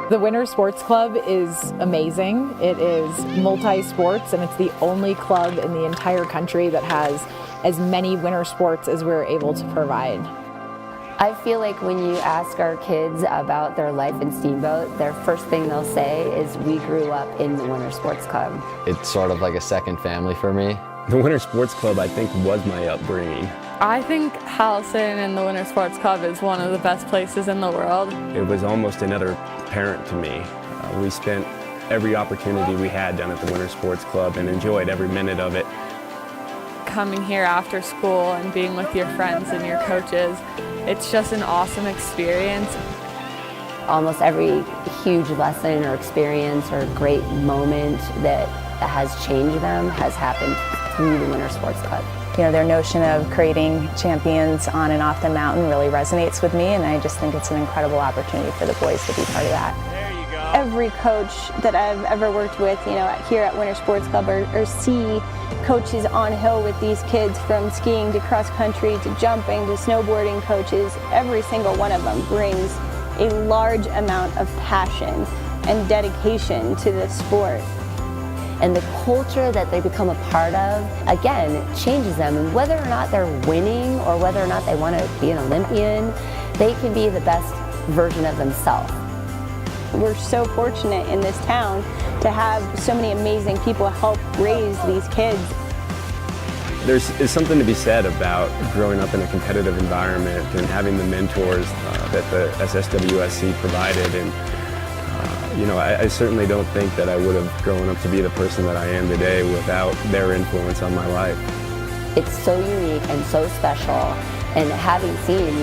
The Winter Sports Club is amazing. It is multi-sports, and it's the only club in the entire country that has as many winter sports as we're able to provide. I feel like when you ask our kids about their life in Steamboat, their first thing they'll say is, we grew up in the Winter Sports Club. It's sort of like a second family for me. The Winter Sports Club, I think, was my upbringing. I think Hallison and the Winter Sports Club is one of the best places in the world. It was almost another parent to me. We spent every opportunity we had down at the Winter Sports Club and enjoyed every minute of it. Coming here after school and being with your friends and your coaches, it's just an awesome experience. Almost every huge lesson or experience or great moment that has changed them has happened through the Winter Sports Club. You know, their notion of creating champions on and off the mountain really resonates with me, and I just think it's an incredible opportunity for the boys to be part of that. There you go. Every coach that I've ever worked with, you know, here at Winter Sports Club or see coaches on hill with these kids, from skiing to cross country to jumping to snowboarding coaches, every single one of them brings a large amount of passion and dedication to this sport. And the culture that they become a part of, again, changes them. And whether or not they're winning or whether or not they want to be an Olympian, they can be the best version of themselves. We're so fortunate in this town to have so many amazing people help raise these kids. There's something to be said about growing up in a competitive environment and having the mentors that the SSWSC provided. And you know, I certainly don't think that I would have grown up to be the person that I am today without their influence on my life. It's so unique and so special, and having seen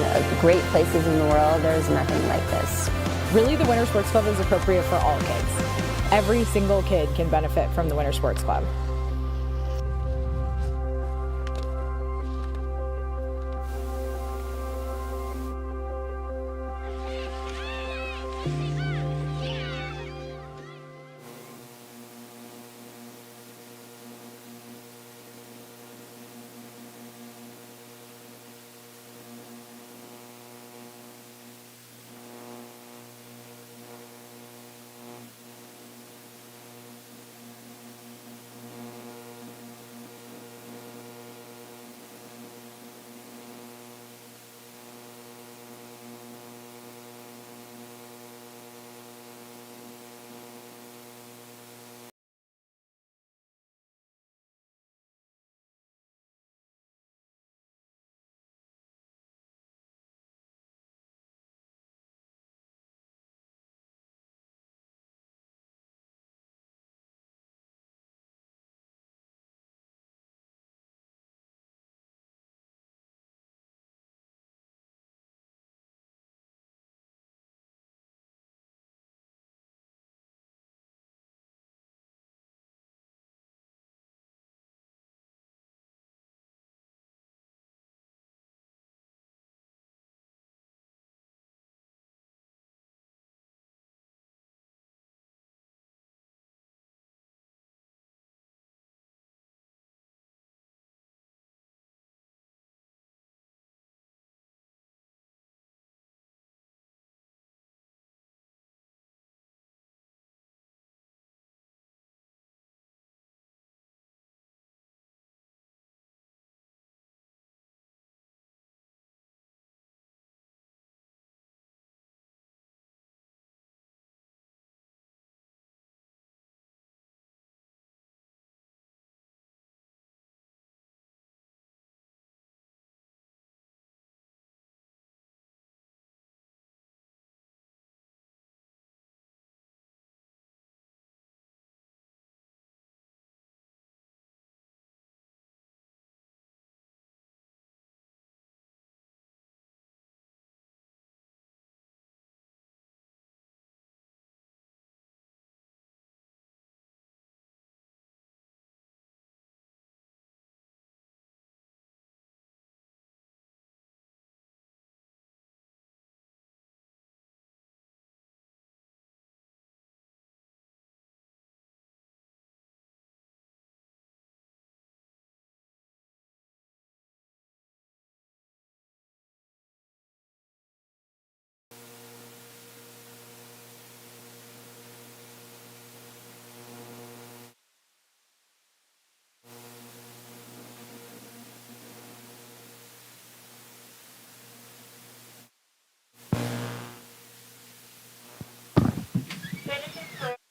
great places in the world, there's nothing like this. Really, the Winter Sports Club is appropriate for all kids. Every single kid can benefit from the Winter Sports Club.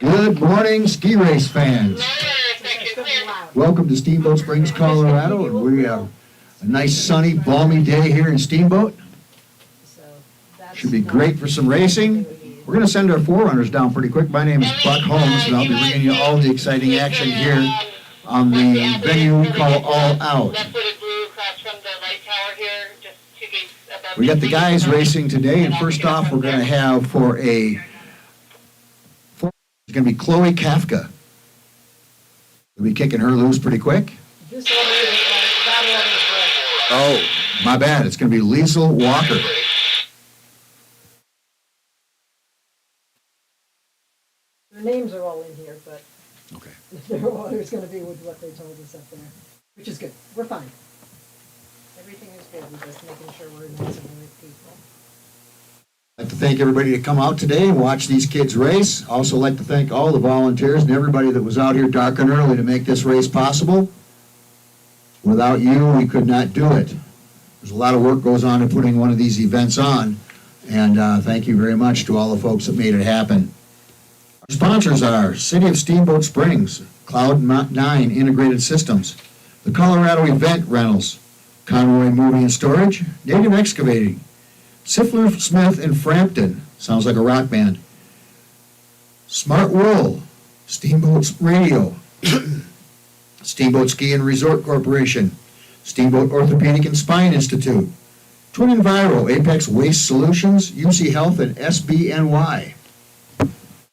Good morning, ski race fans. Welcome to Steamboat Springs, Colorado, and we have a nice sunny, balmy day here in Steamboat. Should be great for some racing. We're going to send our forerunners down pretty quick. My name is Buck Holmes, and I'll be bringing you all the exciting action here on the venue we call All Out. We got the guys racing today, and first off, we're going to have it's going to be Chloe Kafka. We'll be kicking her loose pretty quick. Oh, my bad. It's going to be Liesl Walker. Their names are all in here, but Okay. their order's going to be with what they told us up there, which is good. We're fine. Everything is good. We're just making sure we're nice and right people. I'd like to thank everybody that come out today and watch these kids race. Also like to thank all the volunteers and everybody that was out here dark and early to make this race possible. Without you, we could not do it. There's a lot of work goes on in putting one of these events on, and thank you very much to all the folks that made it happen. Our sponsors are City of Steamboat Springs, Cloud9 Integrated Systems, the Colorado Event Rentals, Conroy Moving and Storage, Native Excavating, Siffler Smith in Frampton, sounds like a rock band, Smart Wool, Steamboat Radio, Steamboat Ski and Resort Corporation, Steamboat Orthopedic and Spine Institute, Twin Enviro, Apex Waste Solutions, UC Health, and SBNY.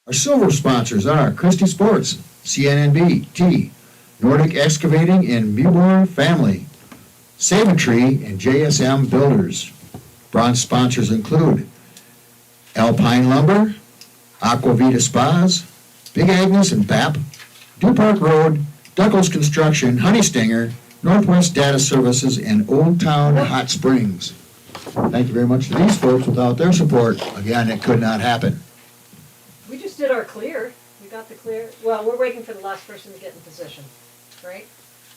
Our silver sponsors are Christie Sports, CNNB, Nordic Excavating, and Mewborn Family, Save-A-Tree, and JSM Builders. Bronze sponsors include Alpine Lumber, Aquavita Spas, Big Agnes and BAP, Dew Park Road, Duckles Construction, Honey Stinger, Northwest Data Services, and Old Town Hot Springs. Thank you very much to these folks. Without their support, again, it could not happen. We just did our clear. We got the clear. Well, we're waiting for the last person to get in position, right?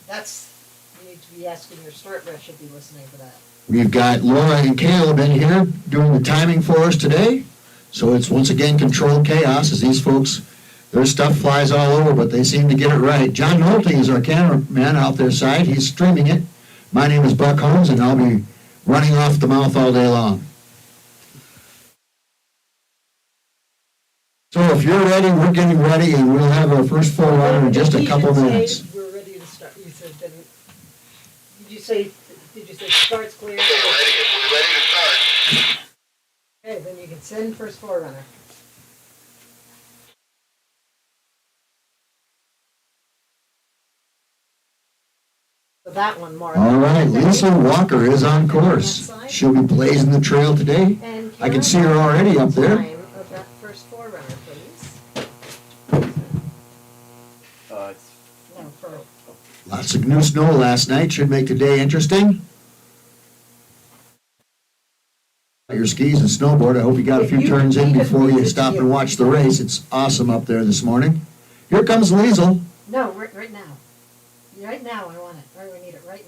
You need to be asking your start rep should be listening to that. We've got Laura and Caleb in here doing the timing for us today. So it's once again controlled chaos as these folks, their stuff flies all over, but they seem to get it right. John Nolte is our cameraman out their side. He's streaming it. My name is Buck Holmes, and I'll be running off the mouth all day long. So if you're ready, we're getting ready, and we'll have our first forerunner in just a couple minutes. We're ready to start. You said then. Did you say start's clear? We're ready to start. Okay, then you can send first forerunner. So that one, Mark. All right, Lisa Walker is on course. She'll be blazing the trail today. I can see her already up there. Time of that first forerunner, please. No, for Lots of new snow last night. Should make today interesting. Your skis and snowboard. I hope you got a few turns in before you stop and watch the race. It's awesome up there this morning. Here comes Liesl. No, right now. Right now I want it. Or we need it right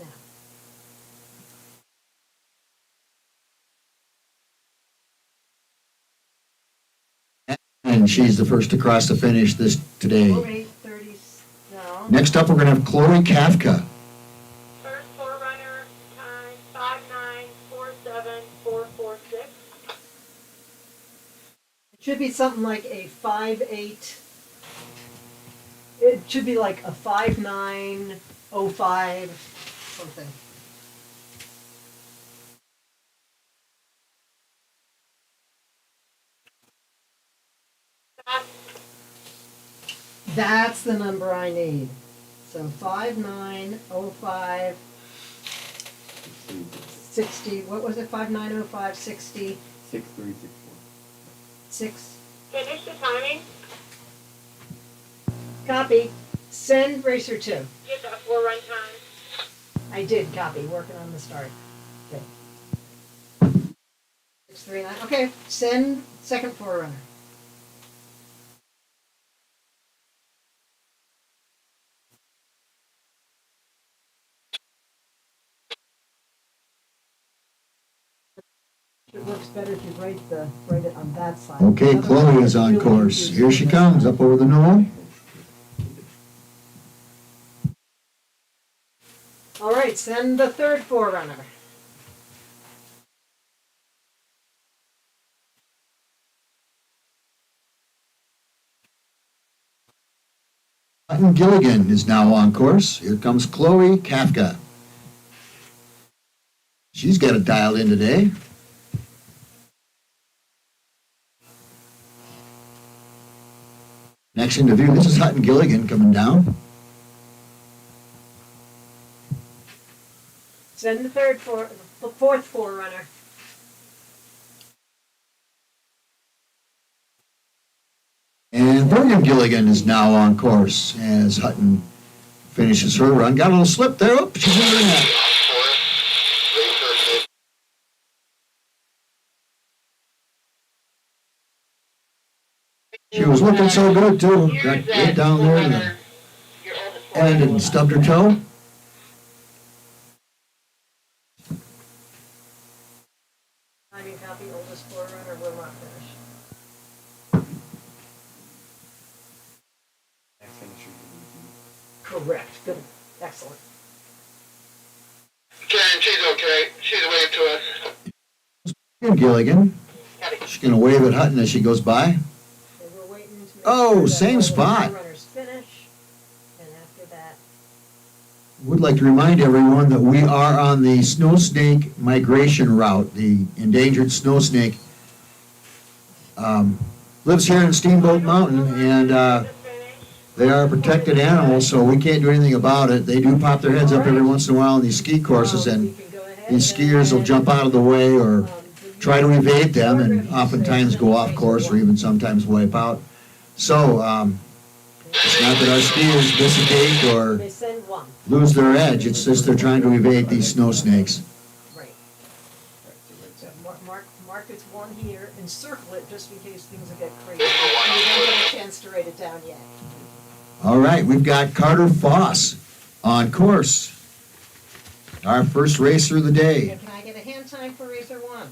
now. And she's the first to cross the finish this today. 08:30. No. Next up, we're going to have Chloe Kafka. First forerunner time 5947446. It should be something like a 5.8. It should be like a 5.905 something. That's the number I need. So 5.905 60. What was it? 5.905 60. 6364. 6. Finish the timing. Copy. Send racer 2. Get that forerun time. I did copy. Working on the start. Okay. 639. Okay. Send second forerunner. It works better if you write it on that side. Okay, Chloe is on course. Here she comes, up over the knoll. All right, send the third forerunner. Hutton Gilligan is now on course. Here comes Chloe Kafka. She's got it dialed in today. Next into view, this is Hutton Gilligan coming down. Send the fourth forerunner. And William Gilligan is now on course as Hutton finishes her run. Got a little slip there. Oh, she's in the net. She was looking so good, too. Got right down there in the end and stubbed her toe. Timing copy, oldest forerunner will not finish. Correct. Good. Excellent. Karen, she's okay. She's waving to us. Here, Gilligan. She's going to wave at Hutton as she goes by. So we're waiting to make Oh, sure that same all the spot. forerunners finish, and after that, Would like to remind everyone that we are on the snow snake migration route. The endangered snow snake lives here in Steamboat Mountain, and they are a protected animal, so we can't do anything about it. They do pop their heads up every once in a while on these ski courses, and we can go ahead these skiers will jump out of the way or try to evade them, and oftentimes go off course or even sometimes wipe out. So it's not that our skiers dissipate or they send one. lose their edge. It's just they're trying to evade these snow snakes. Right. So mark it's one here and circle it just in case things will get crazy. You don't get a chance to write it down yet. All right, we've got Carter Foss on course. Our first racer of the day. Can I get a hand time for racer one?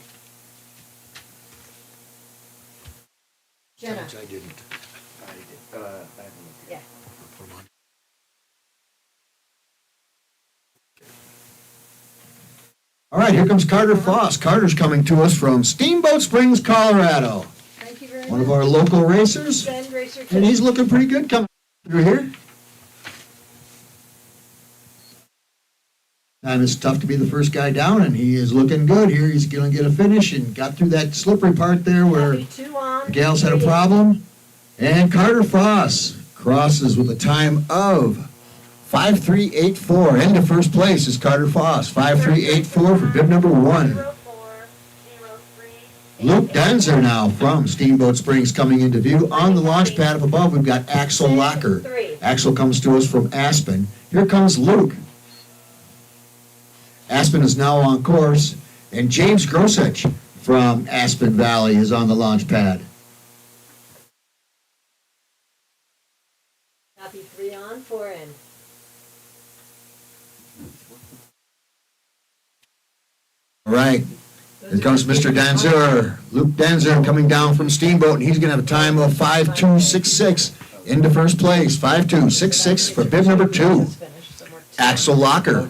Jenna. I didn't. Yeah. All right, here comes Carter Foss. Carter's coming to us from Steamboat Springs, Colorado. Thank you very One much. of our local racers. Send racer two. And he's looking pretty good coming through here. And it's tough to be the first guy down, and he is looking good here. He's going to get a finish and got through that slippery part there where Copy, two on, the gals had a three. problem. And Carter Foss crosses with a time of 5:3.84. Into first place is Carter Foss. 5:3.84 for bib number 1. 0403. Luke Denzer now from Steamboat Springs coming into view. On the launch pad up above, we've got Axel Locker. Three. Axel comes to us from Aspen. Here comes Luke. Aspen is now on course, and James Grosich from Aspen Valley is on the launch pad. Copy, three on, four in. All right, here comes Mr. Denzer. Luke Denzer coming down from Steamboat, and he's going to have a time of 5:2.66 into first place. 5:2.66 for bib number 2. Axel Locker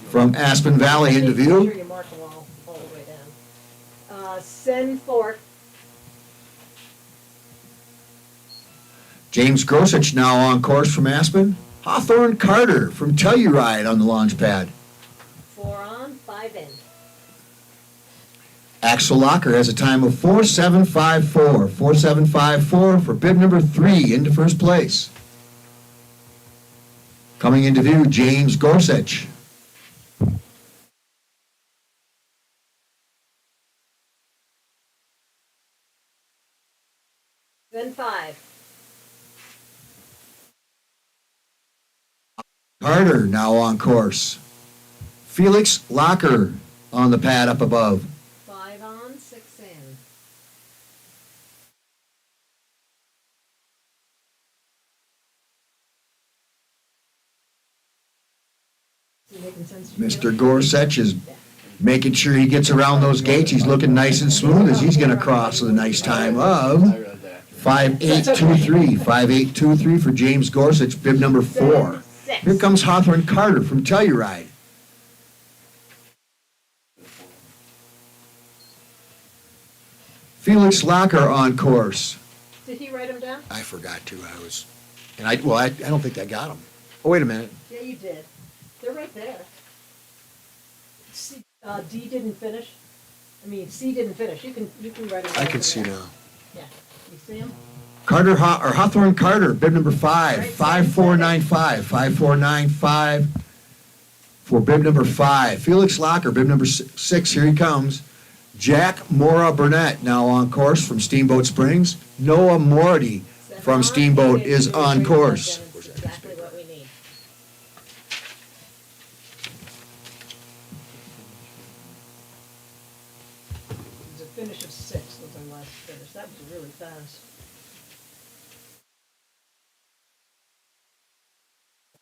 from Aspen Valley into Make sure view. you mark them all the way down. Send four. James Grosich now on course from Aspen. Hawthorne Carter from Telluride on the launch pad. Four on, five in. Axel Locker has a time of 4:7.54. 4:7.54 for bib number 3 into first place. Coming into view, James Gorsuch. Then five. Carter now on course. Felix Locker on the pad up above. Five on, six in. Is it making sense to you? Mr. Gorsuch is Making sure he gets around those gates. He's looking nice and smooth as he's going to cross with a nice time of 5.823. 5.823 for James Gorsuch, bib number 4. Here comes Hawthorne Carter from Telluride. Felix Locker on course. Did he write them down? I forgot to. I don't think I got them. Oh, wait a minute. Yeah, you did. They're right there. D didn't finish. C didn't finish. You can write them down. I can see now. Yeah. You see them? Hawthorne Carter, bib number 5, 5495, 5495 for bib number 5. Felix Locker, bib number 6, here he comes. Jack Mora Burnett now on course from Steamboat Springs. Noah Morty from Steamboat is on course. Exactly what we need. It was a finish of 6 was our last finish. That was really fast.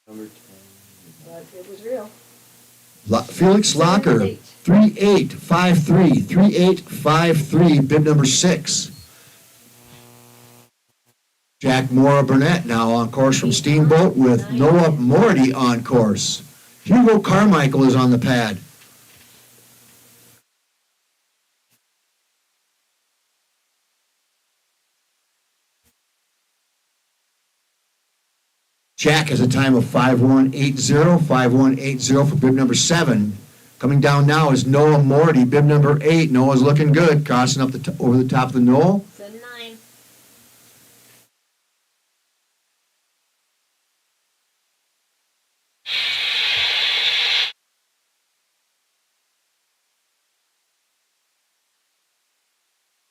Number 10. But it was real. Felix Locker, 3853, 3853, bib number 6. Jack Mora Burnett now on course from Steamboat with Noah Morty on course. Hugo Carmichael is on the pad. Jack has a time of 5180, 5180 for bib number 7. Coming down now is Noah Morty, bib number 8. Noah's looking good, crossing up over the top of the knoll. Send 9.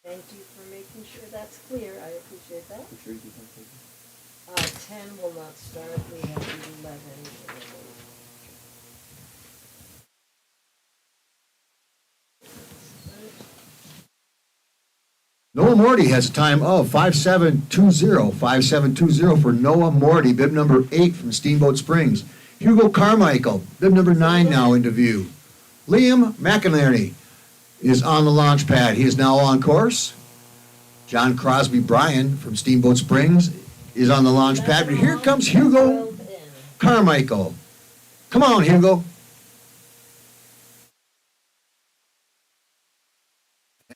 Thank you for making sure that's clear. I appreciate that. 10 will not start. We have 11. Noah Morty has a time of 5720, 5720 for Noah Morty, bib number 8 from Steamboat Springs. Hugo Carmichael, bib number 9 now into view. Liam McInerney is on the launch pad. He is now on course. John Crosby Bryan from Steamboat Springs is on the launch pad. But here comes Hugo Carmichael. Come on, Hugo.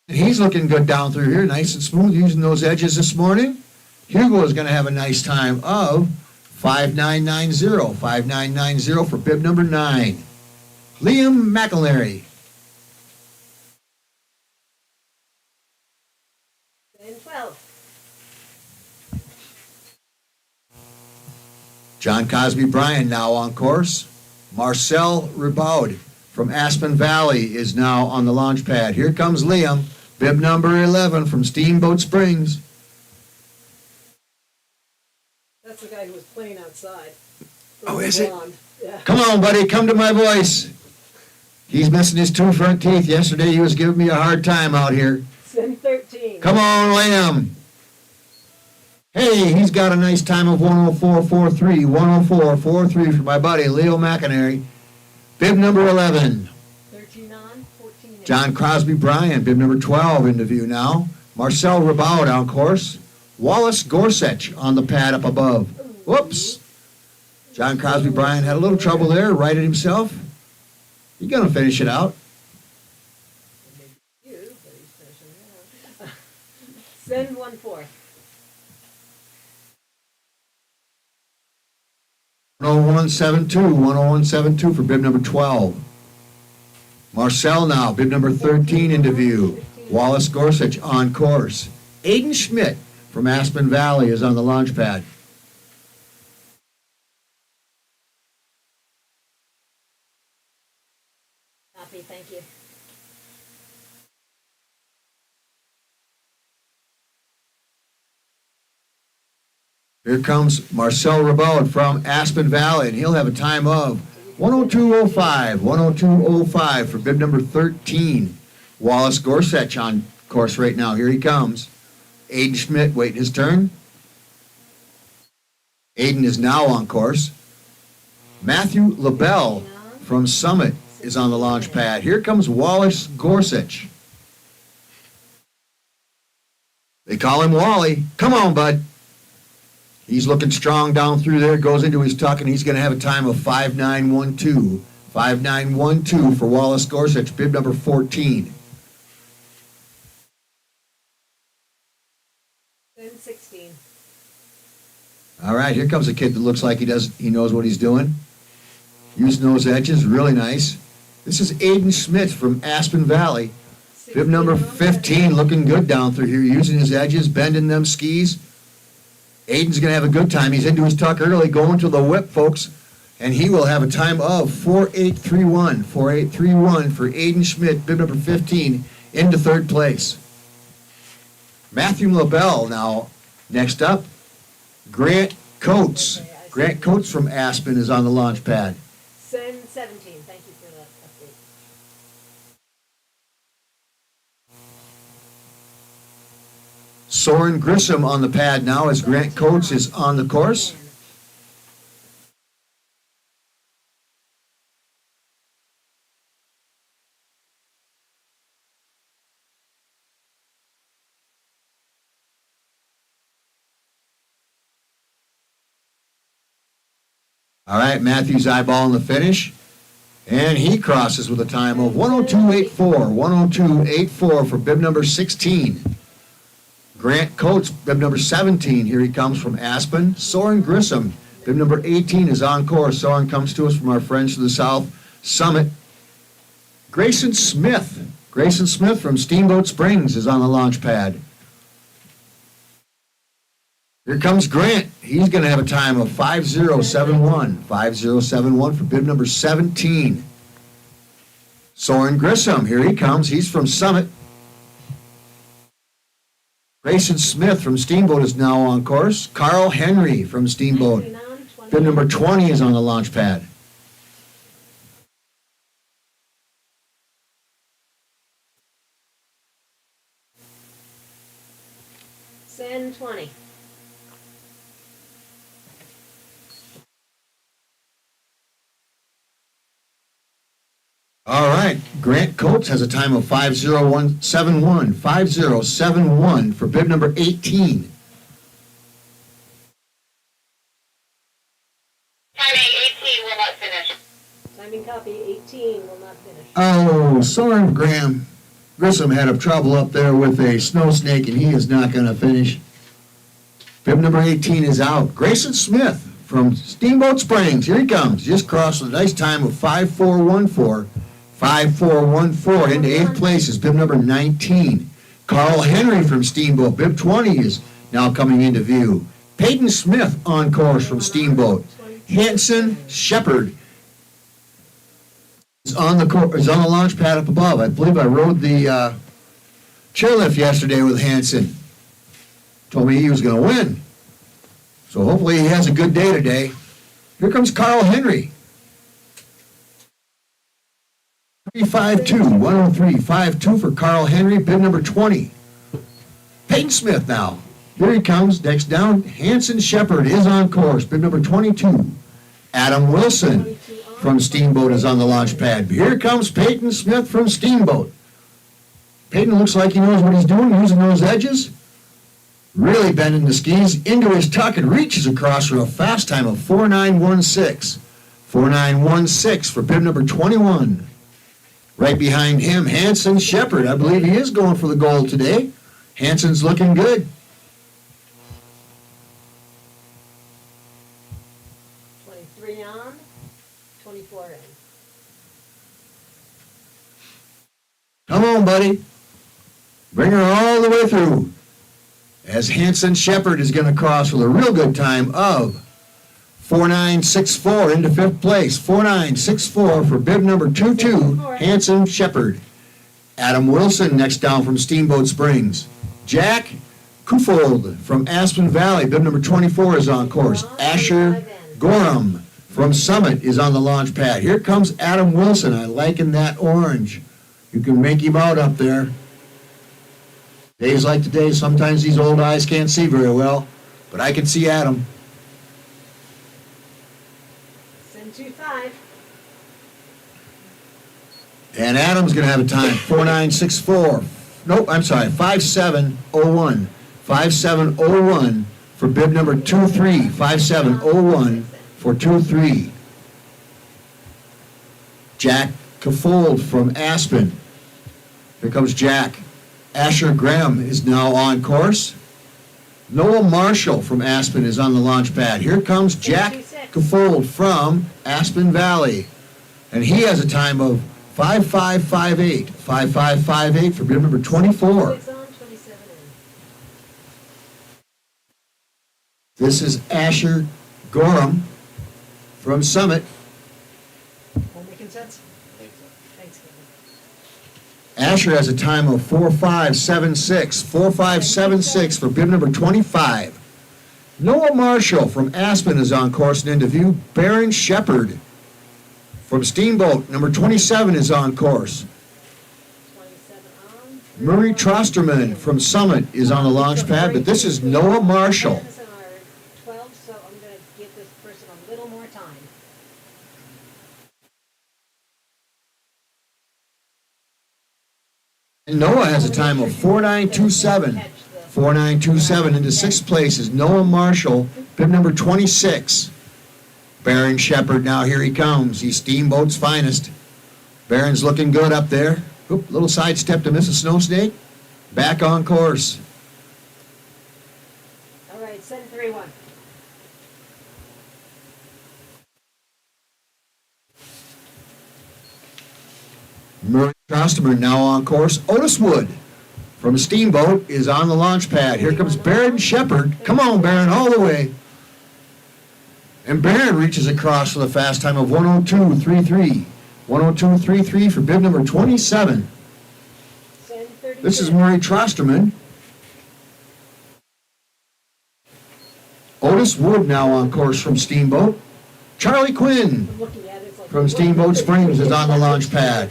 He's looking good down through here, nice and smooth, using those edges this morning. Hugo is going to have a nice time of 5990, 5990 for bib number 9. Liam McInerney. And 12. John Cosby Bryan now on course. Marcel Ribaud from Aspen Valley is now on the launch pad. Here comes Liam, bib number 11 from Steamboat Springs. That's the guy who was playing outside. Oh, is it? Yeah. Come on, buddy, come to my voice. He's missing his 2 front teeth. Yesterday he was giving me a hard time out here. Send 13. Come on, Liam. Hey, he's got a nice time of 104.43, 104.43 for my buddy Leo McInerney. Bib number 11. 13 on, 14 in. John Crosby Bryan, bib number 12 into view now. Marcel Ribaud on course. Wallace Gorsuch on the pad up above. Whoops. John Crosby Bryan had a little trouble there, righted himself. He's going to finish it out. You, but he's finishing it out. Send 1-4. 101.72, 101.72 for bib number 12. Marcel now, bib number 13 into view. Wallace Gorsuch on course. Aiden Schmidt from Aspen Valley is on the launch pad. Copy, thank you. Here comes Marcel Ribaud from Aspen Valley, and he'll have a time of 102.05, 102.05 for bib number 13. Wallace Gorsuch on course right now. Here he comes. Aiden Schmidt waiting his turn. Aiden is now on course. Matthew LaBelle from Summit is on the launch pad. Here comes Wallace Gorsuch. They call him Wally. Come on, bud. He's looking strong down through there, goes into his tuck, and he's going to have a time of 5.912. 5.912 for Wallace Gorsuch, bib number 14. Then 16. All right, here comes a kid that looks like he knows what he's doing. Using those edges, really nice. This is Aiden Smith from Aspen Valley. Bib number 15, looking good down through here, using his edges, bending them skis. Aiden's going to have a good time. He's into his tuck early, going to the whip, folks, and he will have a time of 4.831. 4.831 for Aiden Schmidt, bib number 15, into third place. Matthew LaBelle now next up. Grant Coates. Grant Coates from Aspen is on the launch pad. Send 17. Thank you for that update. Soren Grissom on the pad now as Grant Coates is on the course. All right, Matthew's eyeballing the finish, and he crosses with a time of 102.84. 102.84 for bib number 16. Grant Coates, bib number 17. Here he comes from Aspen. Soren Grissom, bib number 18, is on course. Soren comes to us from our friends to the south, Summit. Grayson Smith. Grayson Smith from Steamboat Springs is on the launch pad. Here comes Grant. He's going to have a time of 5.071. 5.071 for bib number 17. Soren Grissom, here he comes. He's from Summit. Grayson Smith from Steamboat is now on course. Carl Henry from Steamboat. Bib number 20 is on the launch pad. Send 20. All right, Grant Coates has a time of 5.0171. 5.071 for bib number 18. Timing 18 will not finish. Timing copy 18 will not finish. Oh, Soren Grissom had a trouble up there with a snow snake, and he is not going to finish. Bib number 18 is out. Grayson Smith from Steamboat Springs. Here he comes. Just crossed with a nice time of 5.414. 5.414 into 8th place is bib number 19. Carl Henry from Steamboat. Bib 20 is now coming into view. Peyton Smith on course from Steamboat. Hanson Shepard is on the launch pad up above. I believe I rode the chairlift yesterday with Hanson. Told me he was going to win. So hopefully he has a good day today. Here comes Carl Henry. 3.52, 103.52 for Carl Henry, bib number 20. Peyton Smith now. Here he comes. Next down, Hanson Shepard is on course, bib number 22. Adam Wilson from Steamboat is on the launch pad. Here comes Peyton Smith from Steamboat. Peyton looks like he knows what he's doing, using those edges. Really bending the skis into his tuck and reaches across for a fast time of 4.916. 4.916 for bib number 21. Right behind him, Hanson Shepard. I believe he is going for the gold today. Hanson's looking good. 23 on, 24 in. Come on, buddy. Bring her all the way through. As Hanson Shepard is going to cross with a real good time of 4.964 into 5th place. 4.964 for bib number 22, Hanson Shepard. Adam Wilson next down from Steamboat Springs. Jack Kufold from Aspen Valley, bib number 24 is on course. Asher Gorham from Summit is on the launch pad. Here comes Adam Wilson. I liking that orange. You can make him out up there. Days like today, sometimes these old eyes can't see very well, but I can see Adam. Send 25. And Adam's going to have a time, 4.964. Nope, I'm sorry, 5.701. 5.701 for bib number 2-3. 5.701 for 2-3. Jack Cafold from Aspen. Here comes Jack. Asher Graham is now on course. Noah Marshall from Aspen is on the launch pad. Here comes Jack Cafold from Aspen Valley. And he has a time of 5.558. 5.558 for bib number 24. This is Asher Gorham from Summit. All making sense? Thanks, Kevin. Asher has a time of 4.576. 4.576 for bib number 25. Noah Marshall from Aspen is on course and into view. Baron Shepard from Steamboat, number 27, is on course. 27 on. Murray Trosterman from Summit is on the launch pad, but this is Noah Marshall. 12, so I'm going to give this person a little more time. And Noah has a time of 4.927. 4.927 into sixth place is Noah Marshall, bib number 26. Baron Shepard, now here he comes. He's Steamboat's finest. Baron's looking good up there. Oop, little sidestep to miss a snow snake. Back on course. All right, 7-3-1. Murray Trosterman now on course. Otis Wood from Steamboat is on the launch pad. Here comes Baron Shepard. Come on, Baron, all the way. And Baron reaches across with a fast time of 102.33. 102.33 for bib number 27. This is Murray Trosterman. Otis Wood now on course from Steamboat. Charlie Quinn from Steamboat Springs is on the launch pad.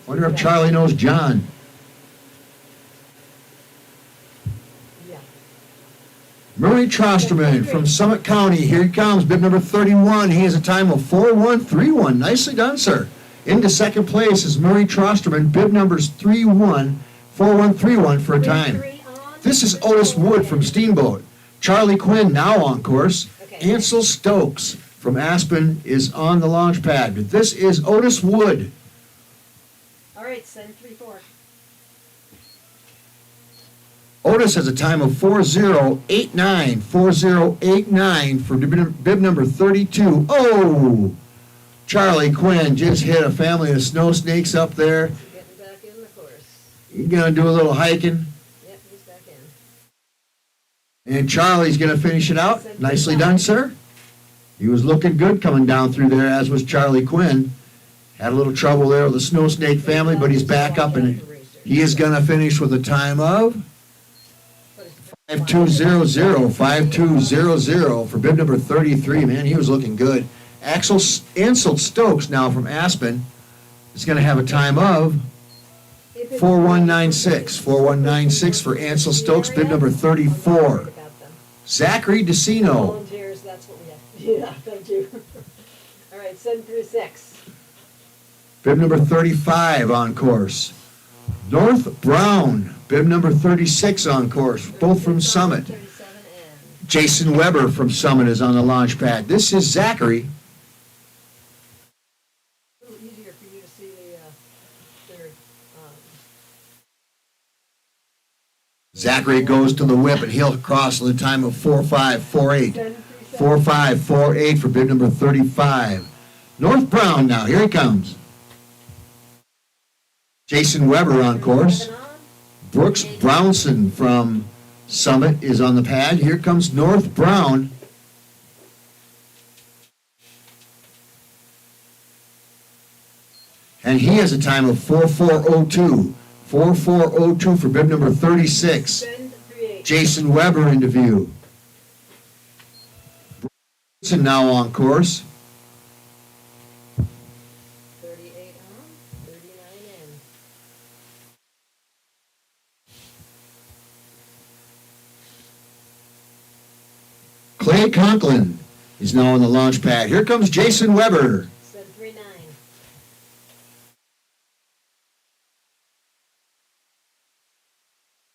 Wonder if Charlie knows John. Murray Trosterman from Summit County. Here he comes, bib number 31. He has a time of 4.131. Nicely done, sir. Into second place is Murray Trosterman, bib numbers 4.131 for a time. This is Otis Wood from Steamboat. Charlie Quinn now on course. Ansel Stokes from Aspen is on the launch pad. But this is Otis Wood. All right, 7-3-4. Otis has a time of 4.089. 4.089 for bib number 32. Oh! Charlie Quinn just hit a family of snow snakes up there. Getting back in the course. He's going to do a little hiking. Yep, he's back in. And Charlie's going to finish it out. Nicely done, sir. He was looking good coming down through there, as was Charlie Quinn. Had a little trouble there with the snow snake family, but he's back up, and he is going to finish with a time of 5.200. 5.200 for bib number 33. Man, he was looking good. Ansel Stokes now from Aspen is going to have a time of 4.196. 4.196 for Ansel Stokes, bib number 34. Zachary DeCino. Volunteers, that's what we have. Yeah, thank you. All right, 7-6. Bib number 35 on course. North Brown, bib number 36 on course, both from Summit. Jason Weber from Summit is on the launch pad. This is Zachary. A little easier for you to see their Zachary goes to the whip and he'll cross with a time of 4.548. 4.548 for bib number 35. North Brown now, here he comes. Jason Weber on course. Brooks Brownson from Summit is on the pad. Here comes North Brown. And he has a time of 4.402. 4.402 for bib number 36. Jason Weber into view. Brownson now on course. 38 on, 39 in. Clay Conklin is now on the launch pad. Here comes Jason Weber. 7-3-9.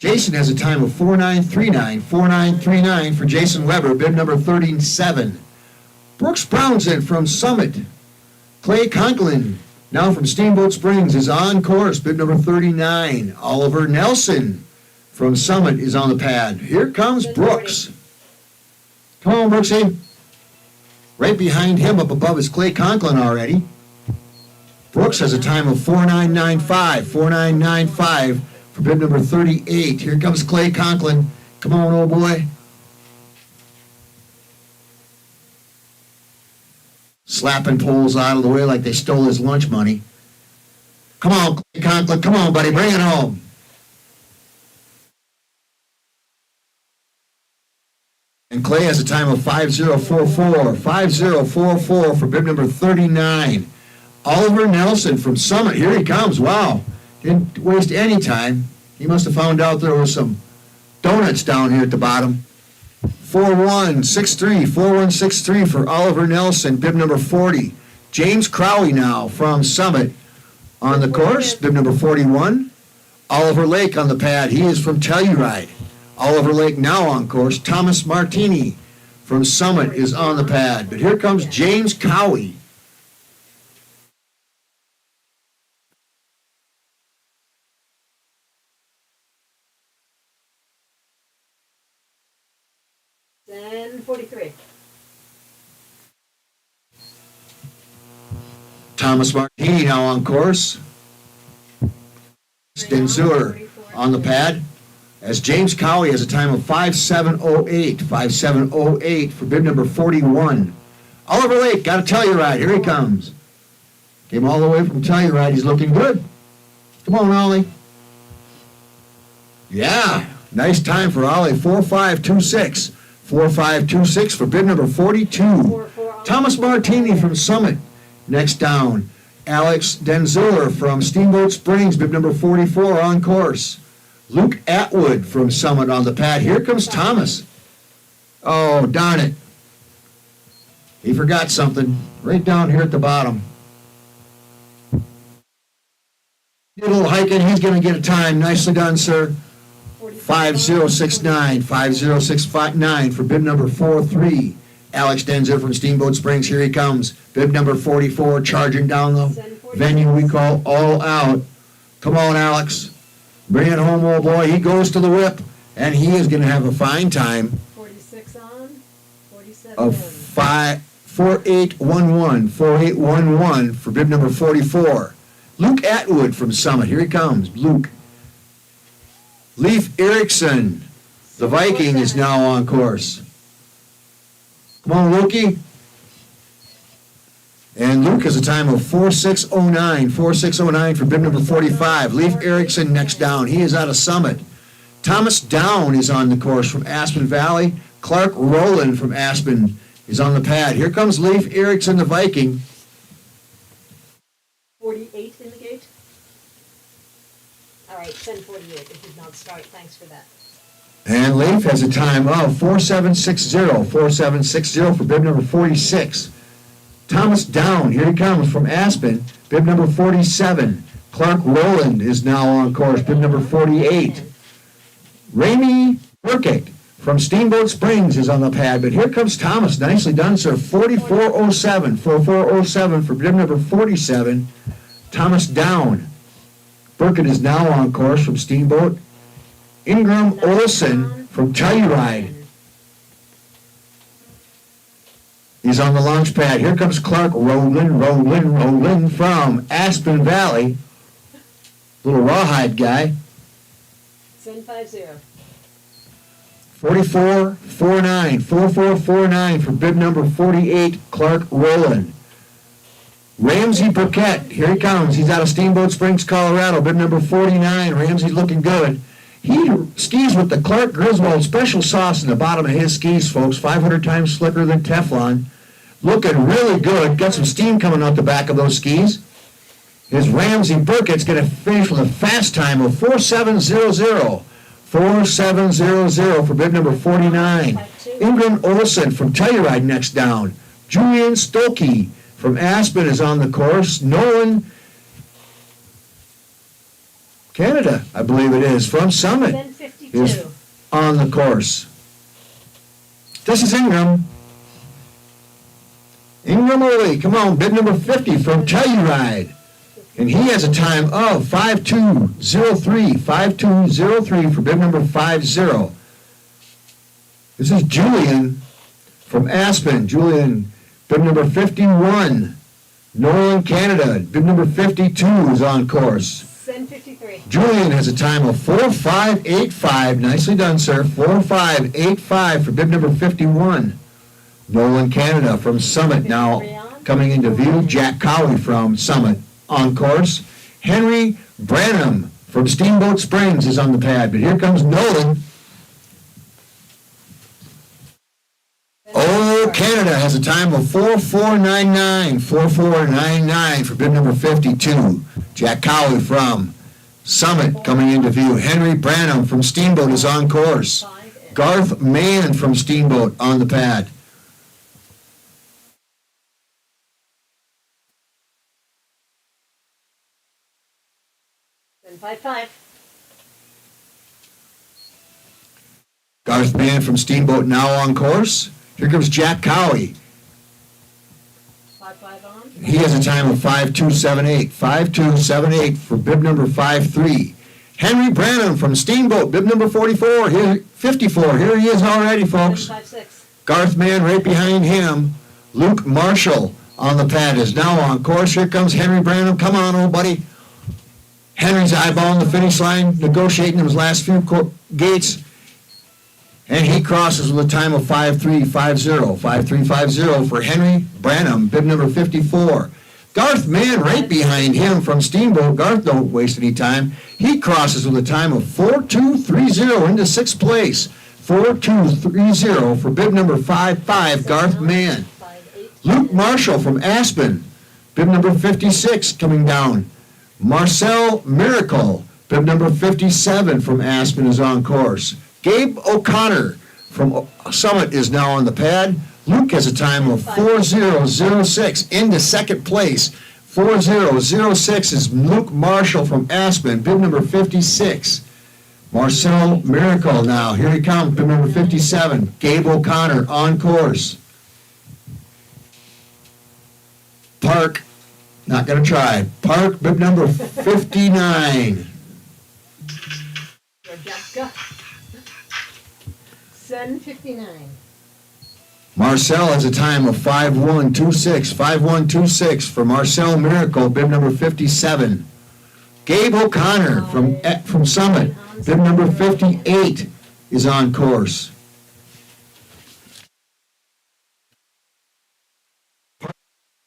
Jason has a time of 4.939. 4.939 for Jason Weber, bib number 37. Brooks Brownson from Summit. Clay Conklin, now from Steamboat Springs, is on course, bib number 39. Oliver Nelson from Summit is on the pad. Here comes Brooks. Come on, Brooksy. Right behind him, up above, is Clay Conklin already. Brooks has a time of 4.995. 4.995 for bib number 38. Here comes Clay Conklin. Come on, old boy. Slapping poles out of the way like they stole his lunch money. Come on, Clay Conklin. Come on, buddy. Bring it home. And Clay has a time of 5.044. 5.044 for bib number 39. Oliver Nelson from Summit. Here he comes. Wow. Didn't waste any time. He must have found out there was some donuts down here at the bottom. 4.163. 4.163 for Oliver Nelson, bib number 40. James Crowley now from Summit on the course, bib number 41. Oliver Lake on the pad. He is from Telluride. Oliver Lake now on course. Thomas Martini from Summit is on the pad. But here comes James Cowie. Then 43. Thomas Martini now on course. Stenzler on the pad. As James Cowie has a time of 5.708. 5.708 for bib number 41. Oliver Lake, got a Telluride. Here he comes. Came all the way from Telluride. He's looking good. Come on, Ollie. Yeah, nice time for Ollie. 4.526. 4.526 for bib number 42. Thomas Martini from Summit. Next down, Alex Denziller from Steamboat Springs, bib number 44 on course. Luke Atwood from Summit on the pad. Here comes Thomas. Oh, darn it. He forgot something right down here at the bottom. Did a little hiking. He's going to get a time. Nicely done, sir. 5.069. 5.069 for bib number 43. Alex Denzer from Steamboat Springs. Here he comes. Bib number 44 charging down the venue we call All Out. Come on, Alex. Bring it home, old boy. He goes to the whip, and he is going to have a fine time 46 on, 47 of 4.811. 4.811 for bib number 44. Luke Atwood from Summit. Here he comes. Luke. Leif Erickson, the Viking, is now on course. Come on, Lukey. And Luke has a time of 4.609. 4.609 for bib number 45. Leif Erickson next down. He is out of Summit. Thomas Down is on the course from Aspen Valley. Clark Rowland from Aspen is on the pad. Here comes Leif Erickson, the Viking. 48 in the gate. All right, 10:48. It did not start. Thanks for that. And Leif has a time of 4.760. 4.760 for bib number 46. Thomas Down, here he comes from Aspen, bib number 47. Clark Rowland is now on course, bib number 48. Ramey Burkett from Steamboat Springs is on the pad, but here comes Thomas. Nicely done, sir. 44.07. 44.07 for bib number 47. Thomas Down. Burkett is now on course from Steamboat. Ingram Olson from Telluride. He's on the launch pad. Here comes Clark Rowland from Aspen Valley. Little rawhide guy. 10:50. 44.49. 44.49 for bib number 48, Clark Rowland. Ramsey Burkett, here he comes. He's out of Steamboat Springs, Colorado, bib number 49. Ramsey's looking good. He skis with the Clark Griswold special sauce in the bottom of his skis, folks. 500 times slicker than Teflon. Looking really good. Got some steam coming out the back of those skis. His Ramsey Burkett's going to finish with a fast time of 4.700. 4.700 for bib number 49. Ingram Olson from Telluride next down. Julian Stokey from Aspen is on the course. Nolan, Canada, I believe it is, from Summit. is on the course. This is Ingram. Ingram Ole, come on, bib number 50 from Telluride. And he has a time of 5.203, 5.203 for bib number 50. This is Julian from Aspen. Julian, bib number 51. Nolan, Canada, bib number 52 is on course. Send 53. Julian has a time of 4.585. Nicely done, sir. 4.585 for bib number 51. Nolan, Canada from Summit now coming into view. Jack Cowie from Summit on course. Henry Branham from Steamboat Springs is on the pad, but here comes Nolan. Oh, Canada has a time of 4.499. 4.499 for bib number 52. Jack Cowie from Summit coming into view. Henry Branham from Steamboat is on course. Garth Mann from Steamboat on the pad. Send 55. Garth Mann from Steamboat now on course. Here comes Jack Cowie. 55 on. He has a time of 5.278. 5.278 for bib number 53. Henry Branham from Steamboat, bib number 44. Here, 54. Here he is already, folks. 56. Garth Mann right behind him. Luke Marshall on the pad is now on course. Here comes Henry Branham. Come on, old buddy. Henry's eyeballing the finish line, negotiating his last few gates. And he crosses with a time of 5.350. 5.350 for Henry Branham, bib number 54. Garth Mann right behind him from Steamboat. Garth don't waste any time. He crosses with a time of 4.230 into sixth place. 4.230 for bib number 55, Garth Mann. Luke Marshall from Aspen, bib number 56 coming down. Marcel Miracle, bib number 57 from Aspen is on course. Gabe O'Connor from Summit is now on the pad. Luke has a time of 4.006 into second place. 4.006 is Luke Marshall from Aspen, bib number 56. Marcel Miracle now, here he comes, bib number 57. Gabe O'Connor on course. Park, not going to try. Park, bib number 59. Rebecca. Send 59. Marcel has a time of 5.126. 5.126 for Marcel Miracle, bib number 57. Gabe O'Connor from Summit, bib number 58 is on course.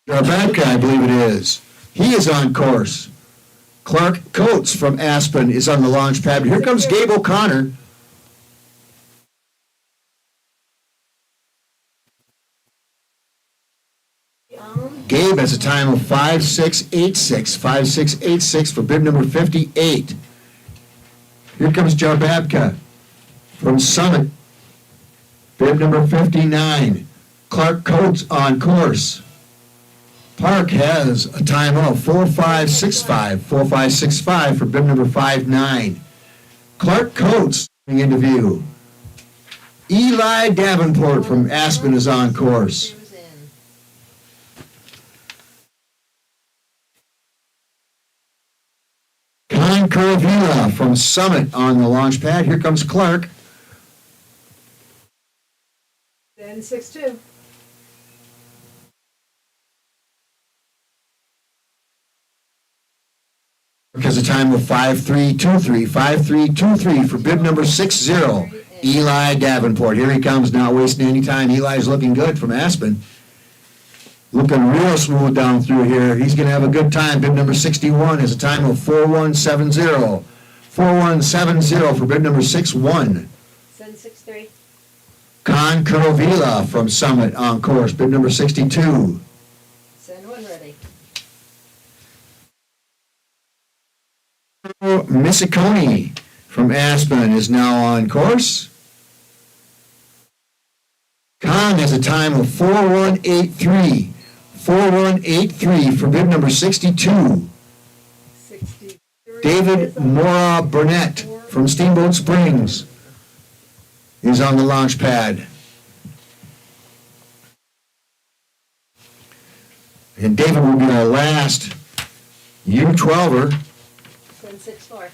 Rebecca, I believe it is. He is on course. Clark Coates from Aspen is on the launch pad. Here comes Gabe O'Connor. Gabe has a time of 5.686. 5.686 for bib number 58. Here comes Jarbabka from Summit, bib number 59. Clark Coates on course. Park has a time of 4.565. 4.565 for bib number 59. Clark Coates coming into view. Eli Davenport from Aspen is on course. Caravilla from Summit on the launch pad. Here comes Clark. Send 62. Has a time of 5.323. 5.323 for bib number 60. Eli Davenport. Here he comes, not wasting any time. Eli's looking good from Aspen. Looking real smooth down through here. He's going to have a good time. Bib number 61 has a time of 4.170. 4.170 for bib number 61. Send 63. Con Caravilla from Summit on course. Bib number 62. Send one ready. Missiconi from Aspen is now on course. Con has a time of 4.183. 4.183 for bib number 62. 63. David Mora Burnett from Steamboat Springs. is on the launch pad. And David will be our last U12er. Send 6-4.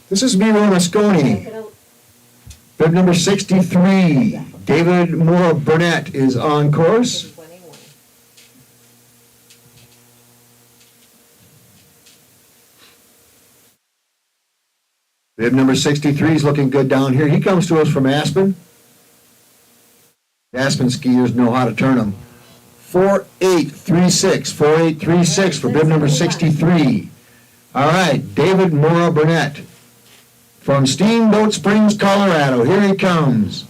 This is Miro Mosconi. Bib number 63, David Moore Burnett is on course. Bib number 63 is looking good down here. He comes to us from Aspen. Aspen skiers know how to turn them. 4836, 4836 for bib number 63. All right, David Moore Burnett from Steamboat Springs, Colorado. Here he comes.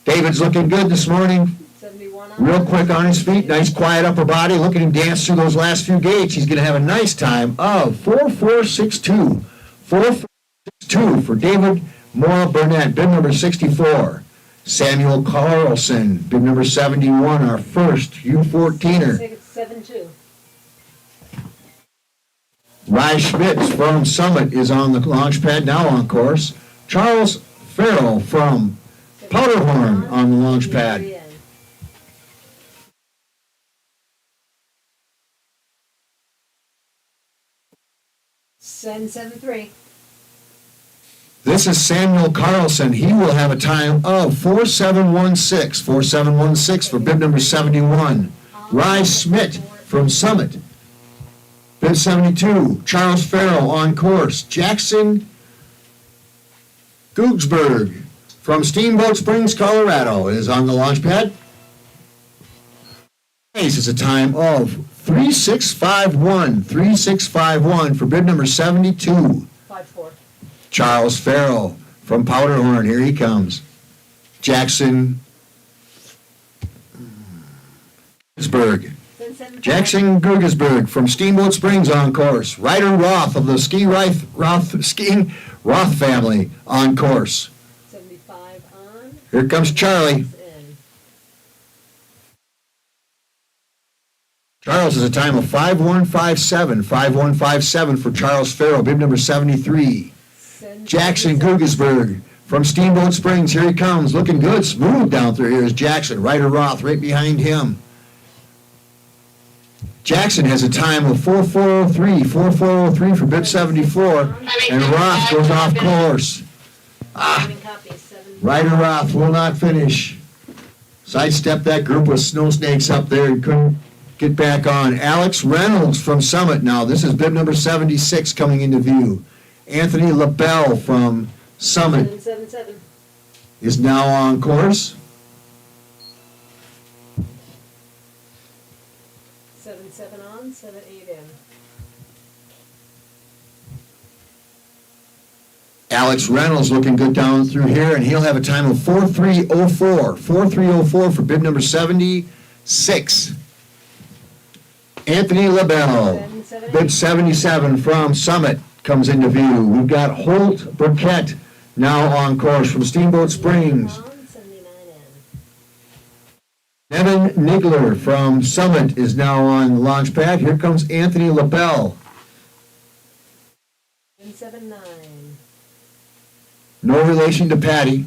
David's looking good this morning. 71 on. Real quick on his feet, nice quiet upper body. Look at him dance through those last few gates. He's going to have a nice time of 4462. 4462 for David Moore Burnett, bib number 64. Samuel Carlson, bib number 71, our first U14er. 7-2. Rye Schmitz from Summit is on the launch pad, now on course. Charles Farrell from Powderhorn on the launch pad. Send 7-3. This is Samuel Carlson. He will have a time of 4716. 4716 for bib number 71. Rye Schmidt from Summit. Bib 72. Charles Farrell on course. Jackson Googsberg from Steamboat Springs, Colorado is on the launch pad. This is a time of 3651. 3651 for bib number 72. 5-4. Charles Farrell from Powderhorn, here he comes. Jackson Googsberg. Jackson Googsberg from Steamboat Springs on course. Ryder Roth of the Skiing Roth family on course. 75 on. Here comes Charlie. Charles is a time of 5157. 5157 for Charles Farrell, bib number 73. Jackson Googsberg from Steamboat Springs, here he comes, looking good, smooth down through here is Jackson. Ryder Roth right behind him. Jackson has a time of 4403, 4403 for bib 74, and Roth goes off course. Ryder Roth will not finish. Sidestepped that group of snow snakes up there and couldn't get back on. Alex Reynolds from Summit now. This is bib number 76 coming into view. Anthony LaBelle from Summit 7-7. is now on course. 7-7 on, 7-8 in. Alex Reynolds looking good down through here, and he'll have a time of 4304. 4304 for bib number 76. Anthony LaBelle, bib 77 from Summit, comes into view. We've got Holt Burkett now on course from Steamboat Springs. Evan Nigler from Summit is now on the launch pad. Here comes Anthony LaBelle. 7-9. No relation to Patty.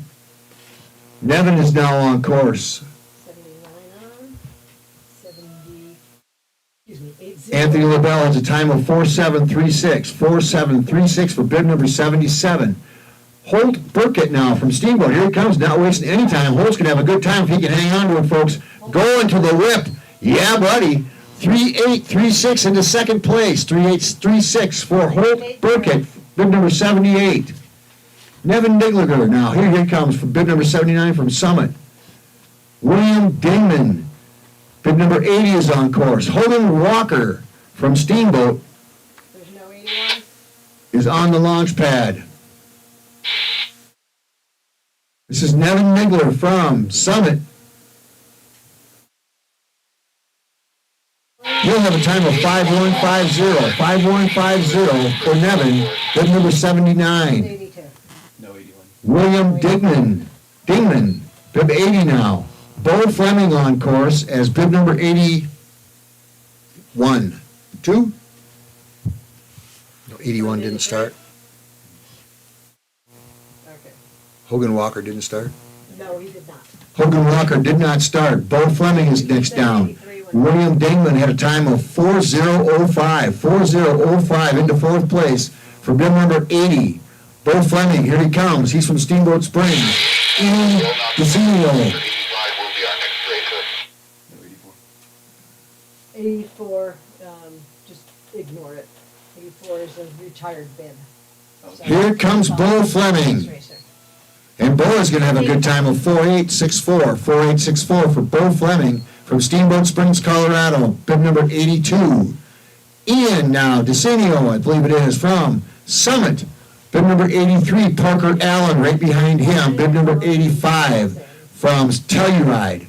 Nevin is now on course. 79 on. 70. Excuse me, 8-0. Anthony LaBelle has a time of 4736. 4736 for bib number 77. Holt Burkett now from Steamboat. Here he comes, not wasting any time. Holt's going to have a good time if he can hang on to it, folks. Going to the whip. Yeah, buddy. 3836 into second place. 3836 for Holt Burkett, bib number 78. Nevin Digliger now. Here he comes for bib number 79 from Summit. William Dingman, bib number 80 is on course. Hogan Walker from Steamboat There's no 81. is on the launch pad. This is Nevin Nigler from Summit. He'll have a time of 5150. 5150 for Nevin, bib number 79. 82. William Dingman, bib 80 now. Bo Fleming on course as bib number 81. 2? 81 didn't start. Okay. Hogan Walker didn't start. No, he did not. Hogan Walker did not start. Bo Fleming is next down. William Dingman had a time of 4:0:05. 4:0:05 into fourth place for bib number 80. Bo Fleming, here he comes. He's from Steamboat Springs. Ian DeCinio. 85 will be our next racer. 84, just ignore it. 84 is a retired bib. So- Here comes Bo Fleming. Racer. And Bo is going to have a good time of 4:8:64. 4:8:64 for Bo Fleming from Steamboat Springs, Colorado. Bib number 82. Ian now, DeCinio, I believe it is, from Summit. Bib number 83, Parker Allen, right behind him. Bib number 85 from Telluride.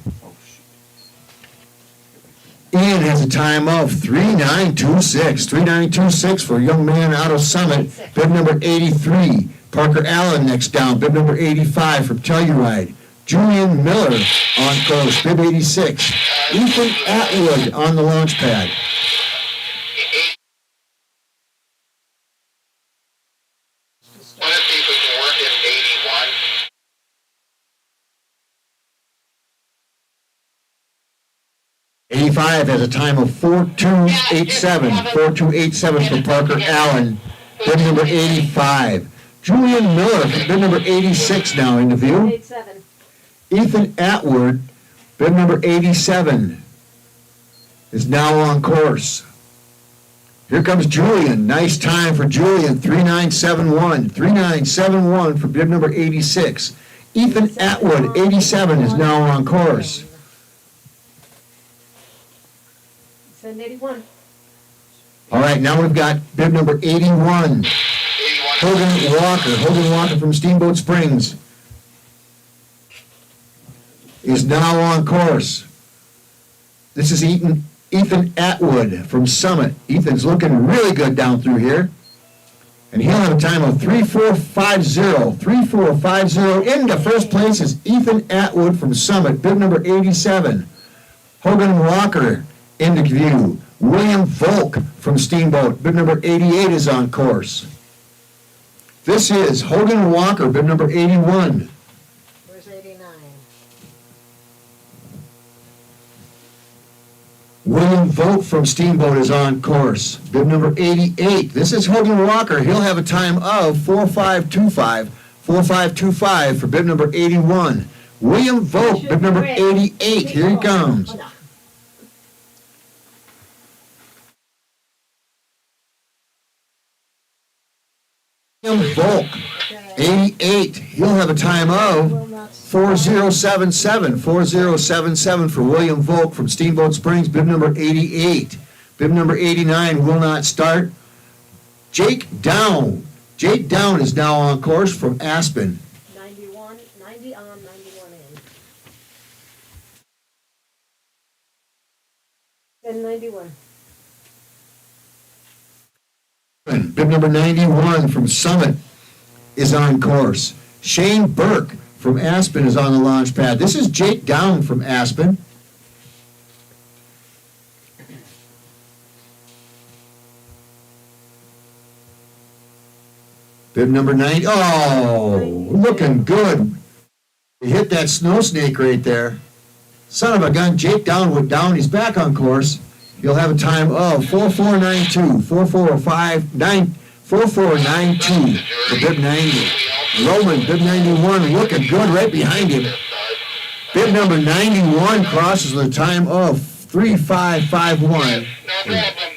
Ian has a time of 3:9:26. 3:9:26 for a young man out of Summit. Bib number 83. Parker Allen next down. Bib number 85 from Telluride. Julian Miller on course. Bib 86. Ethan Atwood on the launch pad. Want to see if we can work in 81. '85 has a time of 4:2:87. 4:2:87 for Parker Allen. Bib number 85. Julian Miller, bib number 86 now in the view. 87. Ethan Atwood, bib number 87, is now on course. Here comes Julian. Nice time for Julian. 3:9:71. 3:9:71 for bib number 86. Ethan Atwood, 87, is now on course. Send 81. All right, now we've got bib number 81. 81. Hogan Walker. Hogan Walker from Steamboat Springs is now on course. This is Ethan Atwood from Summit. Ethan's looking really good down through here. And he'll have a time of 3:4:50. 3:4:50. Into first place is Ethan Atwood from Summit, bib number 87. Hogan Walker into view. William Volk from Steamboat, bib number 88 is on course. This is Hogan Walker, bib number 81. Where's 89? William Volk from Steamboat is on course. Bib number 88. This is Hogan Walker. He'll have a time of 4:5:25. 4:5:25 for bib number 81. William Volk, bib number 88. Here he comes. William Volk, 88. He'll have a time of 4077. 4077 for William Volk from Steamboat Springs, bib number 88. Bib number 89 will not start. Jake Down. Jake Down is now on course from Aspen. 91, 90 on, 91 in. Send 91. Bib number 91 from Summit is on course. Shane Burke from Aspen is on the launch pad. This is Jake Down from Aspen. Bib number 90. Oh, looking good. He hit that snow snake right there. Son of a gun, Jake Down went down. He's back on course. He'll have a time of 4:4:92. 4:4:92 for bib 90. Roman, bib 91, looking good right behind him. Bib number 91 crosses with a time of 3:5:51. No problem.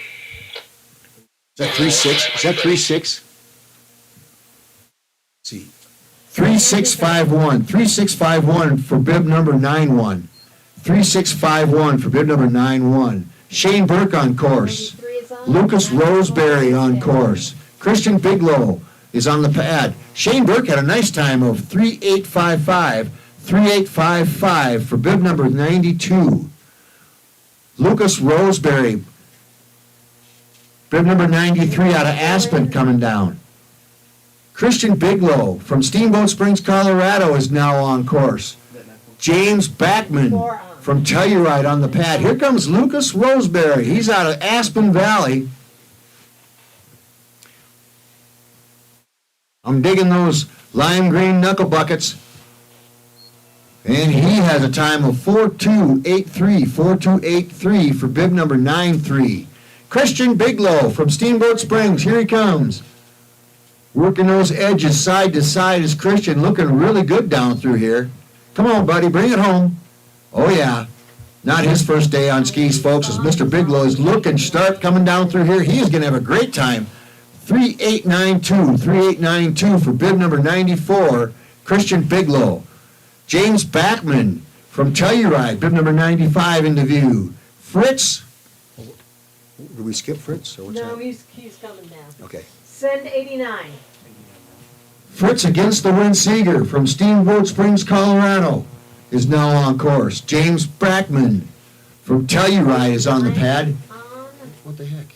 Is that 3:6? Is that 3:6? See. 3:6:51. 3:6:51 for bib number 91. 3:6:51 for bib number 91. Shane Burke on course. 93 is on. Lucas Roseberry on course. Christian Bigelow is on the pad. Shane Burke had a nice time of 3:8:55. 3:8:55 for bib number 92. Lucas Roseberry, bib number 93 out of Aspen coming down. Christian Bigelow from Steamboat Springs, Colorado is now on course. James Backman from Telluride on the pad. Here comes Lucas Roseberry. He's out of Aspen Valley. I'm digging those lime green knuckle buckets. And he has a time of 4.283, 4.283 for bib number 9.3. Christian Bigelow from Steamboat Springs, here he comes. Working those edges side to side is Christian, looking really good down through here. Come on, buddy, bring it home. Oh, yeah. Not his first day on skis, folks, as Mr. Bigelow is looking sharp coming down through here. He is going to have a great time. 3.892, 3.892 for bib number 94, Christian Bigelow. James Backman from Telluride, bib number 95 into view. Fritz. Did we skip Fritz? Or what's No, that? he's coming now. Okay. Send 89. Fritz Against the Wind Seeger from Steamboat Springs, Colorado is now on course. James Brackman from Telluride is on the pad. What the heck?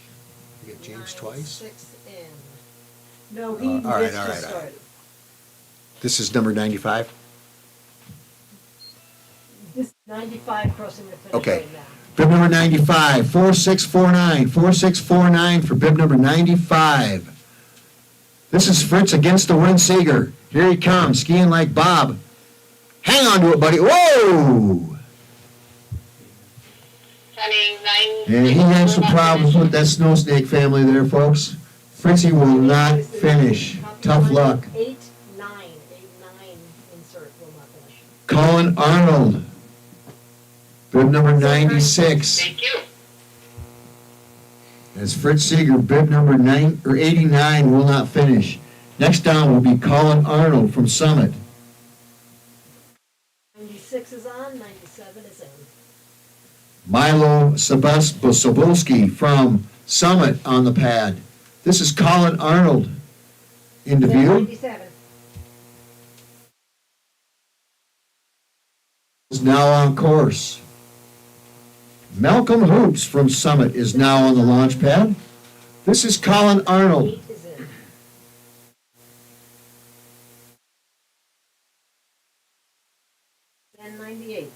You get James twice? 6 in. No, he all right, missed all his right, all start. right. This is number 95? This 95 crossing the finish Okay. right now. Bib number 95, 4649, 4649 for bib number 95. This is Fritz Against the Wind Seeger. Here he comes, skiing like Bob. Hang on to it, buddy. Whoa! Sending 9. And he had some problems with that snow snake family there, folks. Fritzy will not finish. Tough luck. 8-9 insert will not finish. Colin Arnold. Bib number 96. Thank you. As Fritz Seeger, bib number 89 will not finish. Next down will be Colin Arnold from Summit. 96 is on, 97 is in. Milo Sobolski from Summit on the pad. This is Colin Arnold into Send view. 97. Is now on course. Malcolm Hoops from Summit is now on the launch pad. This is Colin Arnold. 8 is in. Send 98.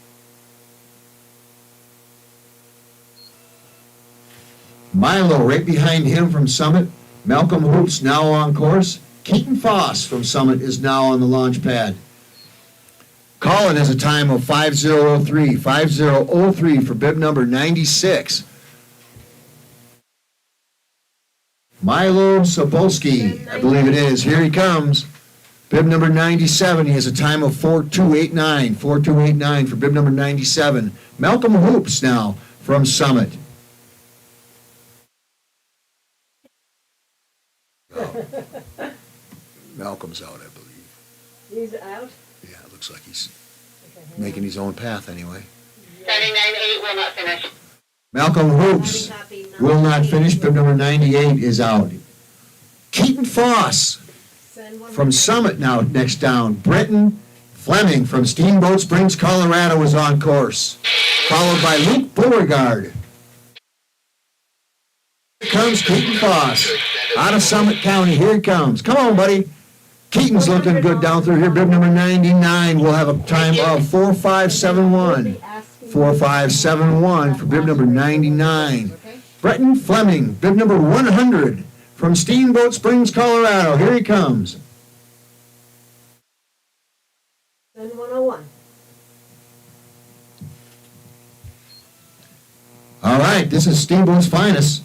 Milo right behind him from Summit. Malcolm Hoops now on course. Keaton Foss from Summit is now on the launch pad. Colin has a time of 5.003, 5.003 for bib number 96. Milo Sobolski, I believe it is. Here he comes. Bib number 97, he has a time of 4.289, 4.289 for bib number 97. Malcolm Hoops now from Summit. Malcolm's out, I believe. He's out. Yeah, it looks like he's making his own path anyway. Sending 98 will not finish. Malcolm Hoops will not finish. Bib number 98 is out. Keaton Foss Send one from more. Summit now next down. Britton Fleming from Steamboat Springs, Colorado is on course. Followed by Luke Beauregard. Here comes Keaton Foss out of Summit County. Here he comes. Come on, buddy. Keaton's looking good down through here. Bib number 99 will have a time of 4.571. 4.571 for bib number 99. Bretton Fleming, bib number 100 from Steamboat Springs, Colorado. Here he comes. Send 101. All right, this is Steamboat's finest.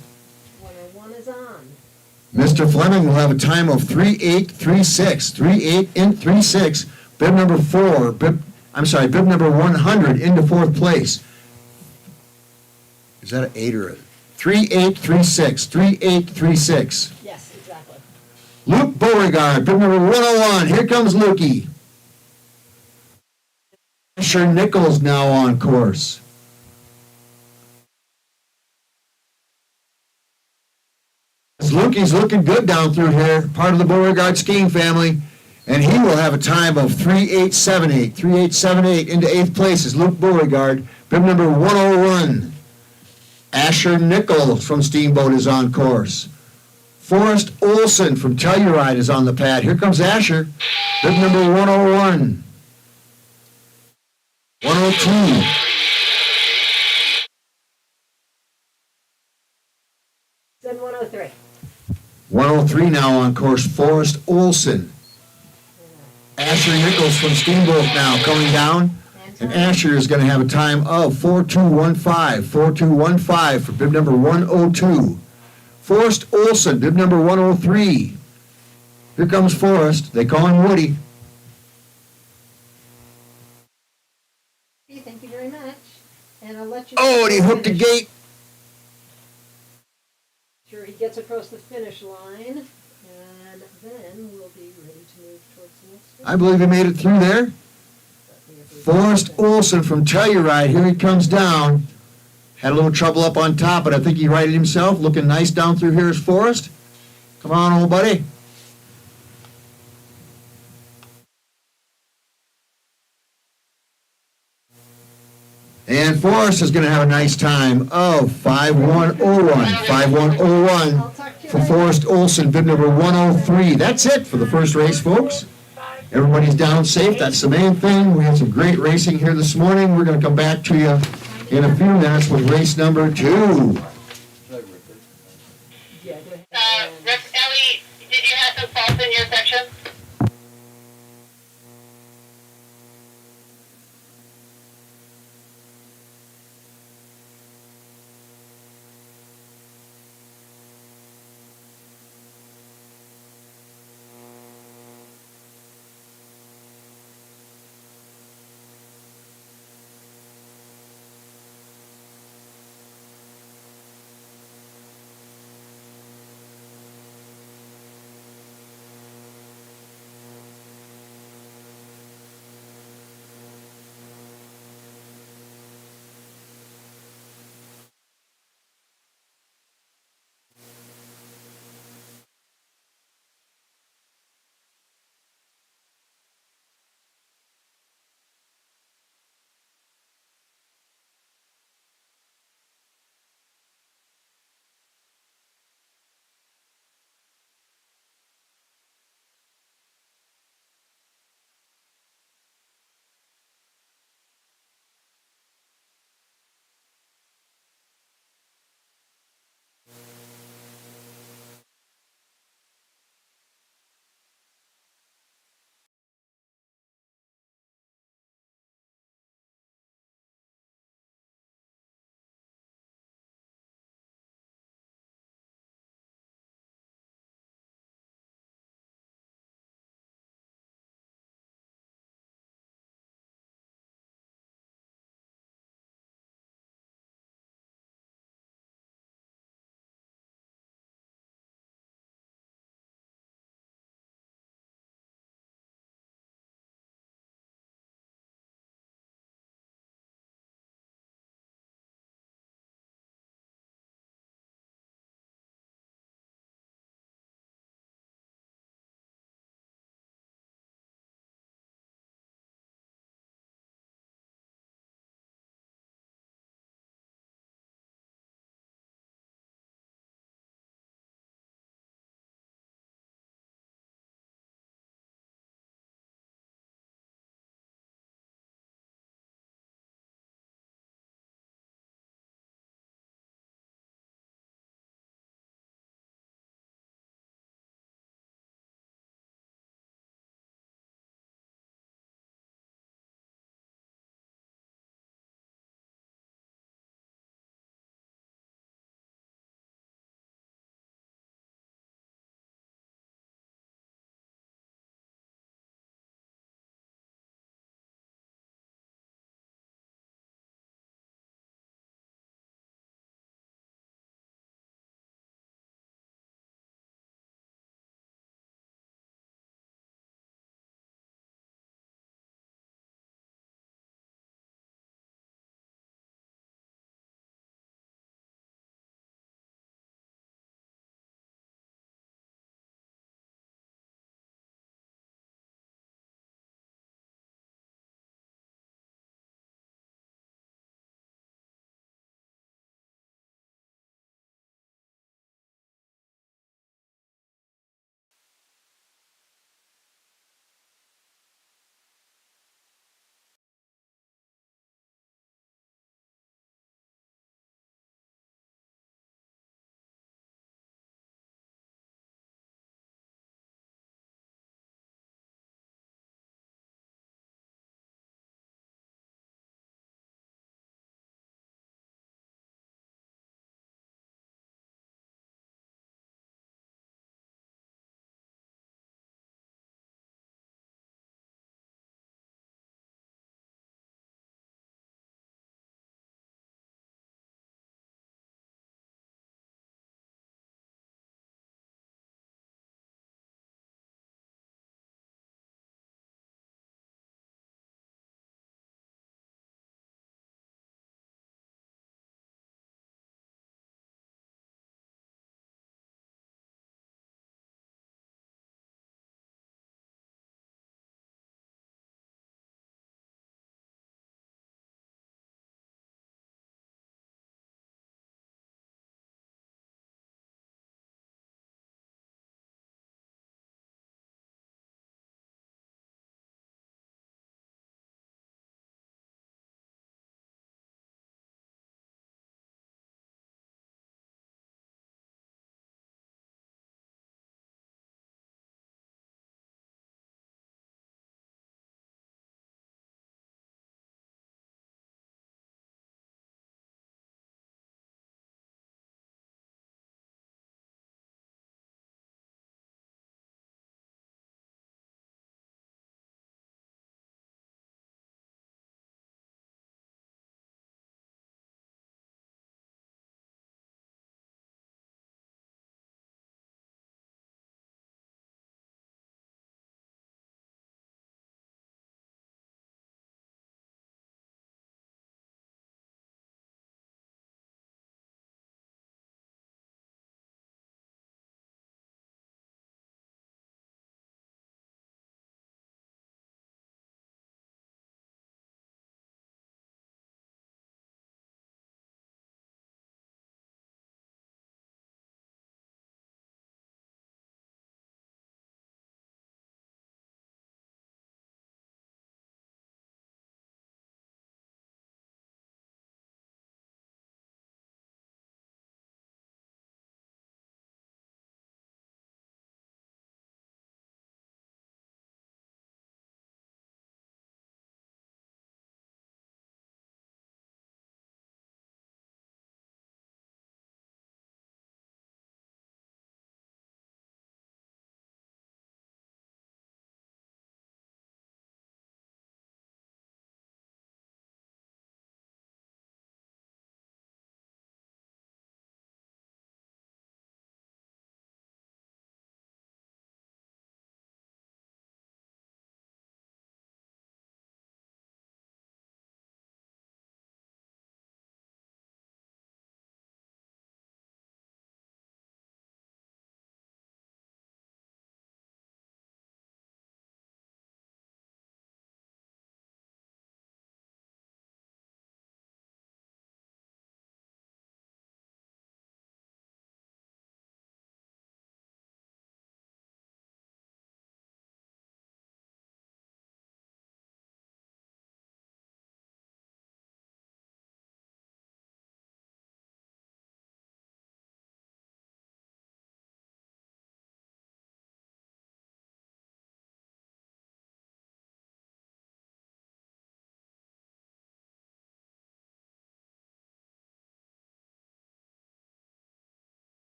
101 is on. Mr. Fleming will have a time of 3.836, 3.836. Bib number 4, bib number 100 into 4th place. Is that an 8 or a 3.836, 3.836. Yes, exactly. Luke Beauregard, bib number 101. Here comes Lukey. Asher Nichols now on course. Lukey's looking good down through here, part of the Beauregard skiing family, and he will have a time of 3.878, 3.878 into 8th place is Luke Beauregard, bib number 101. Asher Nichols from Steamboat is on course. Forrest Olson from Telluride is on the pad. Here comes Asher, bib number 101. 102. Send 103. 103 now on course, Forrest Olson. Asher Nichols from Steamboat now coming down. And Asher is going to have a time of 4.215. 4.215 for bib number 102. Forrest Olson, bib number 103. Here comes Forrest. They call him Woody. Thank you very much. And I'll let you. Oh, and he hooked a gate. Sure, he gets across the finish line, and then we'll be ready to move towards the next one. I believe he made it through there. Forrest Olson from Telluride. Here he comes down. Had a little trouble up on top, but I think he righted himself. Looking nice down through here is Forrest. Come on, old buddy. And Forrest is going to have a nice time of 5.101. 5.101 for Forrest Olson, bib number 103. That's it for the first race, folks. Everybody's down safe. That's the main thing. We had some great racing here this morning. We're going to come back to you in a few minutes with race number 2. Ref Ellie, did you have some faults in your section?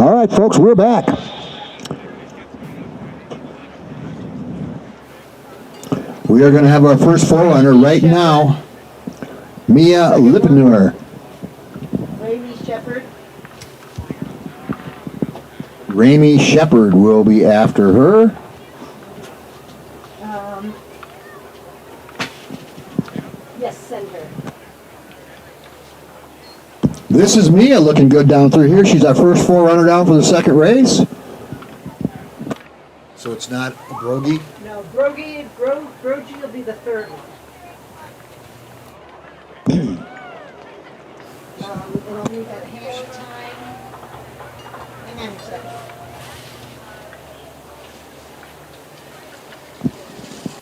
All right, folks, we're back. We are going to have our first forerunner right now. Mia Lippenauer. Raimi Shepherd. Raimi Shepherd will be after her. Yes, send her. This is Mia looking good down through here. She's our first forerunner down for the second race. So it's not a Brogy? No, Brogy will be the third one. And I'll need that hang time. Hang on a second.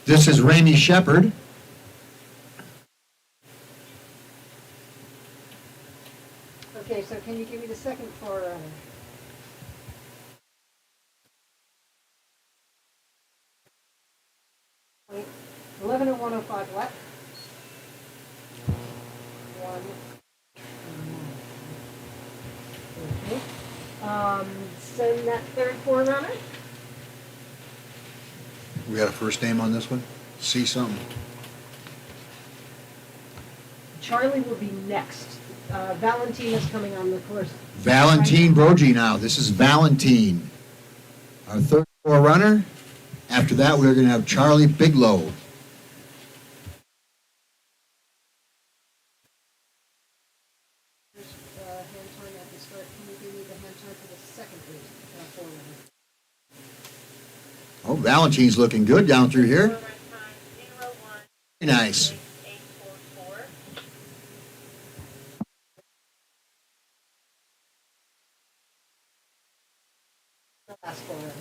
This is Raimi Shepherd. Okay, so can you give me the second forerunner? Wait, 11:01:05 what? 1. Okay. Send that third forerunner. We got a first name on this one? See something. Charlie will be next. Valentine is coming on the course. Valentine Brogy now. This is Valentine. Our third forerunner. After that, we're going to have Charlie Bigelow. Hand time at the start. Can you give me the hand time for the second forerunner? Oh, Valentine's looking good down through here. Very nice. The last forerunner.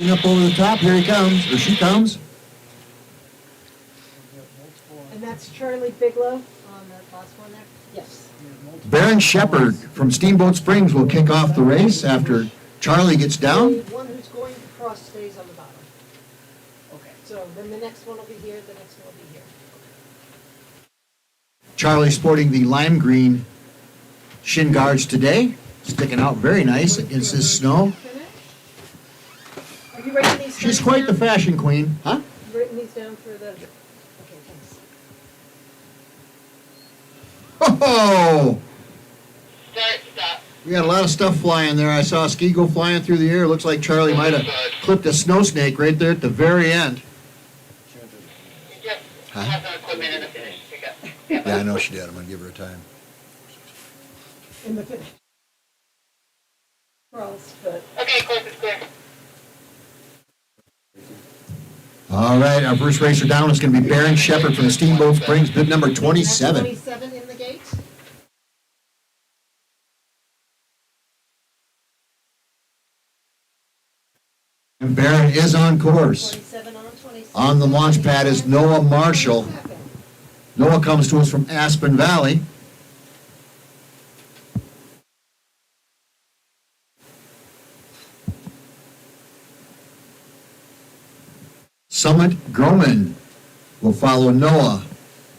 Up over the top, here he comes, or she comes. And that's Charlie Bigelow on the last one there? Yes. Baron Shepherd from Steamboat Springs will kick off the race after Charlie gets down. The one who's going to cross stays on the bottom. Okay. So then the next one will be here, the next one will be here. Charlie sporting the lime green shin guards today, sticking out very nice against this snow. Are you writing these She's down? quite the fashion queen, huh? You written these down for the... Okay, thanks. Oh! Stop. We got a lot of stuff flying there. I saw a ski go flying through the air. Looks like Charlie might have clipped a snow snake right there at the very end. Just Huh? have the equipment in the finish. Pick up. Yeah, I know she did. I'm going to give her a time. In the finish. Cross, but... Okay, course is clear. All right, our first racer down is going to be Baron Shepherd from Steamboat Springs, bib number 27. 27 in the gate. And Baron is on course. 27 on, 27. On the launch pad is Noah Marshall. Noah comes to us from Aspen Valley. Summit Groman will follow Noah.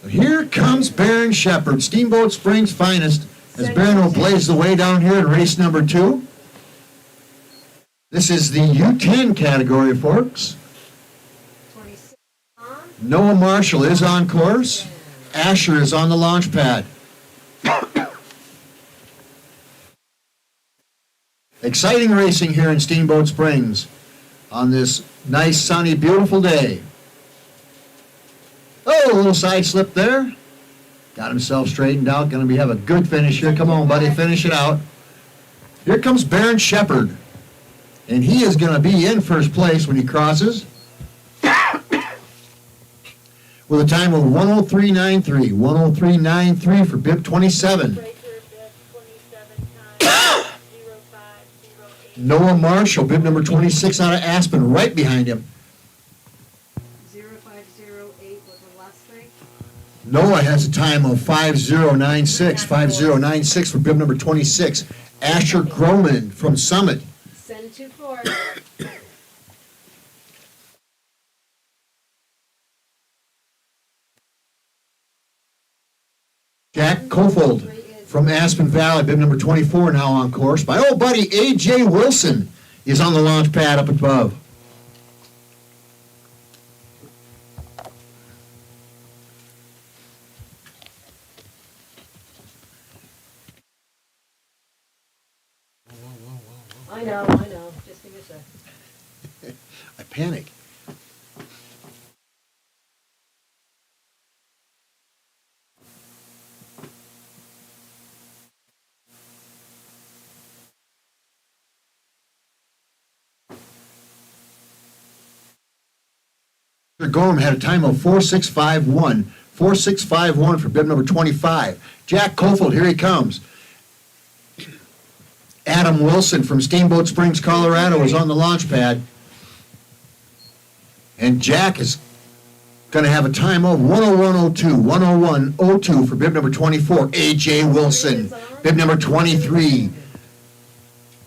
But here comes Baron Shepherd, Steamboat Springs' finest, as Baron will blaze the way down here in race number 2. This is the U10 category, folks. 26 on. Noah Marshall is on course. Asher is on the launch pad. Exciting racing here in Steamboat Springs on this nice, sunny, beautiful day. Oh, a little side slip there. Got himself straightened out. Going to have a good finish here. Come on, buddy, finish it out. Here comes Baron Shepherd. And he is going to be in first place when he crosses. With a time of 1:03.93. 1:03.93 for bib 27. Noah Marshall, bib number 26 out of Aspen, right behind him. 0508 was the last thing. Noah has a time of 5:096. 5:096 for bib number 26. Asher Groman from Summit. Send 2 4. Jack Kofold from Aspen Valley, bib number 24, now on course. My old buddy A.J. Wilson is on the launch pad up above. I know, just give me a sec. I panic. Gorham had a time of 4.651. 4.651 for bib number 25. Jack Kofold, here he comes. Adam Wilson from Steamboat Springs, Colorado is on the launch pad. And Jack is going to have a time of 101.02. 101.02 for bib number 24. A.J. Wilson. Bib number 23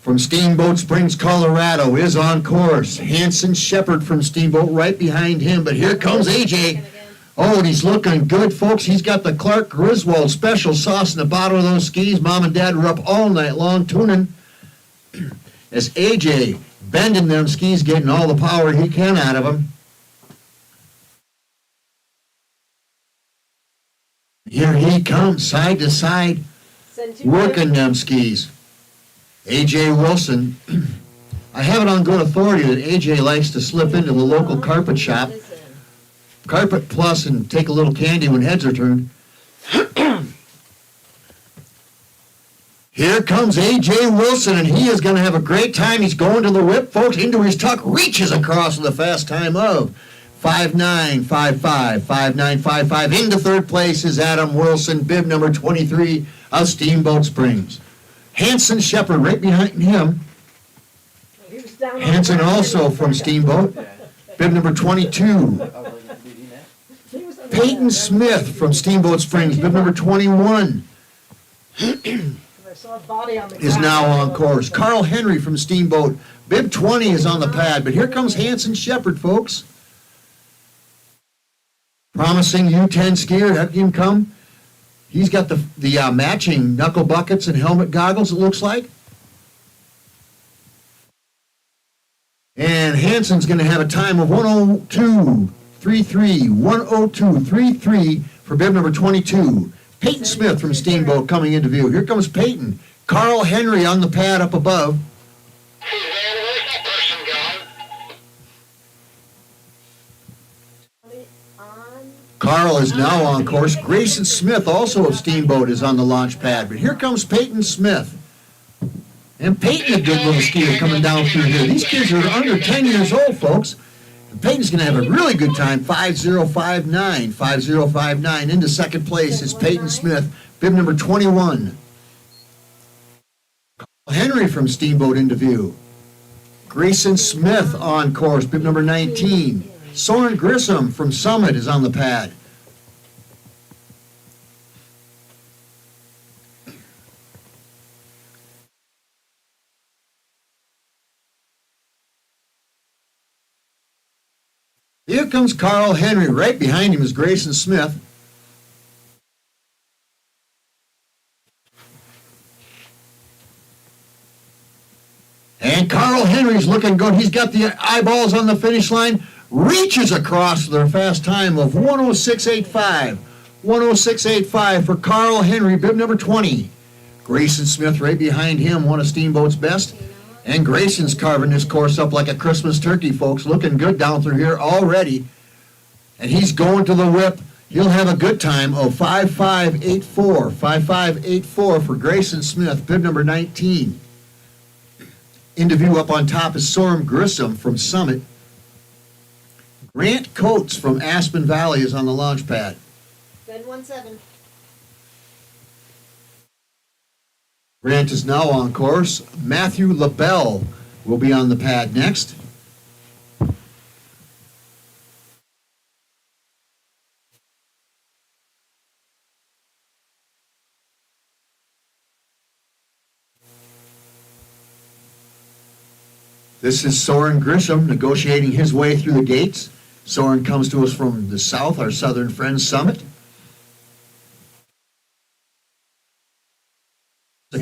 from Steamboat Springs, Colorado is on course. Hanson Shepard from Steamboat right behind him. But here comes A.J. Oh, and he's looking good, folks. He's got the Clark Griswold special sauce in the bottom of those skis. Mom and Dad were up all night long tuning. As A.J. bending them skis, getting all the power he can out of them. Here he comes, side to side, working them skis. A.J. Wilson. I have it on good authority that A.J. likes to slip into the local carpet shop, Carpet Plus, and take a little candy when heads are turned. Here comes A.J. Wilson, and he is going to have a great time. He's going to the whip, folks, into his tuck, reaches across with a fast time of 5.955, 5.955. Into third place is Adam Wilson, bib number 23 of Steamboat Springs. Hanson Shepard right behind him. Hanson also from Steamboat, bib number 22. Peyton Smith from Steamboat Springs, bib number 21. Is now on course. Carl Henry from Steamboat, bib 20 is on the pad, but here comes Hanson Shepard, folks. Promising U10 skier, have him come. He's got the matching knuckle buckets and helmet goggles, it looks like. And Hanson's going to have a time of 102.33, 102.33 for bib number 22. Peyton Smith from Steamboat coming into view. Here comes Peyton. Carl Henry on the pad up above. Carl is now on course. Grayson Smith, also of Steamboat, is on the launch pad. But here comes Peyton Smith. And Peyton, a good little skier coming down through here. These kids are under 10 years old, folks. And Peyton's going to have a really good time. 5.059, 5.059. Into second place is Peyton Smith, bib number 21. Carl Henry from Steamboat into view. Grayson Smith on course, bib number 19. Soren Grissom from Summit is on the pad. Here comes Carl Henry. Right behind him is Grayson Smith. And Carl Henry's looking good. He's got the eyeballs on the finish line. Reaches across with a fast time of 106.85. 106.85 for Carl Henry, bib number 20. Grayson Smith right behind him, one of Steamboat's best. And Grayson's carving this course up like a Christmas turkey, folks. Looking good down through here already. And he's going to the whip. He'll have a good time of 5.584. 5.584 for Grayson Smith, bib number 19. Into view up on top is Soren Grissom from Summit. Grant Coates from Aspen Valley is on the launch pad. Bed 17. Grant is now on course. Matthew LaBelle will be on the pad next. This is Soren Grissom negotiating his way through the gates. Soren comes to us from the south, our southern friend Summit.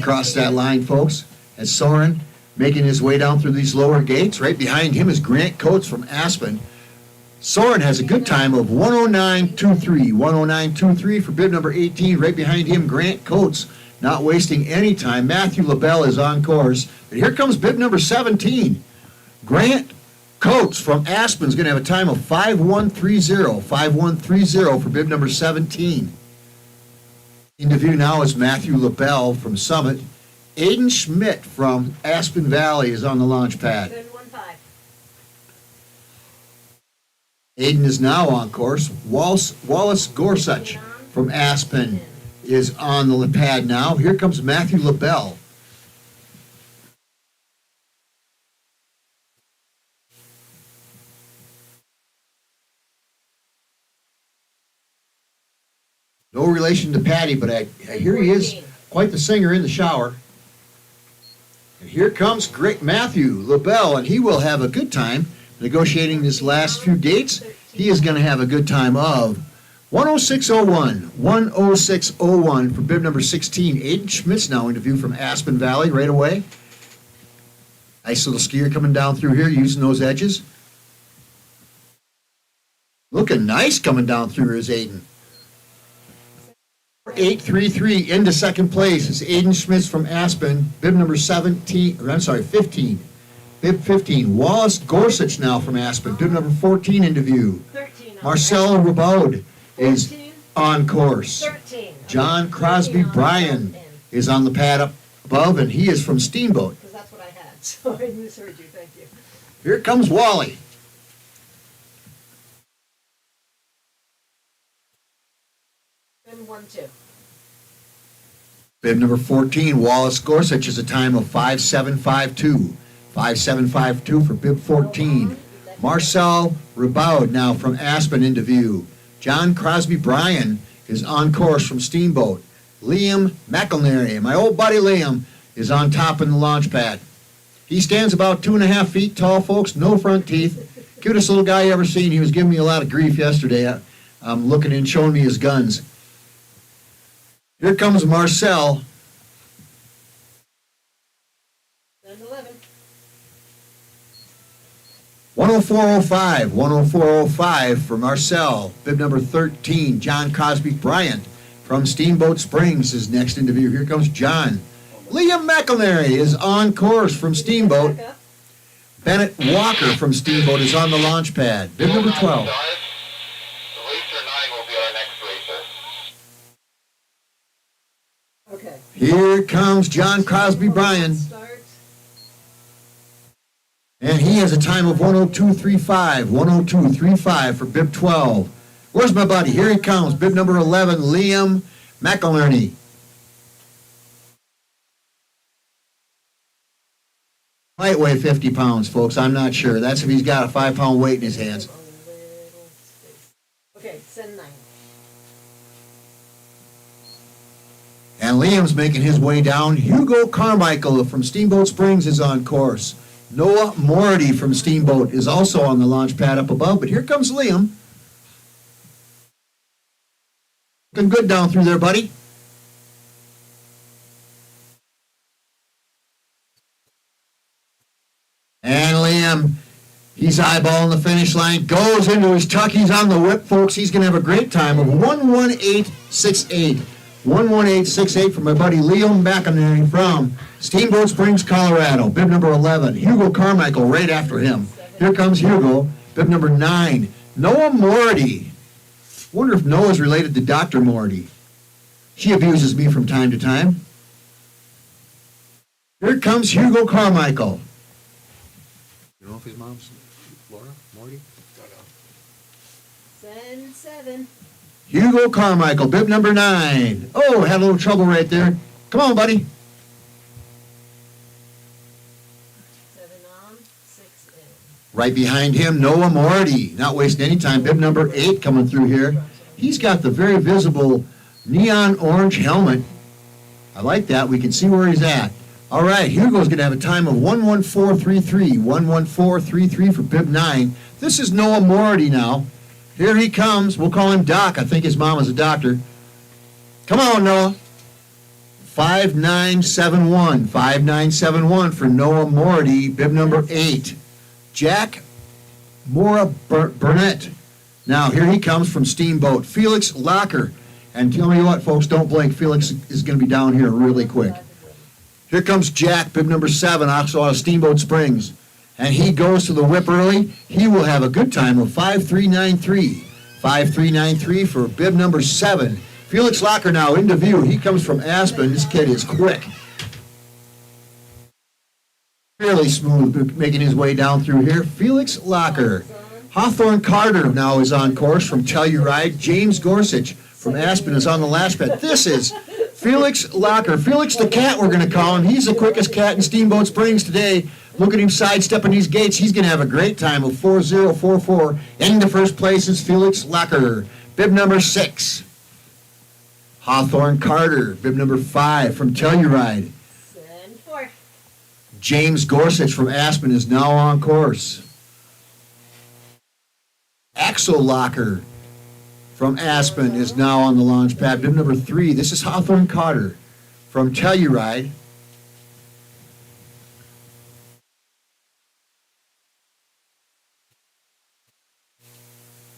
across that line, folks, as Soren making his way down through these lower gates. Right behind him is Grant Coates from Aspen. Soren has a good time of 109.23. 109.23 for bib number 18. Right behind him, Grant Coates, not wasting any time. Matthew LaBelle is on course. But here comes bib number 17. Grant Coates from Aspen is going to have a time of 5:1:30. 5:1:30 for bib number 17. Into view now is Matthew LaBelle from Summit. Aiden Schmidt from Aspen Valley is on the launch pad. 7:15. Aiden is now on course. Wallace Gorsuch from Aspen is on the pad now. Here comes Matthew LaBelle. No relation to Patty, but I hear he is quite the singer in the shower. And here comes great Matthew LaBelle, and he will have a good time negotiating his last few gates. He is going to have a good time of 106.01. 106.01 for bib number 16. Aiden Schmidt's now into view from Aspen Valley right away. Nice little skier coming down through here using those edges. Looking nice coming down through is Aiden. 8.33 into second place is Aiden Schmitz from Aspen, bib number 15. Bib 15. Wallace Gorsuch now from Aspen, bib number 14 into view. 13. Marcel Rabaud is on course. 13. John Crosby Bryan is on the pad up above, and he is from Steamboat. Because that's what I had, so I misheard you. Thank you. Here comes Wally. Then 1-2. Bib number 14, Wallace Gorsuch, is a time of 5:7.52. 5:7.52 for bib 14. Marcel Rabaud now from Aspen into view. John Crosby Bryan is on course from Steamboat. Liam McElnary, my old buddy Liam, is on top in the launch pad. He stands about 2.5 feet tall, folks, no front teeth. Cutest little guy you ever seen. He was giving me a lot of grief yesterday. Looking and showing me his guns. Here comes Marcel. 11. 104.05. 104.05 for Marcel. Bib number 13, John Crosby Bryant from Steamboat Springs is next into view. Here comes John. Liam McElnary is on course from Steamboat. Bennett Walker from Steamboat is on the launch pad. Bib number 12. Okay. Here comes John Crosby Bryan. And he has a time of 102.35. 102.35 for bib 12. Where's my buddy? Here he comes. Bib number 11, Liam McElnerney. Might weigh 50 pounds, folks. I'm not sure. That's if he's got a 5-pound weight in his hands. Okay, send 9. And Liam's making his way down. Hugo Carmichael from Steamboat Springs is on course. Noah Morty from Steamboat is also on the launch pad up above, but here comes Liam. Looking good down through there, buddy. And Liam, he's eyeballing the finish line, goes into his tuck. He's on the whip, folks. He's going to have a great time of 118.68. 118.68 for my buddy Liam McElnerney from Steamboat Springs, Colorado. Bib number 11, Hugo Carmichael right after him. Here comes Hugo. Bib number 9, Noah Morty. Wonder if Noah's related to Dr. Morty. She abuses me from time to time. Here comes Hugo Carmichael. You know if his mom's Laura Morty? Send 7. Hugo Carmichael, bib number 9. Oh, had a little trouble right there. Come on, buddy. 7 on, 6 in. Right behind him, Noah Morty. Not wasting any time. Bib number 8 coming through here. He's got the very visible neon orange helmet. I like that. We can see where he's at. All right, Hugo's going to have a time of 114.33. 114.33 for bib 9. This is Noah Morty now. Here he comes. We'll call him Doc. I think his mom is a doctor. Come on, Noah. 5971. 5971 for Noah Morty, bib number 8. Jack Mora Burnett. Now, here he comes from Steamboat. Felix Locker. And tell me what, folks, don't blink. Felix is going to be down here really quick. Here comes Jack, bib number 7, also out of Steamboat Springs. And he goes to the whip early. He will have a good time of 5393. 5393 for bib number 7. Felix Locker now into view. He comes from Aspen. This kid is quick. Really smooth, making his way down through here. Felix Locker. Hawthorne Carter now is on course from Telluride. James Gorsuch from Aspen is on the last pad. This is Felix Locker. Felix the Cat, we're going to call him. He's the quickest cat in Steamboat Springs today. Look at him sidestepping these gates. He's going to have a great time of 4044. Into first place is Felix Locker. Bib number 6. Hawthorne Carter. Bib number 5 from Telluride. Send 4. James Gorsuch from Aspen is now on course. Axel Locker from Aspen is now on the launch pad. Bib number 3. This is Hawthorne Carter from Telluride.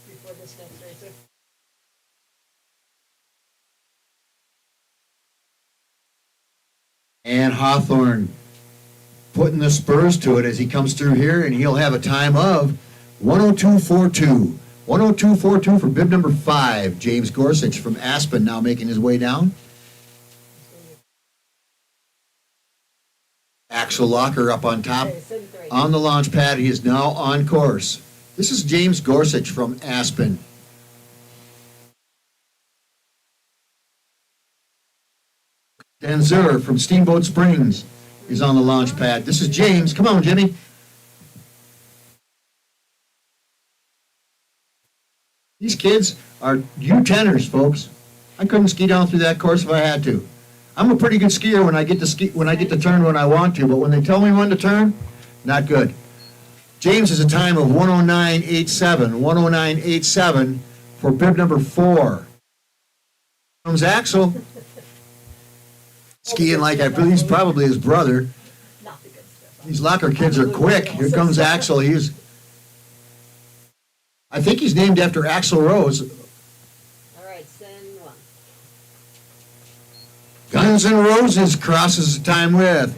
Before this next racer. And Hawthorne putting the spurs to it as he comes through here, and he'll have a time of 102.42. 102.42 for bib number 5. James Gorsuch from Aspen now making his way down. Axel Locker up on top. Okay, send 3. On the launch pad, he is now on course. This is James Gorsuch from Aspen. Danzer from Steamboat Springs is on the launch pad. This is James. Come on, Jimmy. These kids are U-10ers, folks. I couldn't ski down through that course if I had to. I'm a pretty good skier when I get to turn when I want to, but when they tell me when to turn, not good. James has a time of 109.87. 109.87 for bib number 4. Comes Axel. Skiing like I believe he's probably his brother. Not the good stuff. These Locker kids are quick. Here comes Axel. I think he's named after Axl Rose. All right, send 1. Guns N' Roses crosses the time with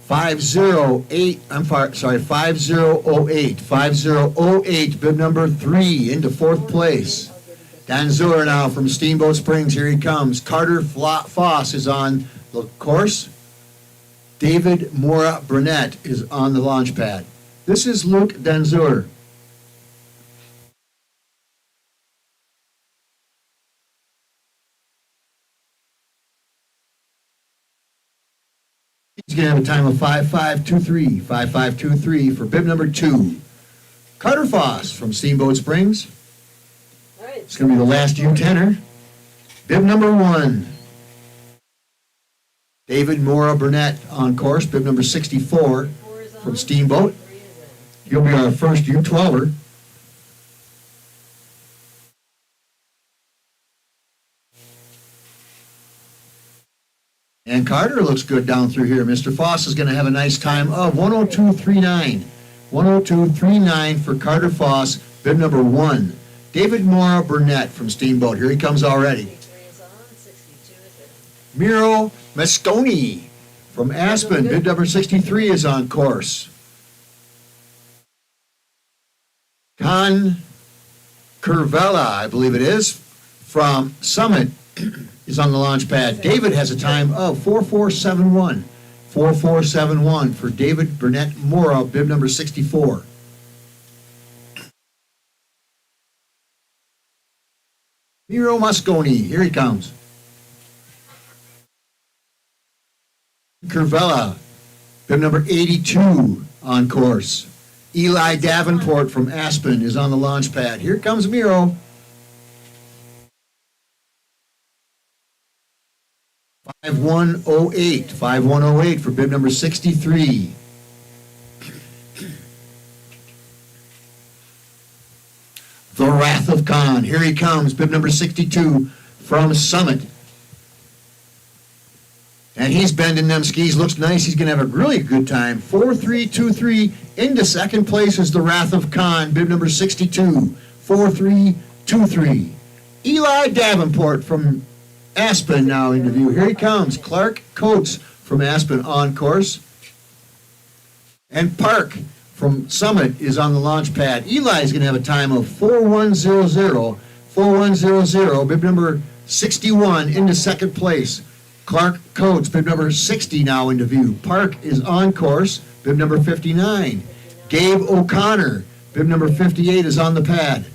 508. 5008. 5008, bib number 3 into 4th place. Danzur now from Steamboat Springs. Here he comes. Carter Foss is on the course. David Mora Burnett is on the launch pad. This is Luke Danzur. He's going to have a time of 5523. 5523 for bib number 2. Carter Foss from Steamboat Springs. All right. It's going to be the last U-10er. Bib number 1. David Mora Burnett on course. Bib number 64 from Steamboat. He'll be our first U-12er. And Carter looks good down through here. Mr. Foss is going to have a nice time of 102.39. 102.39 for Carter Foss, bib number 1. David Mora Burnett from Steamboat. Here he comes already. 63 is on, 62 is in. Miro Mastoni from Aspen. Bib number 63 is on course. Con Curvella, I believe it is, from Summit is on the launch pad. David has a time of 4471. 4471 for David Burnett Mora, bib number 64. Miro Mosconi, here he comes. Curvella, bib number 82 on course. Eli Davenport from Aspen is on the launch pad. Here comes Miro. 5108. 5108 for bib number 63. The Wrath of Khan. Here he comes, bib number 62 from Summit. And he's bending them skis. Looks nice. He's going to have a really good time. 4-3-2-3. Into second place is the Wrath of Khan, bib number 62. 4-3-2-3. Eli Davenport from Aspen now into view. Here he comes. Clark Coates from Aspen on course. And Park from Summit is on the launch pad. Eli's going to have a time of 4-1-0-0. 4-1-0-0. Bib number 61 into second place. Clark Coates, bib number 60 now into view. Park is on course, bib number 59. Gabe O'Connor, bib number 58 is on the pad.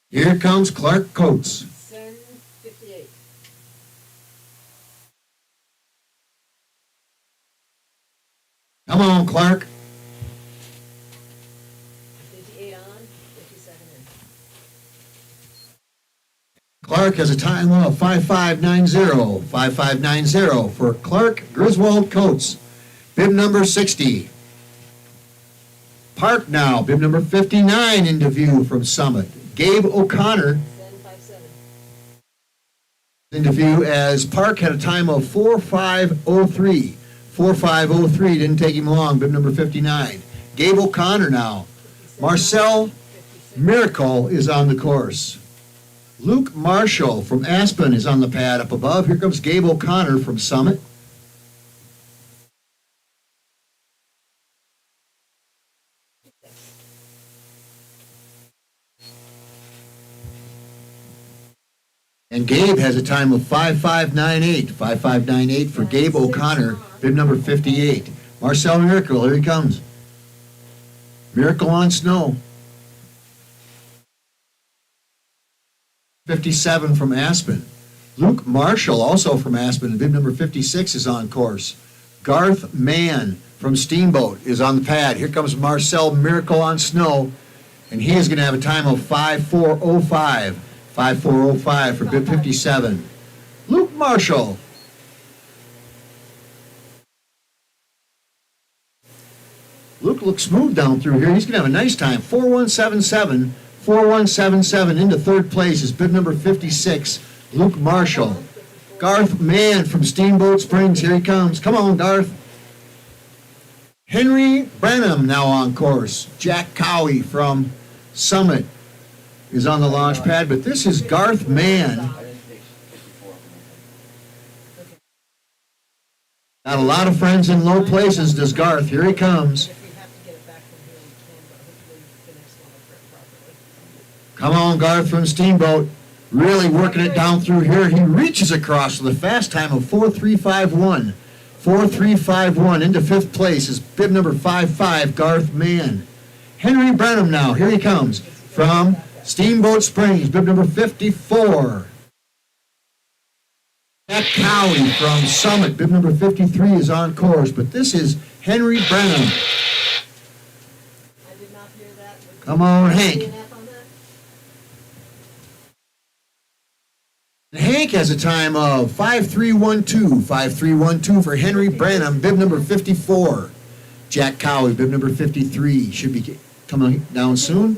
Here comes Clark Coates. Send 58. Come on, Clark. 58 on, 57 in. Clark has a time of 5.590. 5.590 for Clark Griswold Coates. Bib number 60. Park now, bib number 59 into view from Summit. Gabe O'Connor Send 57. into view as Park had a time of 4.503. 4.503, didn't take him long, bib number 59. Gabe O'Connor now. Marcel Miracle is on the course. Luke Marshall from Aspen is on the pad up above. Here comes Gabe O'Connor from Summit. And Gabe has a time of 5.598. 5.598 for Gabe O'Connor, bib number 58. Marcel Miracle, here he comes. Miracle on snow. 57 from Aspen. Luke Marshall, also from Aspen, bib number 56 is on course. Garth Mann from Steamboat is on the pad. Here comes Marcel Miracle on snow, and he is going to have a time of 5.405. 5.405 for bib 57. Luke Marshall. Luke looks smooth down through here. He's going to have a nice time. 4.177. 4.177 into third place is bib number 56, Luke Marshall. Garth Mann from Steamboat Springs. Here he comes. Come on, Garth. Henry Brenham now on course. Jack Cowie from Summit is on the launch pad, but this is Garth Mann. Got a lot of friends in low places, does Garth. Here he comes. If we have to get it back from here, we can, but hopefully the next one will print properly. Come on, Garth from Steamboat. Really working it down through here. He reaches across with a fast time of 4.351. 4.351 into fifth place is bib number 55, Garth Mann. Henry Brenham now. Here he comes from Steamboat Springs, bib number 54. Jack Cowie from Summit, bib number 53 is on course, but this is Henry Brenham. I did not hear that. Come on, Hank. DNF on that? Hank has a time of 5.312. 5.312 for Henry Brenham, bib number 54. Jack Cowie, bib number 53, should be coming down soon.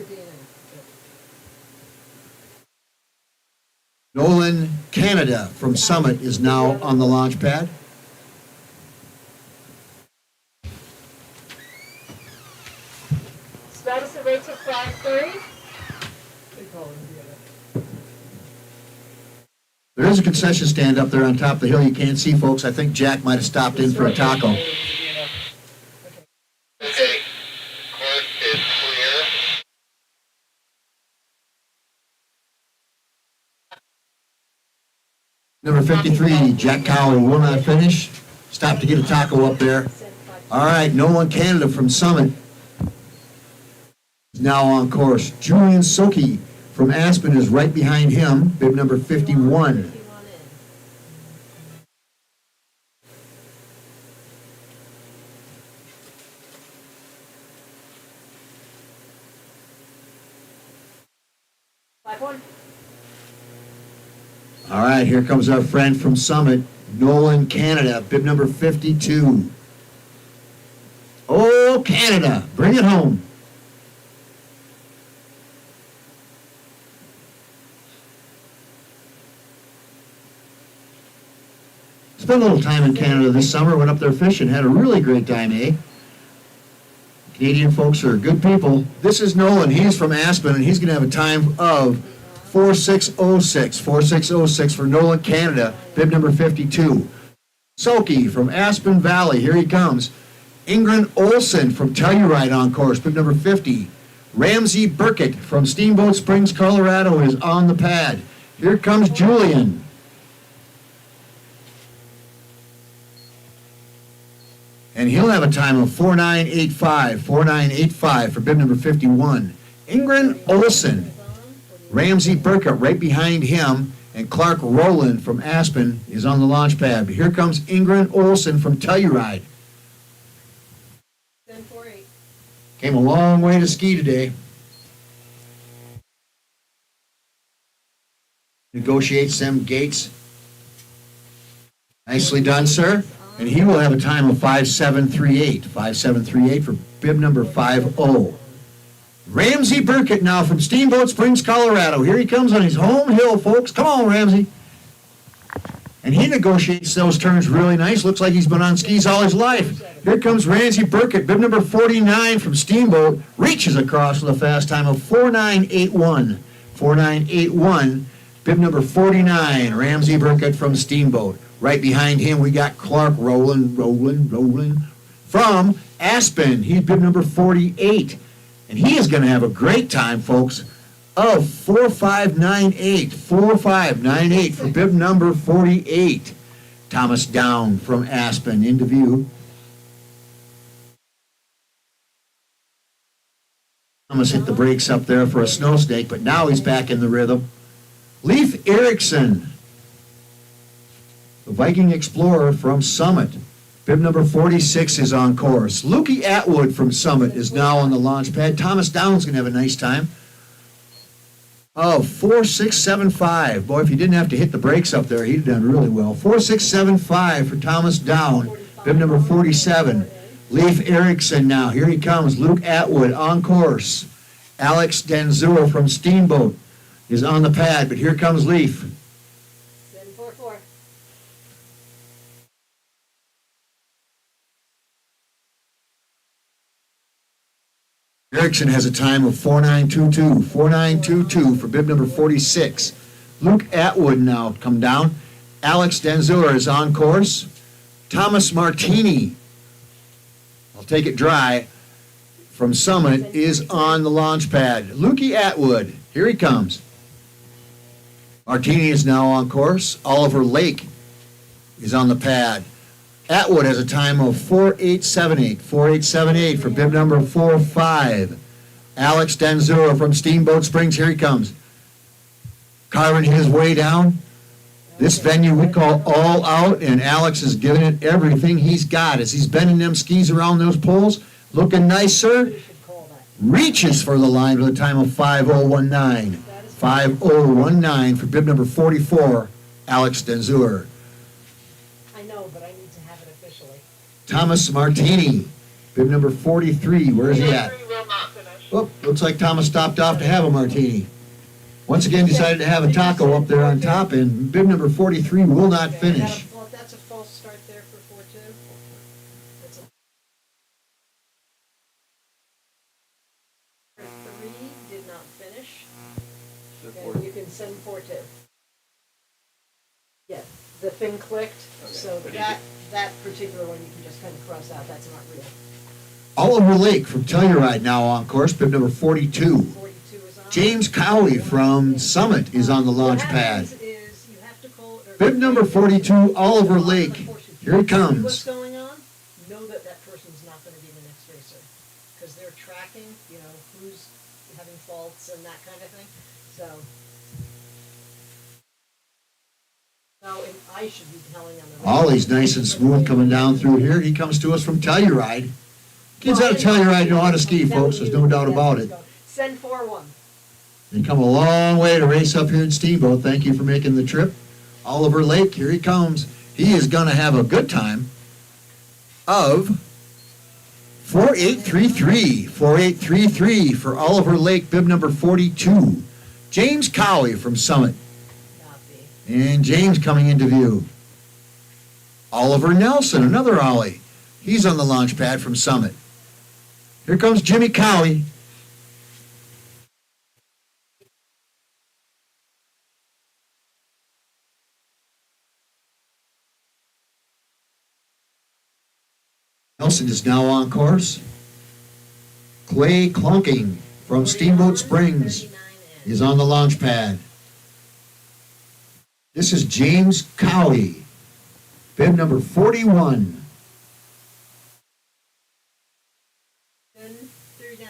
Nolan Canada from Summit is now on the launch pad. Status of rates of 5:30. There is a concession stand up there on top of the hill. You can't see, folks. I think Jack might have stopped in for a taco. Okay, course is clear. Number 53, Jack Cowie will not finish. Stopped to get a taco up there. All right, Nolan Canada from Summit is now on course. Julian Soki from Aspen is right behind him, bib number 51. All right, here comes our friend from Summit, Nolan Canada, bib number 52. Oh, Canada, bring it home. spent a little time in Canada this summer, went up there fishing, had a really great time, eh? Canadian folks are good people. This is Nolan. He's from Aspen, and he's going to have a time of 4606. 4606 for Nolan, Canada, bib number 52. Soki from Aspen Valley. Here he comes. Ingrid Olson from Telluride on course, bib number 50. Ramsey Burkett from Steamboat Springs, Colorado is on the pad. Here comes Julian. And he'll have a time of 4985. 4985 for bib number 51. Ingrid Olson. Ramsey Burkett right behind him, and Clark Rowland from Aspen is on the launch pad. But here comes Ingrid Olson from Telluride. 10-4-8. Came a long way to ski today. Negotiates them gates. Nicely done, sir. And he will have a time of 5738. 5738 for bib number 50. Ramsey Burkett now from Steamboat Springs, Colorado. Here he comes on his home hill, folks. Come on, Ramsey. And he negotiates those turns really nice. Looks like he's been on skis all his life. Here comes Ramsey Burkett, bib number 49 from Steamboat. Reaches across with a fast time of 4981. 4981, bib number 49, Ramsey Burkett from Steamboat. Right behind him, we got Clark Rowland from Aspen. He's bib number 48. And he is going to have a great time, folks, of 4598. 4598 for bib number 48. Thomas Down from Aspen into view. Thomas hit the brakes up there for a snow snake, but now he's back in the rhythm. Leif Erickson, the Viking Explorer from Summit. Bib number 46 is on course. Lukey Atwood from Summit is now on the launch pad. Thomas Down's going to have a nice time. Oh, 4675. Boy, if he didn't have to hit the brakes up there, he'd have done really well. 4675 for Thomas Down. Bib number 47. Leif Erickson now. Here he comes. Luke Atwood on course. Alex Denzur from Steamboat is on the pad, but here comes Leif. 7-4-4. Erickson has a time of 4922. 4922 for bib number 46. Luke Atwood now come down. Alex Denzur is on course. Thomas Martini, I'll take it dry, from Summit is on the launch pad. Lukey Atwood, here he comes. Martini is now on course. Oliver Lake is on the pad. Atwood has a time of 4878. 4878 for bib number 45. Alex Denzur from Steamboat Springs, here he comes. Carving his way down. This venue we call All Out, and Alex is giving it everything he's got as he's bending them skis around those poles. Looking nice, sir. Reaches for the line with a time of 5019. 5019 for bib number 44, Alex Denzur. I know, but I need to have it officially. Thomas Martini, bib number 43. Where is he at? Oh, looks like Thomas stopped off to have a martini. Once again decided to have a taco up there on top, and bib number 43 will not finish. That's a false start there for 4-2. That's a 3 did not finish. And you can send 4-2. Yeah, the thing clicked, so that particular one you can just kind of cross out. That's not real. Oliver Lake from Telluride now on course, bib number 42. 42 is on. James Cowley from Summit is on the launch pad. Bib number 42, Oliver Lake. Here he What's comes. going on? Know that that person's not going to be the next racer because they're tracking, who's having faults and that kind of thing. So, and I should be telling them. Ollie's nice and smooth coming down through here. He comes to us from Telluride. Kids out of Telluride know how to ski, folks. There's no doubt about it. Send 4-1. They come a long way to race up here in Steamboat. Thank you for making the trip. Oliver Lake, here he comes. He is going to have a good time of 4833. 4833 for Oliver Lake, bib number 42. James Cowley from Summit. And James coming into view. Oliver Nelson, another Ollie. He's on the launch pad from Summit. Here comes Jimmy Cowie. Nelson is now on course. Clay Clunking from Steamboat Springs is on the launch pad. This is James Cowie, bib number 41. 10:39.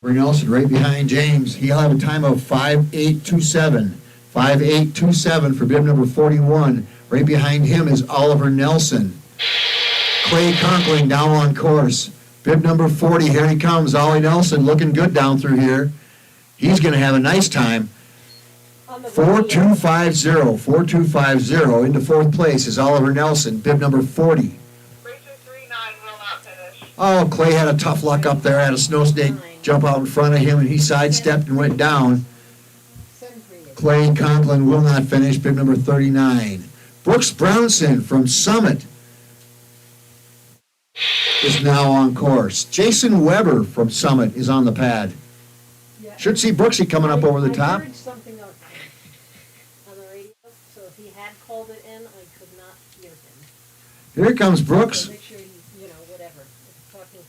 Nelson right behind James. He'll have a time of 5:8:27. 5:8:27 for bib number 41. Right behind him is Oliver Nelson. Clay Conkling now on course. Bib number 40, here he comes. Ollie Nelson looking good down through here. He's going to have a nice time. 4.250, 4.250. Into fourth place is Oliver Nelson, bib number 40. Racer 39 will not finish. Oh, Clay had a tough luck up there. Had a snow snake jump out in front of him, and he sidestepped and went down. Clay Conklin will not finish, bib number 39. Brooks Brownson from Summit is now on course. Jason Weber from Summit is on the pad. Should see Brooksy coming up over the top. I heard something on the radio, so if he had called it in, I could not hear him. Here comes Brooks. So make sure he, whatever. If talking.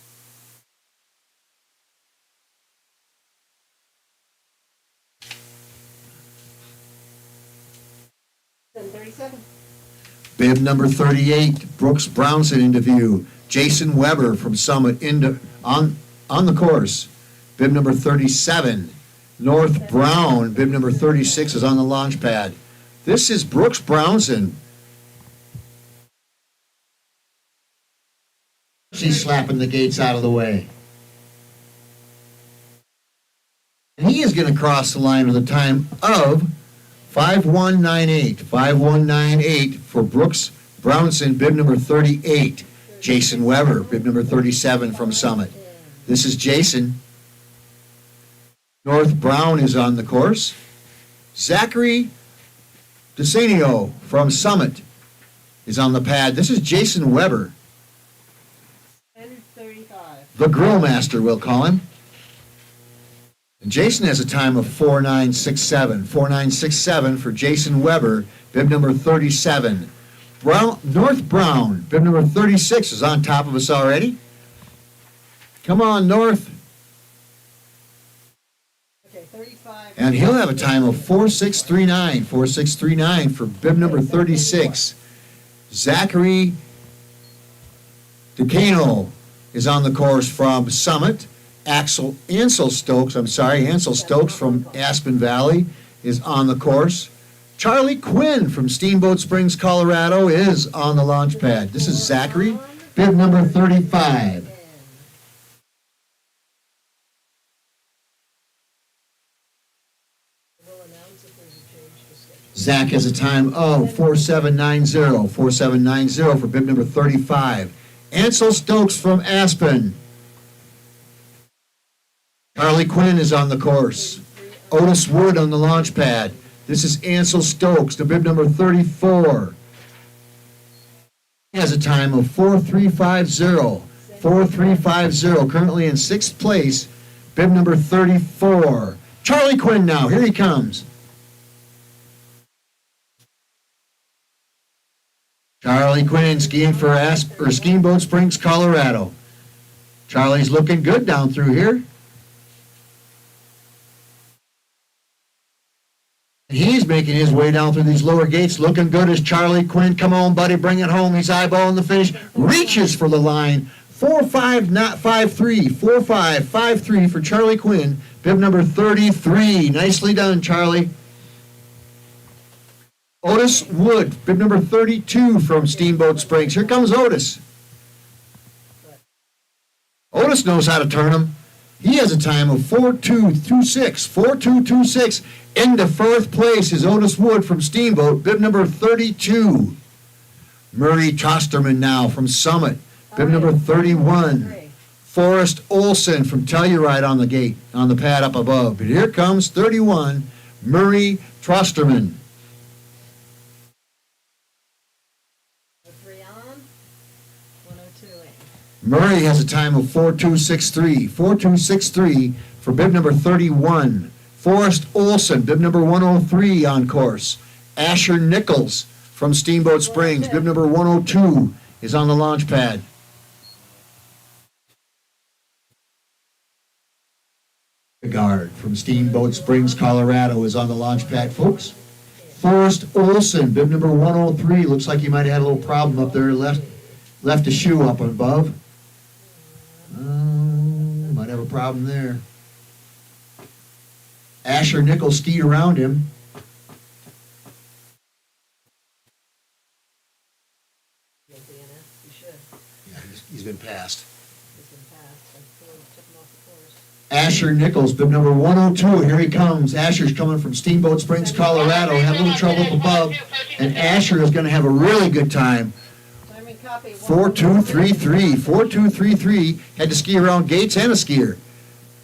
$10:37. Bib number 38, Brooks Brownson into view. Jason Weber from Summit on the course. Bib number 37, North Brown. Bib number 36 is on the launch pad. This is Brooks Brownson. She's slapping the gates out of the way. And he is going to cross the line with a time of 5:198. 5:198 for Brooks Brownson, bib number 38. Jason Weber, bib number 37 from Summit. This is Jason. North Brown is on the course. Zachary DeSanio from Summit is on the pad. This is Jason Weber. 10:35. The Grill Master, we'll call him. And Jason has a time of 4.967. 4.967 for Jason Weber, bib number 37. North Brown, bib number 36, is on top of us already. Come on, North. Okay, 35. And he'll have a time of 4.639. 4.639 for bib number 36. Zachary DeCano is on the course from Summit. Ansel Stokes from Aspen Valley is on the course. Charlie Quinn from Steamboat Springs, Colorado is on the launch pad. This is Zachary, bib number 35. Zach has a time of 4.790. 4.790 for bib number 35. Ansel Stokes from Aspen. Charlie Quinn is on the course. Otis Wood on the launch pad. This is Ansel Stokes, the bib number 34. He has a time of 4.350. 4.350, currently in sixth place, bib number 34. Charlie Quinn now, here he comes. Charlie Quinn skiing for Steamboat Springs, Colorado. Charlie's looking good down through here. He's making his way down through these lower gates, looking good as Charlie Quinn. Come on, buddy, bring it home. He's eyeballing the finish. Reaches for the line. 4.5, not 5.3. 4.5, for Charlie Quinn. Bib number 33. Nicely done, Charlie. Otis Wood, bib number 32 from Steamboat Springs. Here comes Otis. Otis knows how to turn them. He has a time of 4.226. 4.226. Into fourth place is Otis Wood from Steamboat, bib number 32. Murray Tosterman now from Summit, bib number 31. Forrest Olson from Telluride on the pad up above. But here comes 31, Murray Tosterman. Murray has a time of 4.263. 4.263 for bib number 31. Forrest Olson, bib number 103 on course. Asher Nichols from Steamboat Springs, bib number 102 is on the launch pad. Guard from Steamboat Springs, Colorado is on the launch pad, folks. Forrest Olson, bib number 103, looks like he might have had a little problem up there, left a shoe up above. Might have a problem there. Asher Nichols skied around him. Yeah, he's been passed. Asher Nichols, bib number 102, here he comes. Asher's coming from Steamboat Springs, Colorado, had a little trouble up above, and Asher is going to have a really good time. 4.233, 4.233, had to ski around gates and a skier.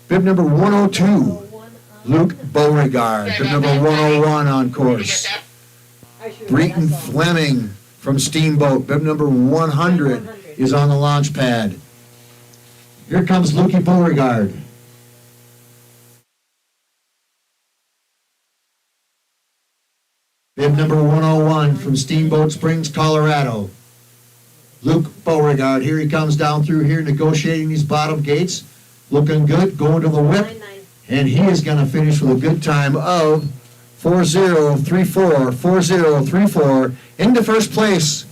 Bib number 102, Luke Beauregard, bib number 101 on course. Breton Fleming from Steamboat, bib number 100 is on the launch pad. Here comes Lukey Beauregard. Bib number 101 from Steamboat Springs, Colorado. Luke Beauregard, here he comes down through here negotiating these bottom gates. Looking good, going to the whip. And he is going to finish with a good time of 4.034, 4.034 into first place.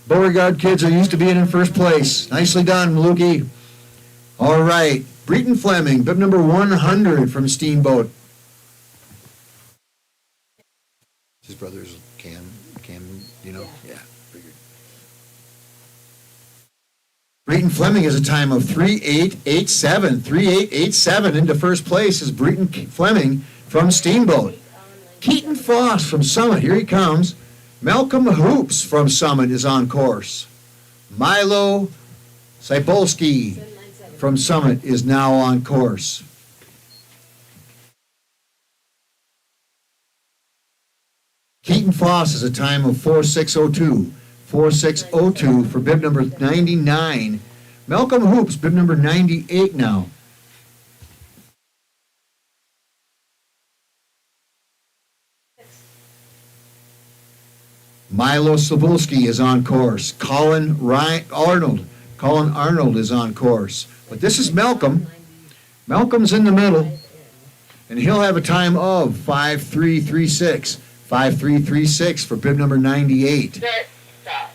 Beauregard kids are used to being in first place. Nicely done, Lukey. All right, Breton Fleming, bib number 100 from Steamboat. His brother's Cam, you know? Yeah, figured. Breton Fleming has a time of 3.887. 3.887 into first place is Breton Fleming from Steamboat. Keaton Foss from Summit, here he comes. Malcolm Hoops from Summit is on course. Milo Cybulski from Summit is now on course. Keaton Foss has a time of 4.602. 4.602 for bib number 99. Malcolm Hoops, bib number 98 now. Milo Cybulski is on course. Colin Arnold is on course. But this is Malcolm. Malcolm's in the middle, and he'll have a time of 5.336. 5.336 for bib number 98. Stop.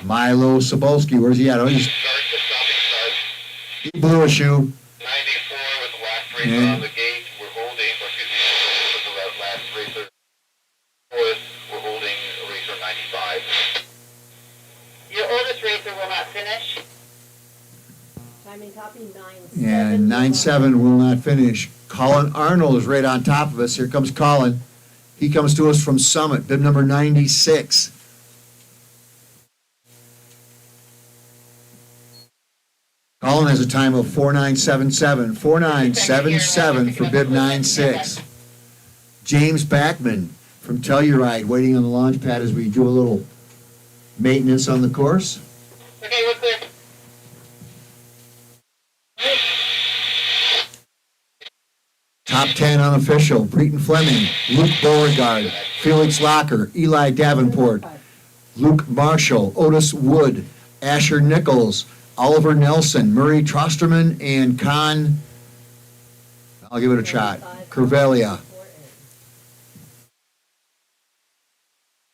Milo Cybulski, where's he at? Oh, he blew a shoe. 94 with the last racer on the gate. We're holding, or excuse me, with the last racer. We're holding racer 95. Your oldest racer will not finish. Timing copy 9-7. And 9.7 will not finish. Colin Arnold is right on top of us. Here comes Colin. He comes to us from Summit, bib number 96. Colin has a time of 4.977. 4.977 for bib 96. James Backman from Telluride waiting on the launch pad as we do a little maintenance on the course. Okay, we're clear. Top 10 unofficial, Breton Fleming, Luke Beauregard, Felix Locker, Eli Davenport, Luke Marshall, Otis Wood, Asher Nichols, Oliver Nelson, Murray Trosterman, and Con, I'll give it a shot, Curvelia.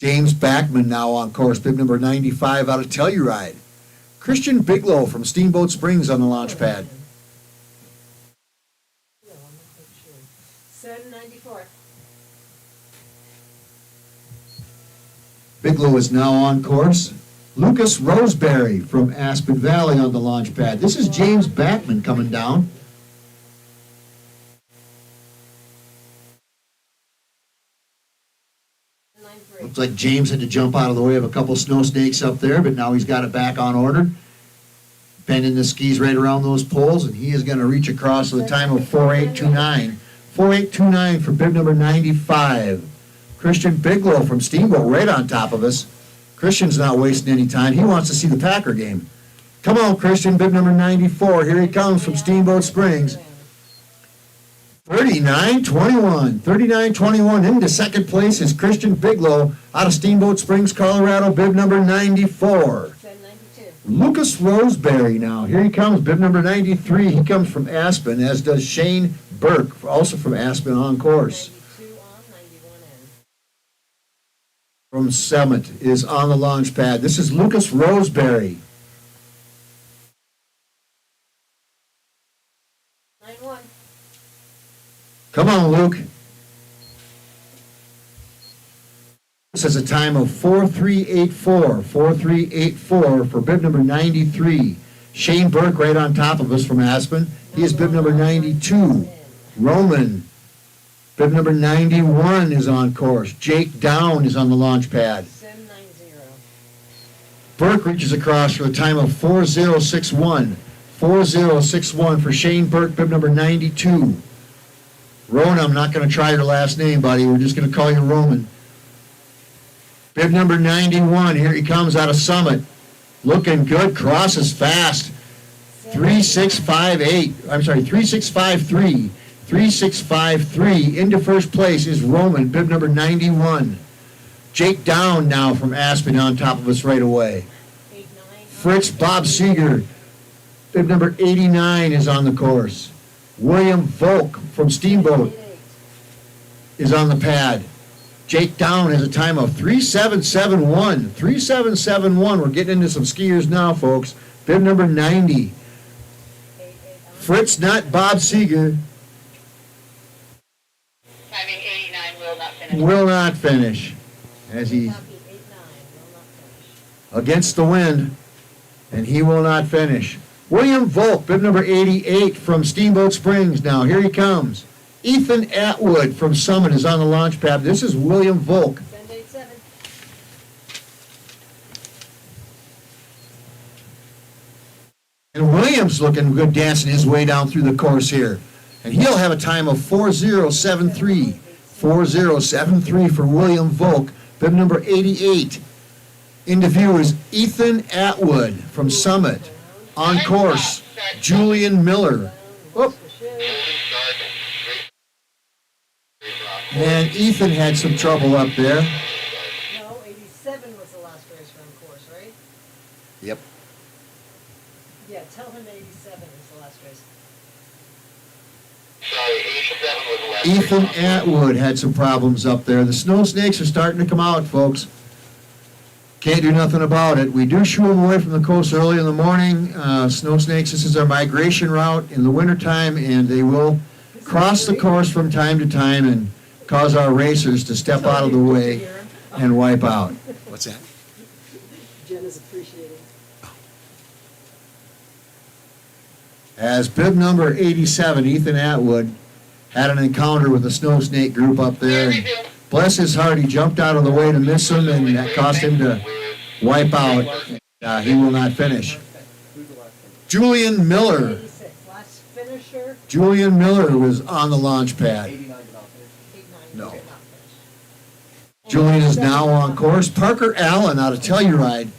James Backman now on course, bib number 95 out of Telluride. Christian Bigelow from Steamboat Springs on the launch pad. 794. Bigelow is now on course. Lucas Roseberry from Aspen Valley on the launch pad. This is James Backman coming down. Looks like James had to jump out of the way of a couple snow snakes up there, but now he's got it back on order. Bending the skis right around those poles, and he is going to reach across with a time of 4.829. 4.829 for bib number 95. Christian Bigelow from Steamboat right on top of us. Christian's not wasting any time. He wants to see the Packer game. Come on, Christian, bib number 94. Here he comes from Steamboat Springs. 39-21. 39-21. Into second place is Christian Bigelow out of Steamboat Springs, Colorado, bib number 94. Lucas Roseberry now. Here he comes, bib number 93. He comes from Aspen, as does Shane Burke, also from Aspen on course. From Summit is on the launch pad. This is Lucas Roseberry. 9-1. Come on, Luke. This has a time of 4:3:84. 4:3:84 for bib number 93. Shane Burke right on top of us from Aspen. He is bib number 92. Roman, bib number 91 is on course. Jake Down is on the launch pad. 7-9-0. Burke reaches across for a time of 4:061. 4:061 for Shane Burke, bib number 92. Ronan, I'm not going to try your last name, buddy. We're just going to call you Roman. Bib number 91, here he comes out of Summit. Looking good, crosses fast. 3658. I'm sorry, 3653. 3653. Into first place is Roman, bib number 91. Jake Down now from Aspen on top of us right away. Fritz Bob Seeger, bib number 89 is on the course. William Volk from Steamboat is on the pad. Jake Down has a time of 3:771. 3:771. We're getting into some skiers now, folks. Bib number 90. Fritz, not Bob Seeger. Timing 89 will not finish. Will not finish. As he against the wind, and he will not finish. William Volk, bib number 88 from Steamboat Springs now. Here he comes. Ethan Atwood from Summit is on the launch pad. This is William Volk. 7-8-7. And William's looking good dancing his way down through the course here. And he'll have a time of 4:073. 4:073 for William Volk, bib number 88. Into view is Ethan Atwood from Summit. On course, Julian Miller. Whoop. And Ethan had some trouble up there. No, 87 was the last race run course, right? Yep. Yeah, tell him 87 is the last race. Sorry, 87 was the last Ethan race. Atwood had some problems up there. The snow snakes are starting to come out, folks. Can't do nothing about it. We do shoo them away from the coast early in the morning. Snow snakes, this is our migration route in the wintertime, and they will cross the course from time to time and cause our racers to step out of the way and wipe out. What's that? Jen is appreciating. As bib number 87, Ethan Atwood, had an encounter with the snow snake group up there. And bless his heart, he jumped out of the way to miss him, and that cost him to wipe out. He will not finish. Julian Miller. 86. Last finisher. Julian Miller was on the launch pad. 89 No. did not finish. Julian is now on course. Parker Allen out of Telluride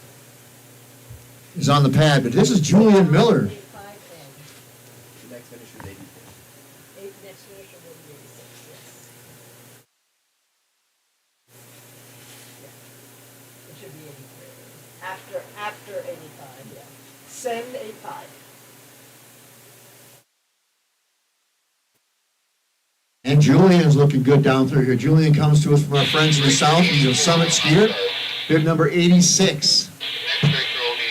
is on the pad, but this is Julian Miller. 85 and next finisher will be 86, yes. Yeah. It should be 83. After 85, yeah. Send 85. And Julian is looking good down through here. Julian comes to us from our friends in the south. He's a Summit skier. Bib number 86. Next racer will be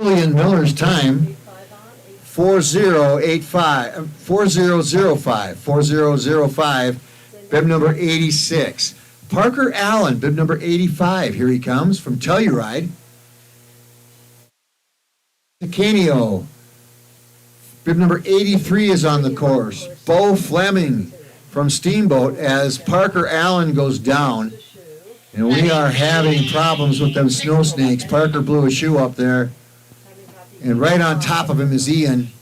80. Julian Miller's time, 85 on, 85. 4085, 4005, 4005, bib number 86. Parker Allen, bib number 85. Here he comes from Telluride. Canio, bib number 83 is on the course. Bo Fleming from Steamboat as Parker Allen goes down. And we are having problems with them snow snakes. Parker blew a shoe up there. And right on top of him is Ian.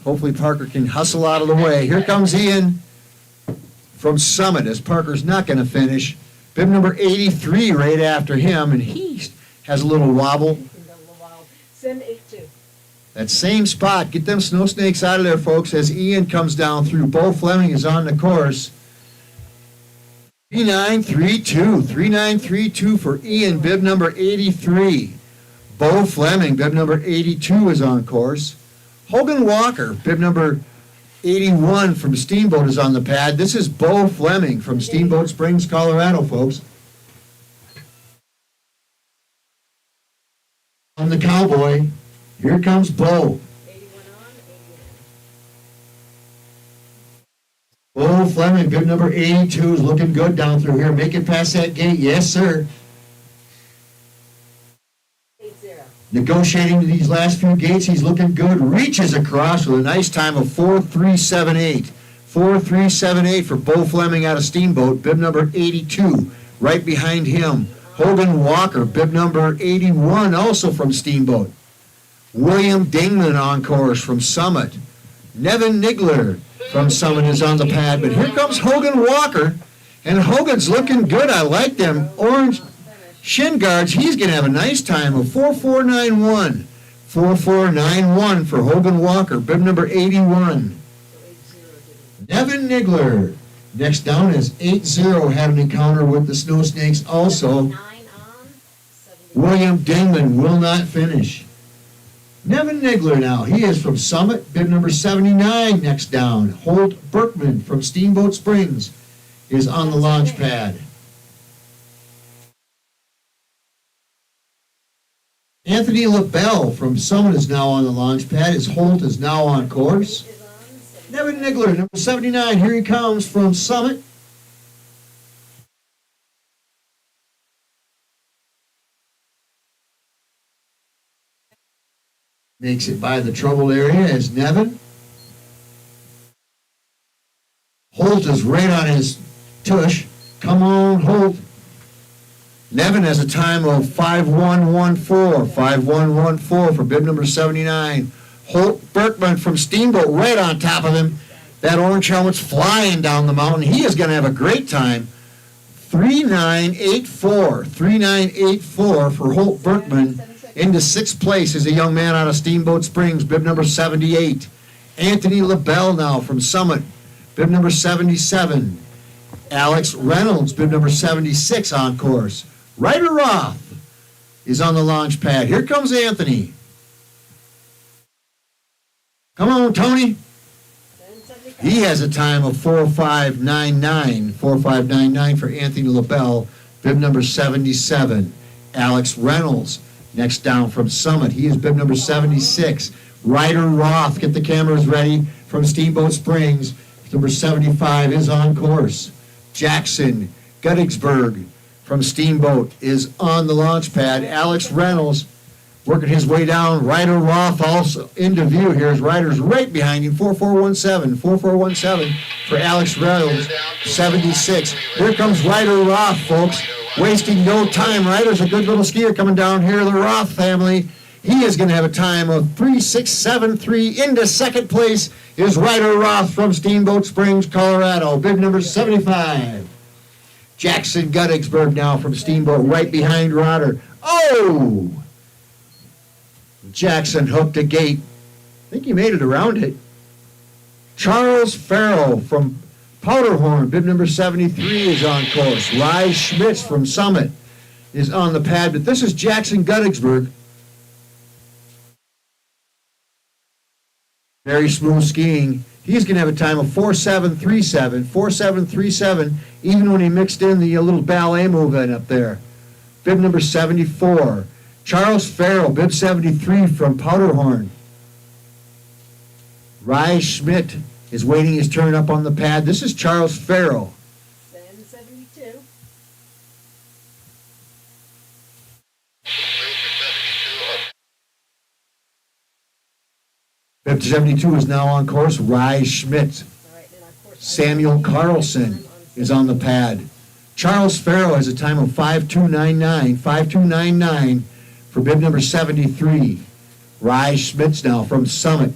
Hopefully Parker can hustle out of the way. Here comes Ian from Summit as Parker's not going to finish. Bib number 83 right after him, and he has a little wobble. Send 8-2. That same spot, get them snow snakes out of there, folks, as Ian comes down through. Bo Fleming is on the course. 3932, 3932 for Ian, bib number 83. Bo Fleming, bib number 82 is on course. Hogan Walker, bib number 81 from Steamboat is on the pad. This is Bo Fleming from Steamboat Springs, Colorado, folks. On the Cowboy, here comes Bo. 81 on, 81. Bo Fleming, bib number 82 is looking good down through here. Make it past that gate. Yes, sir. 8-0. Negotiating to these last few gates, he's looking good. Reaches across with a nice time of 4.378. 4.378 for Bo Fleming out of Steamboat, bib number 82. Right behind him, Hogan Walker, bib number 81, also from Steamboat. William Dingman on course from Summit. Nevin Nigler from Summit is on the pad, but here comes Hogan Walker, and Hogan's looking good. I like them orange shin guards. He's going to have a nice time of 4.491. 4.491 for Hogan Walker, bib number 81. Nevin Nigler, next down is 8-0, had an encounter with the Snow Snakes also. 9 on, 70. William Dingman will not finish. Nevin Nigler now, he is from Summit, bib number 79 next down. Holt Berkman from Steamboat Springs is on the launch pad. Anthony LaBelle from Summit is now on the launch pad. His Holt is now on course. Is on, 70. Nevin Nigler, number 79, here he comes from Summit. Makes it by the trouble area as Nevin. Holt is right on his tush. Come on, Holt. Nevin has a time of 5.114. 5.114 for bib number 79. Holt Berkman from Steamboat right on top of him. That orange helmet's flying down the mountain. He is going to have a great time. 3.984. 3.984 for Holt Berkman. Into sixth place is a young man out of Steamboat Springs, bib number 78. Anthony LaBelle now from Summit, bib number 77. Alex Reynolds, bib number 76 on course. Ryder Roth is on the launch pad. Here comes Anthony. Come on, Tony. He has a time of 4.599. 4.599 for Anthony LaBelle, bib number 77. Alex Reynolds, next down from Summit. He is bib number 76. Ryder Roth, get the cameras ready, from Steamboat Springs. Number 75 is on course. Jackson Guttigsburg from Steamboat is on the launch pad. Alex Reynolds working his way down. Ryder Roth also into view here as Ryder's right behind him. 4.417. 4.417 for Alex Reynolds, 76. Here comes Ryder Roth, folks. Wasting no time. Ryder's a good little skier coming down here. The Roth family. He is going to have a time of 3.673. Into second place is Ryder Roth from Steamboat Springs, Colorado. Bib number 75. Jackson Guttigsburg now from Steamboat right behind Ryder. Oh! Jackson hooked a gate. I think he made it around it. Charles Farrell from Powderhorn, bib number 73 is on course. Rye Schmitz from Summit is on the pad, but this is Jackson Guttigsburg. Very smooth skiing. He's going to have a time of 4.737. 4.737, even when he mixed in the little ballet movement up there. Bib number 74. Charles Farrell, bib 73 from Powderhorn. Rye Schmidt is waiting his turn up on the pad. This is Charles Farrell. 72. Bib 72 is now on course. Rye Schmidt. Samuel Carlson is on the pad. Charles Farrell has a time of 5.299. 5.299 for bib number 73. Rye Schmitz now from Summit.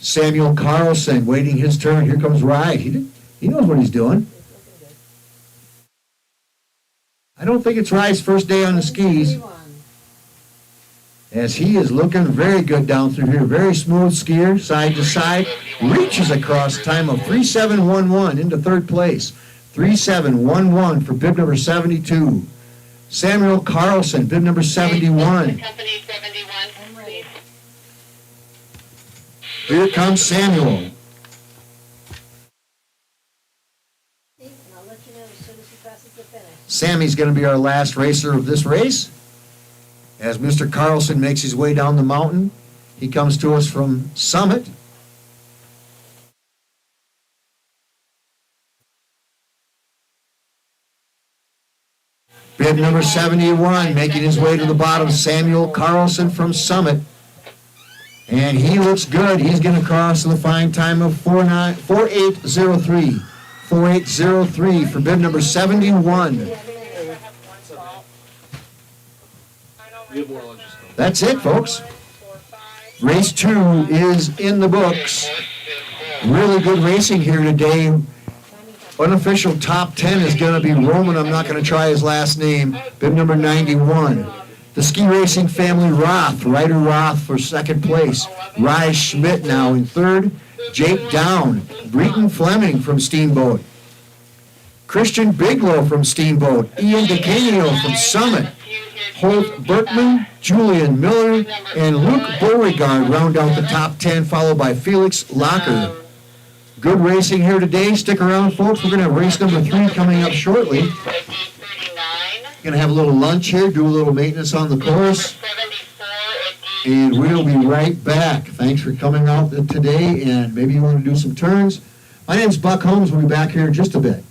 Samuel Carlson waiting his turn. Here comes Rye. He knows what he's doing. I don't think it's Rye's first day on the skis, as he is looking very good down through here. Very smooth skier, side to side, reaches across, time of 3.711 into third place. 3.711 for bib number 72. Samuel Carlson, bib number 71. Company 71, please. Here comes Samuel. And I'll let you know as soon as he passes the finish. Sammy's going to be our last racer of this race. As Mr. Carlson makes his way down the mountain, he comes to us from Summit. Bib number 71, making his way to the bottom, Samuel Carlson from Summit. And he looks good. He's going to cross the fine time of 4803. 4803 for bib number 71. That's it, folks. Race 2 is in the books. Really good racing here today. Unofficial top 10 is going to be Roman. I'm not going to try his last name. Bib number 91. The ski racing family Roth, Ryder Roth for second place. Rye Schmidt now in third. Jake Down. Breton Fleming from Steamboat. Christian Biglow from Steamboat. Ian DeCanio from Summit. Holt Berkman, Julian Miller, and Luke Beauregard round out the top 10, followed by Felix Locker. Good racing here today. Stick around, folks. We're going to have race number 3 coming up shortly. Going to have a little lunch here, do a little maintenance on the course, and we'll be right back. Thanks for coming out today, and maybe you want to do some turns. My name's Buck Holmes. We'll be back here in just a bit.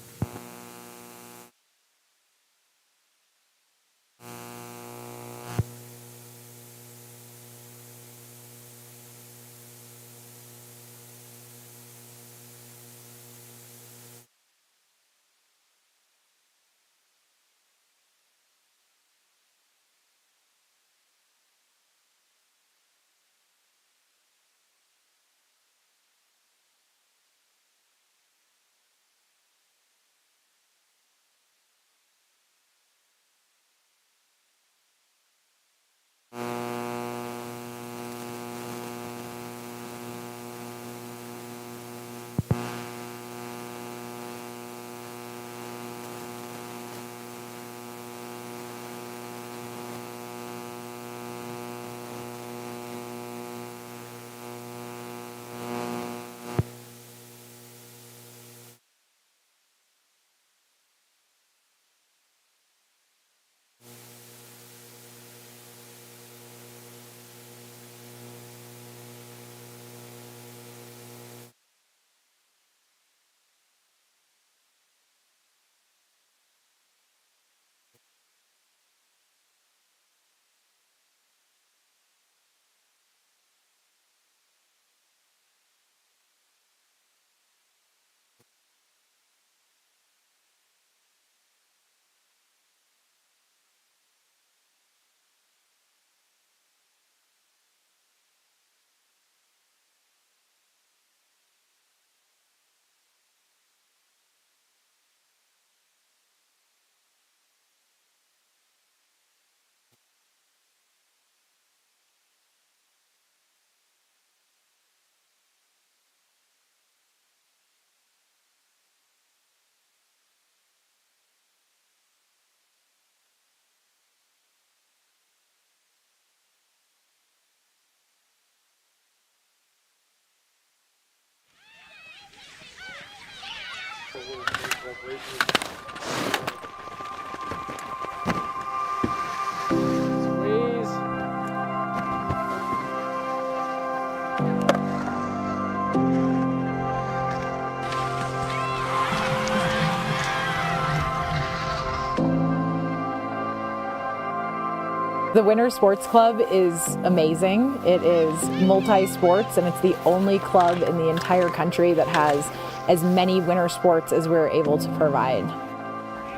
The Winter Sports Club is amazing. It is multi-sports, and it's the only club in the entire country that has as many winter sports as we're able to provide.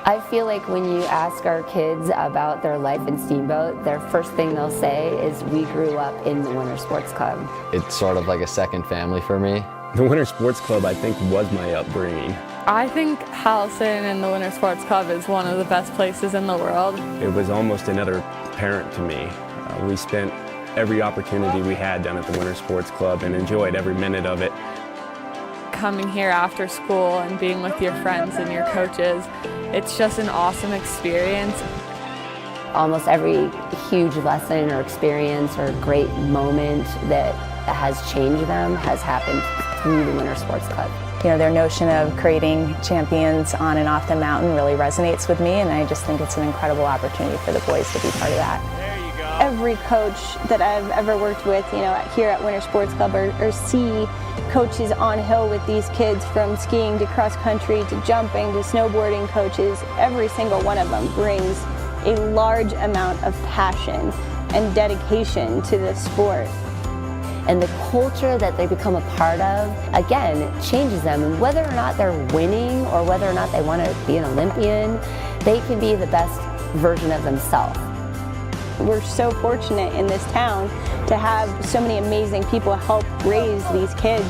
I feel like when you ask our kids about their life in Steamboat, their first thing they'll say is, we grew up in the Winter Sports Club. It's sort of like a second family for me. The Winter Sports Club, I think, was my upbringing. I think Hallison and the Winter Sports Club is one of the best places in the world. It was almost another parent to me. We spent every opportunity we had down at the Winter Sports Club and enjoyed every minute of it. Coming here after school and being with your friends and your coaches, it's just an awesome experience. Almost every huge lesson or experience or great moment that has changed them has happened through the Winter Sports Club. You know, their notion of creating champions on and off the mountain really resonates with me, and I just think it's an incredible opportunity for the boys to be part of that. Every coach that I've ever worked with, here at Winter Sports Club or see coaches on hill with these kids, from skiing to cross country to jumping to snowboarding coaches, every single one of them brings a large amount of passion and dedication to this sport. And the culture that they become a part of, again, changes them. And whether or not they're winning or whether or not they want to be an Olympian, they can be the best version of themselves. We're so fortunate in this town to have so many amazing people help raise these kids.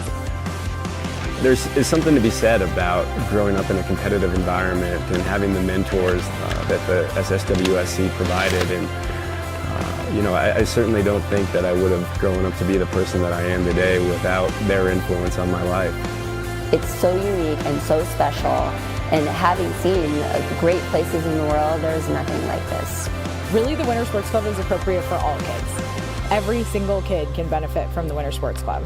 There's something to be said about growing up in a competitive environment and having the mentors that the SSWSC provided. And I certainly don't think that I would have grown up to be the person that I am today without their influence on my life. It's so unique and so special, and having seen great places in the world, there's nothing like this. Really, the Winter Sports Club is appropriate for all kids. Every single kid can benefit from the Winter Sports Club.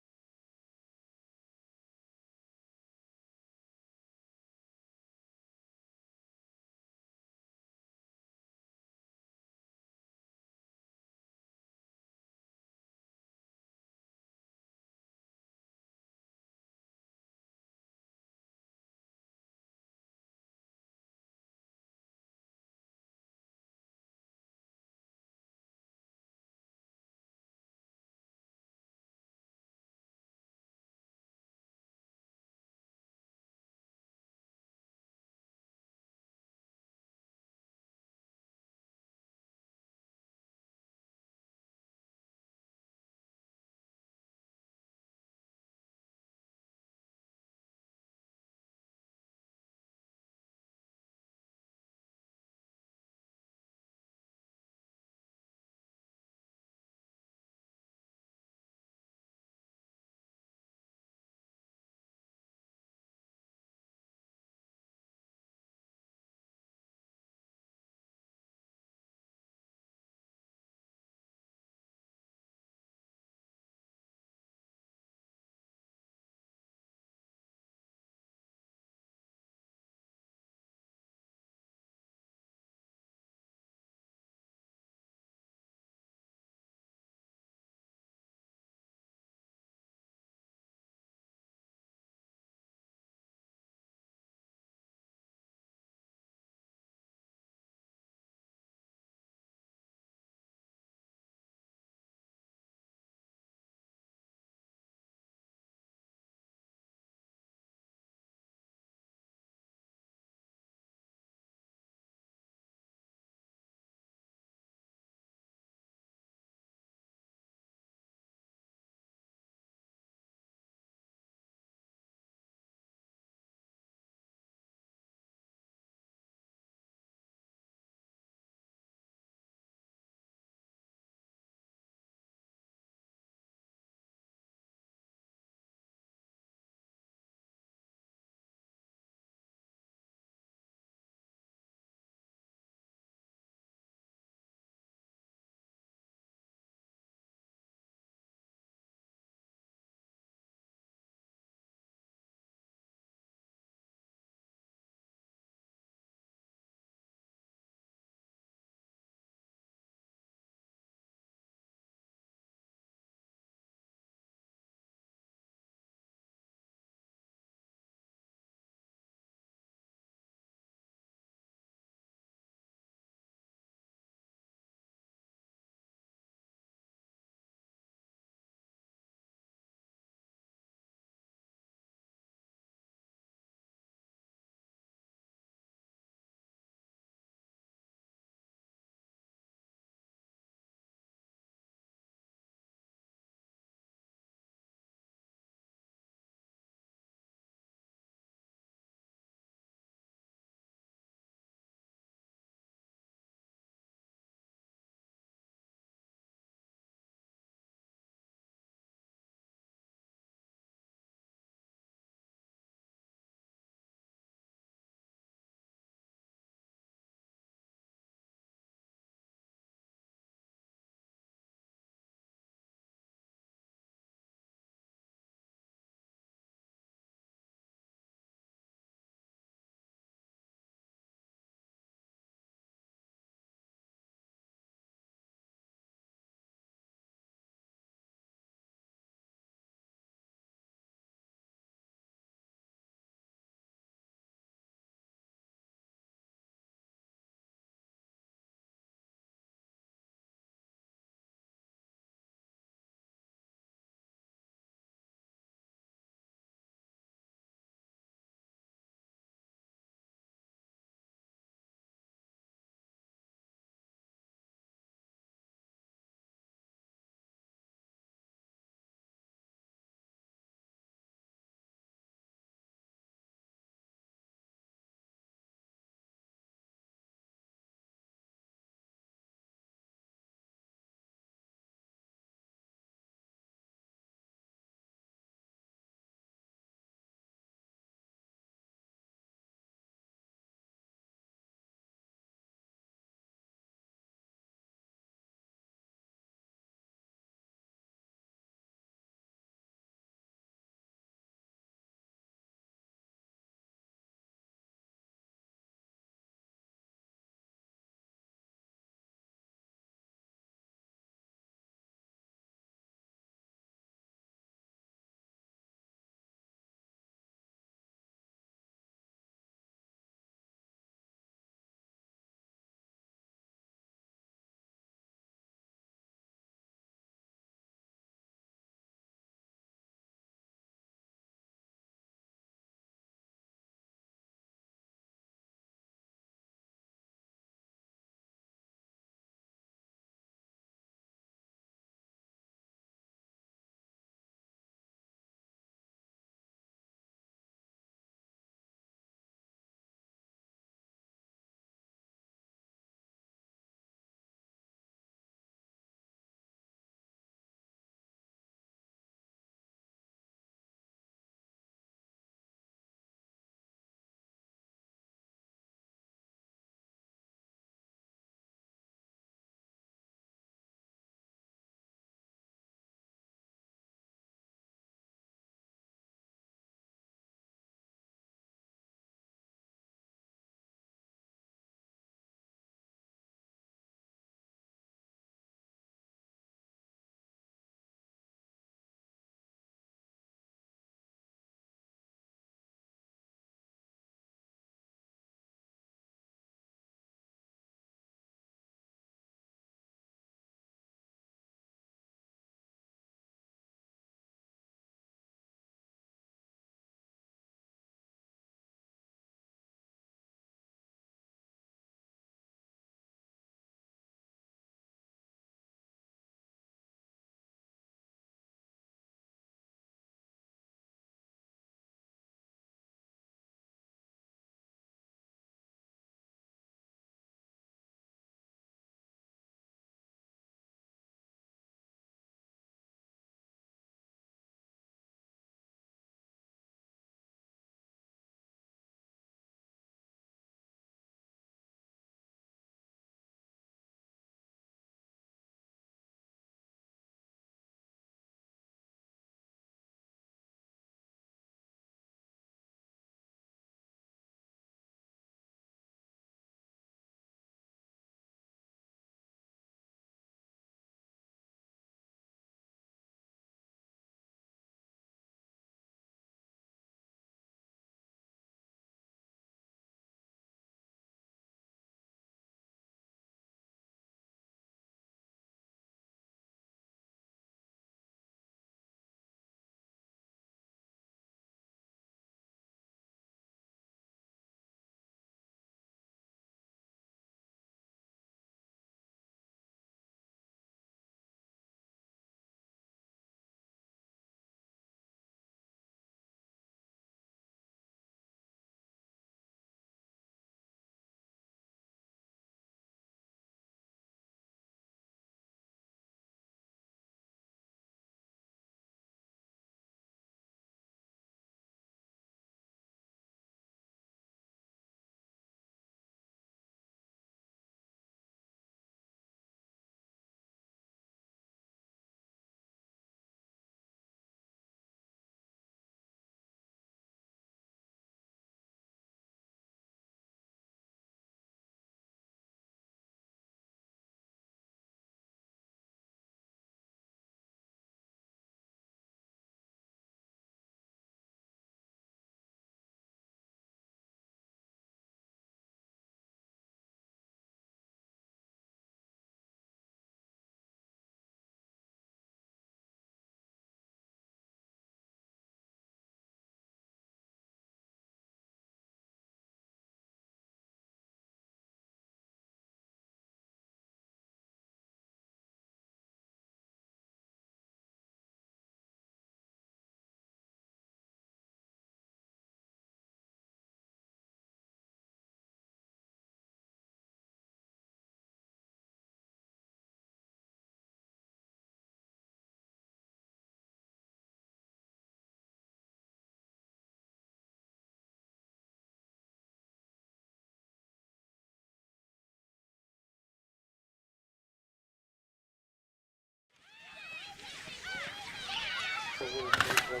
The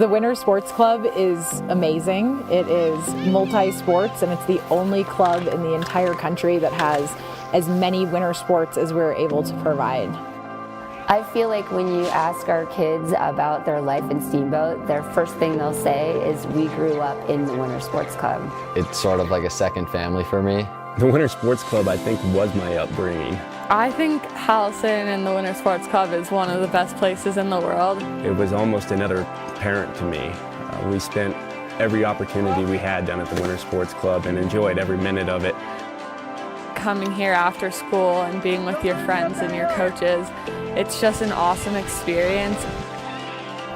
Winter Sports Club is amazing. It is multi-sports, and it's the only club in the entire country that has as many winter sports as we're able to provide. I feel like when you ask our kids about their life in Steamboat, their first thing they'll say is, we grew up in the Winter Sports Club. It's sort of like a second family for me. The Winter Sports Club, I think, was my upbringing. I think Hallison and the Winter Sports Club is one of the best places in the world. It was almost another parent to me. We spent every opportunity we had down at the Winter Sports Club and enjoyed every minute of it. Coming here after school and being with your friends and your coaches, it's just an awesome experience.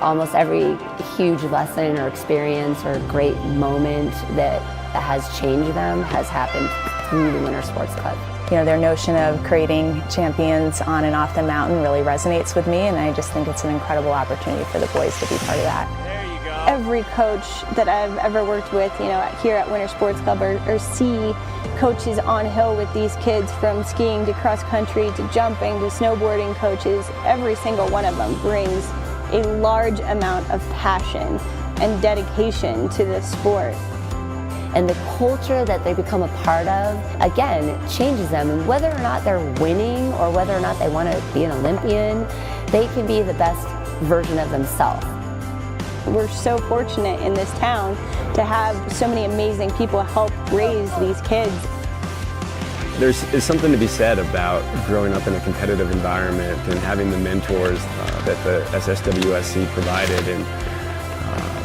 Almost every huge lesson or experience or great moment that has changed them has happened through the Winter Sports Club. You know, their notion of creating champions on and off the mountain really resonates with me, and I just think it's an incredible opportunity for the boys to be part of that. Every coach that I've ever worked with, you know, here at Winter Sports Club or see coaches on hill with these kids, from skiing to cross country to jumping to snowboarding coaches, every single one of them brings a large amount of passion and dedication to this sport. And the culture that they become a part of, again, it changes them. And whether or not they're winning or whether or not they want to be an Olympian, they can be the best version of themselves. We're so fortunate in this town to have so many amazing people help raise these kids. There's something to be said about growing up in a competitive environment and having the mentors that the SSWSC provided. And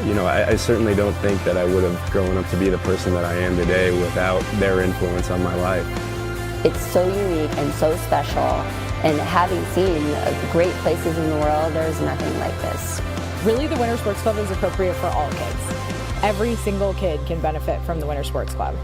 you know, I certainly don't think that I would have grown up to be the person that I am today without their influence on my life. It's so unique and so special, and having seen great places in the world, there's nothing like this. Really, the Winter Sports Club is appropriate for all kids. Every single kid can benefit from the Winter Sports Club.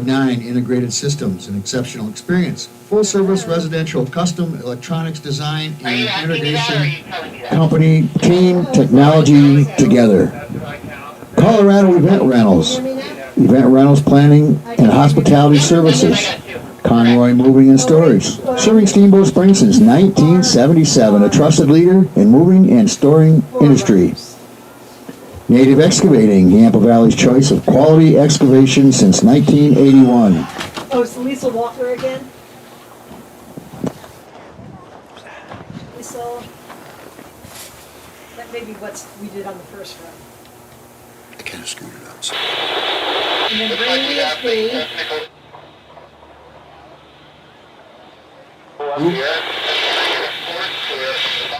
9 integrated systems, an exceptional experience. Full-service residential custom electronics design and integration company team technology together. Colorado Event Rentals. Event rentals planning and hospitality services. Conroy Moving and Storage. Serving Steamboat Springs since 1977. A trusted leader in moving and storing industry. Native Excavating, Yampa Valley's choice of quality excavation since 1981. Oh, it's Lisa Walker again? Lisa, that may be what we did on the first run. I kind of screwed it up. So. And then Randy is B.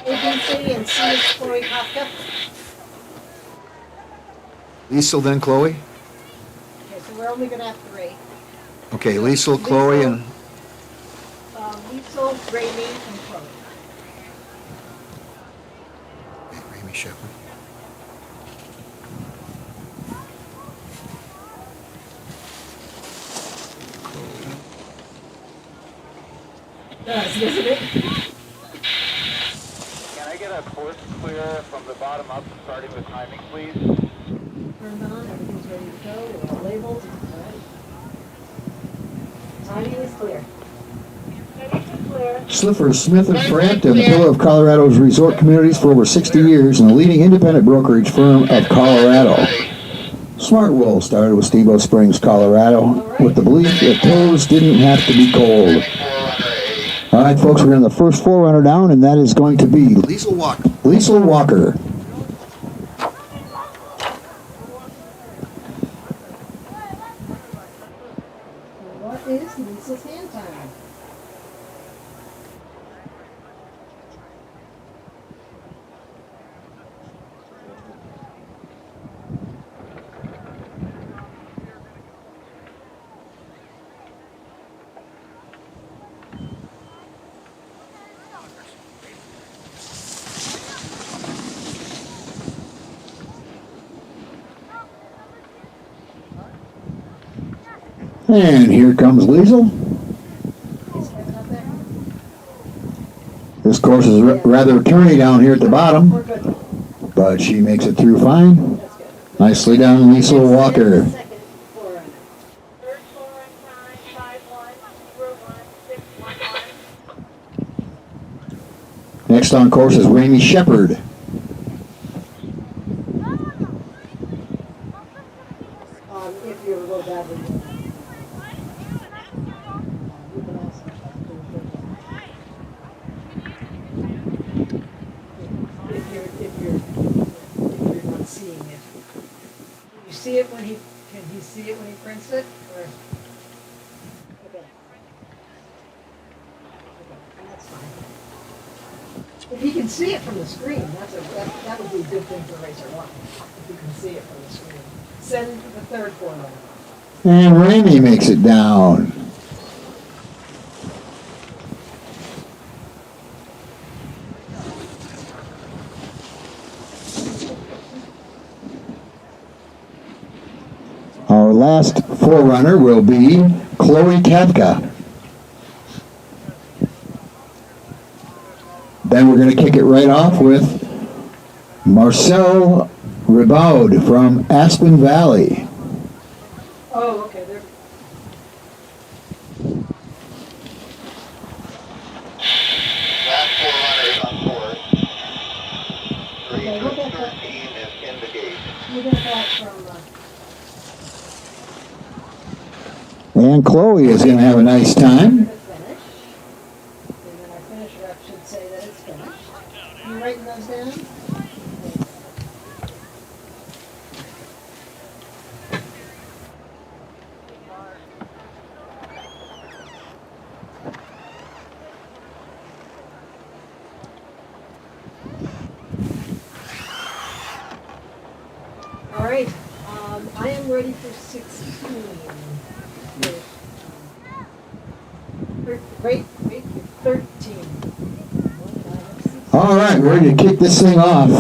Agency and C is Chloe Kafka. Liesel, then Chloe? Okay, so we're only gonna have 3. Okay, Liesel, Chloe, and... Liesel, Raimi, and Chloe. Raimi Shepherd. Does, isn't it? Can I get a course clear from the bottom up, starting with timing, please? Turned on, everything's ready to go, we're all labeled. All right. Timing is clear. Slipher, Smith & Pratt, a pillar of Colorado's resort communities for over 60 years and a leading independent brokerage firm of Colorado. Smartwool started with Steamboat Springs, Colorado, with the belief that toes didn't have to be cold. All right, folks, we're in the first 4-runner down, and that is going to be Liesel Walker. Liesel Walker. What is Lisa's hand time? And here comes Liesel. This course is rather turny down here at the bottom, but she makes it through fine. Nicely done, Liesel Walker. Second 4-runner. Third 4-run time, 5-1-0-1-6-1-1. Next on course is Raimi Shepherd. If you ever go badly. If you're not seeing it. Can you see it when can he see it when he prints it? Or okay. That's fine. If you can see it from the screen, that would be a good thing for Racer One. If you can see it from the screen. Send the third 4-runner. And Raimi makes it down. Our last 4-runner will be Chloe Kafka. Then we're going to kick it right off with Marcel Ribaud from Aspen Valley. Oh, okay. There. Last 4-runners on course. 3 through 13 is in the gate. We're going to back from. And Chloe is going to have a nice time. Finish. And then our finish rep should say that it's finished. You writing those down? All right. I am ready for 16. Wait, 13. All right, we're ready to kick this thing off.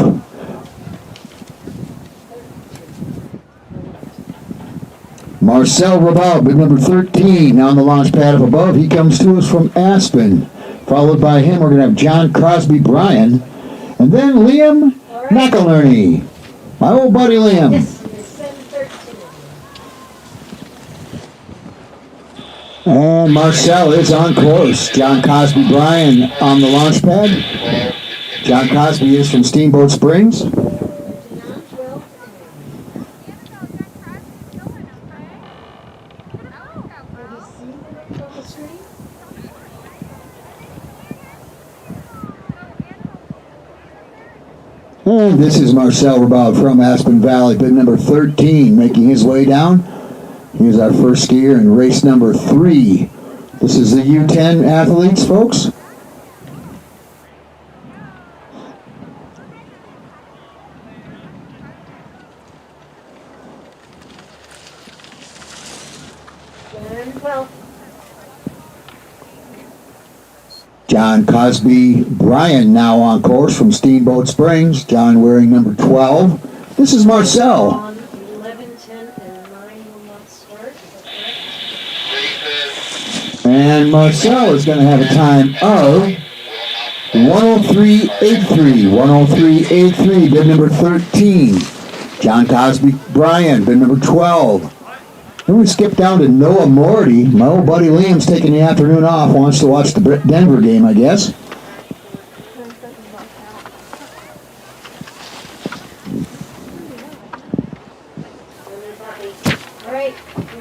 Marcel Rabaud, bib number 13, now on the launch pad up above. He comes to us from Aspen. Followed by him, we're going to have John Crosby Bryan. And then Liam McInerney. My old buddy Liam. Yes, it's 7:13. And Marcel is on course. John Crosby Bryan on the launch pad. John Crosby is from Steamboat Springs. And this is Marcel Rabaud from Aspen Valley, bib number 13, making his way down. Here's our first skier in race number 3. This is the U10 athletes, folks. John Crosby Bryan now on course from Steamboat Springs. John wearing number 12. This is Marcel. 11, 10, and 9 will not start. Is that correct? And Marcel is going to have a time of 103.83. 103.83, bib number 13. John Crosby Bryan, bib number 12. Then we skip down to Noah Morty. My old buddy Liam's taking the afternoon off, wants to watch the Denver game, I guess. All right,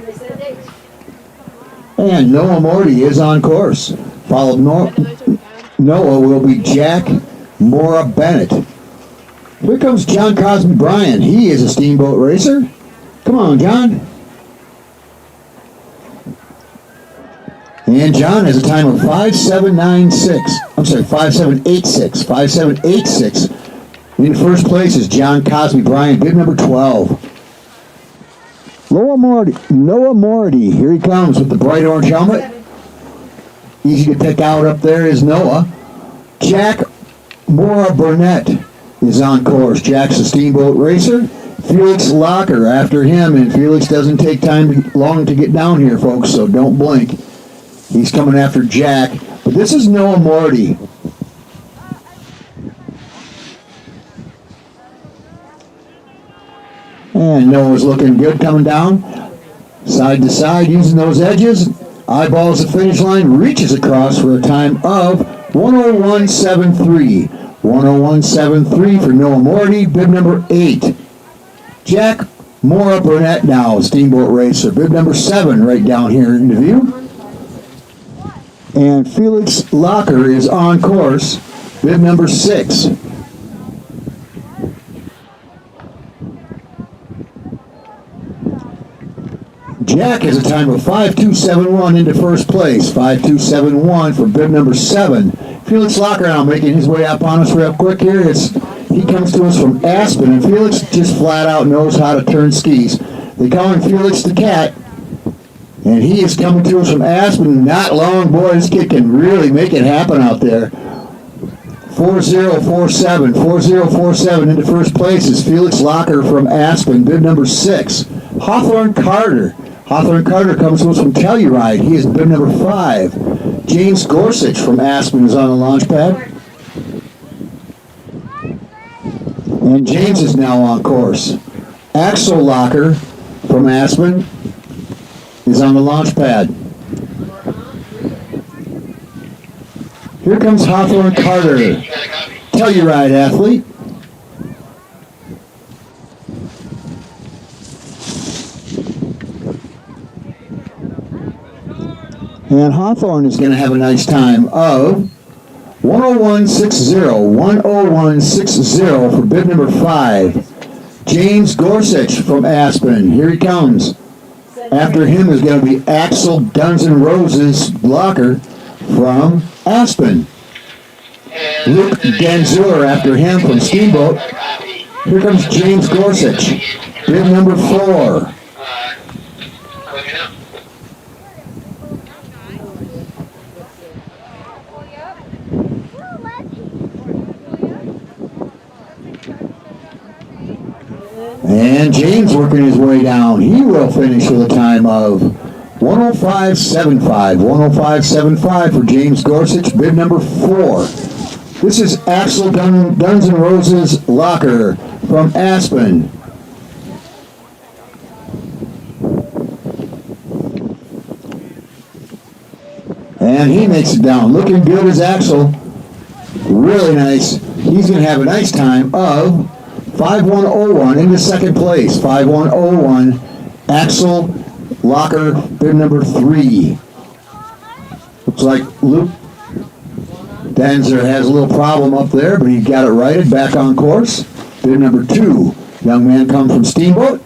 you set a date. And Noah Morty is on course. Followed Noah will be Jack Mora Bennett. Here comes John Crosby Bryan. He is a steamboat racer. Come on, John. And John has a time of 5.796. I'm sorry, 5.786. 5.786. In first place is John Crosby Bryan, bib number 12. Noah Morty, here he comes with the bright orange helmet. Easy to pick out up there is Noah. Jack Mora Burnett is on course. Jack's a steamboat racer. Felix Locker after him, and Felix doesn't take long to get down here, folks, so don't blink. He's coming after Jack, but this is Noah Morty. And Noah's looking good coming down. Side to side, using those edges. Eyeballs the finish line, reaches across for a time of 101.73. 101.73 for Noah Morty, bib number 8. Jack Mora Burnett now, steamboat racer, bib number 7 right down here in the view. And Felix Locker is on course, bib number 6. Jack has a time of 5.271 into first place. 5.271 for bib number 7. Felix Locker now making his way up on us real quick here. He comes to us from Aspen, and Felix just flat out knows how to turn skis. They call him Felix the Cat. And he is coming to us from Aspen. Not long, boy, this kid can really make it happen out there. 4.047. 4.047 into first place is Felix Locker from Aspen, bib number 6. Hawthorne Carter. Hawthorne Carter comes to us from Telluride. He is bib number 5. James Gorsuch from Aspen is on the launch pad. And James is now on course. Axel Locker from Aspen is on the launch pad. Here comes Hawthorne Carter, Telluride athlete. And Hawthorne is going to have a nice time of 101.60. 101.60 for bib number 5. James Gorsuch from Aspen. Here he comes. After him is going to be Axel Guns N' Roses Blocker from Aspen. Luke Ganzur after him from Steamboat. Here comes James Gorsuch, bib number 4. And James working his way down. He will finish with a time of 105.75. 105.75 for James Gorsuch, bib number 4. This is Axel Duns and Roses Locker from Aspen. And he makes it down. Looking good as Axel. Really nice. He's going to have a nice time of 5.101 into second place. 5.101. Axel Locker, bib number 3. Looks like Luke Danzer has a little problem up there, but he got it righted, back on course. Bib number 2. Young man come from Steamboat.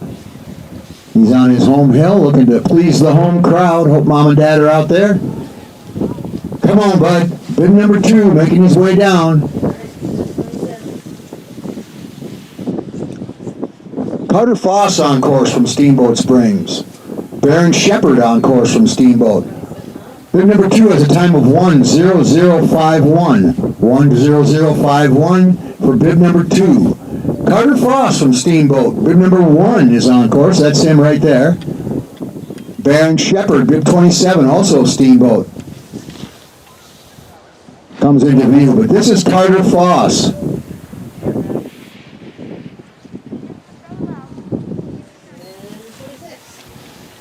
He's on his home hill, looking to please the home crowd. Hope mom and dad are out there. Come on, bud. Bib number 2, making his way down. Carter Foss on course from Steamboat Springs. Baron Shepard on course from Steamboat. Bib number 2 has a time of 1:00:51. 1:00:51 for bib number 2. Carter Foss from Steamboat. Bib number 1 is on course. That's him right there. Baron Shepard, bib 27, also Steamboat. Comes into view, but this is Carter Foss.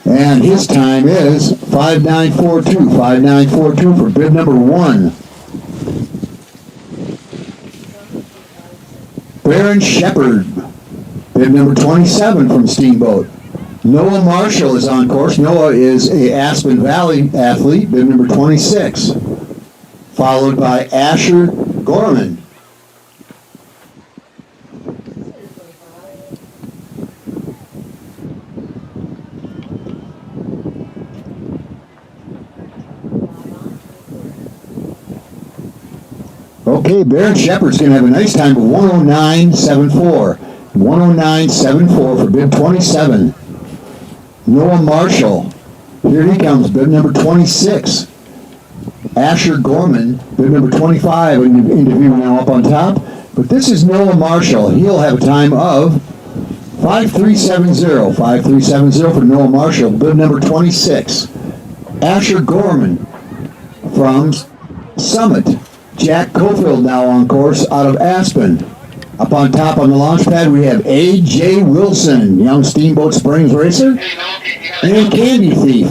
And his time is 5:09:42. 5:09:42 for bib number 1. Baron Shepard, bib number 27 from Steamboat. Noah Marshall is on course. Noah is a Aspen Valley athlete, bib number 26. Followed by Asher Gorman. Okay, Baron Shepard's going to have a nice time of 1:09:74. 1:09:74 for bib 27. Noah Marshall. Here he comes, bib number 26. Asher Gorman, bib number 25, into view now up on top. But this is Noah Marshall. He'll have a time of 5:03:70. 5:03:70 for Noah Marshall, bib number 26. Asher Gorman from Summit. Jack Cofield now on course out of Aspen. Up on top on the launch pad we have A.J. Wilson, young Steamboat Springs racer, and Candy Thief.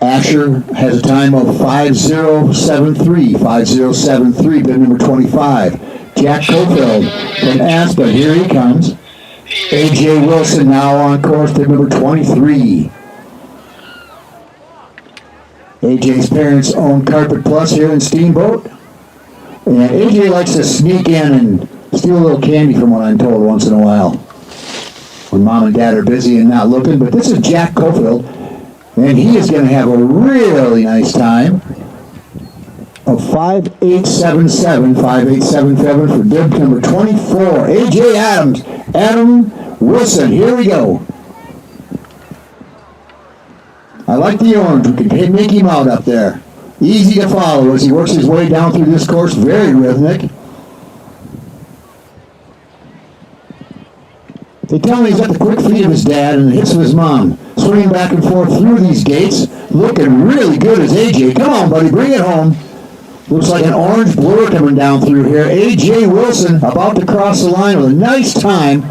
Asher has a time of 5:0:73. 5:0:73, bib number 25. Jack Cofield from Aspen, here he comes. A.J. Wilson now on course, bib number 23. AJ's parents own Carpet Plus here in Steamboat. And AJ likes to sneak in and steal a little candy from what I'm told once in a while. When mom and dad are busy and not looking. But this is Jack Cofield. And he is going to have a really nice time of 5:08:77. 5:08:77 for bib number 24. AJ Adams. Adam Wilson. Here we go. I like the orange. We can make him out up there. Easy to follow as he works his way down through this course. Very rhythmic. They tell me he's got the quick feet of his dad and the hips of his mom. Swinging back and forth through these gates. Looking really good as AJ. Come on, buddy. Bring it home. Looks like an orange blur coming down through here. AJ Wilson about to cross the line with a nice time.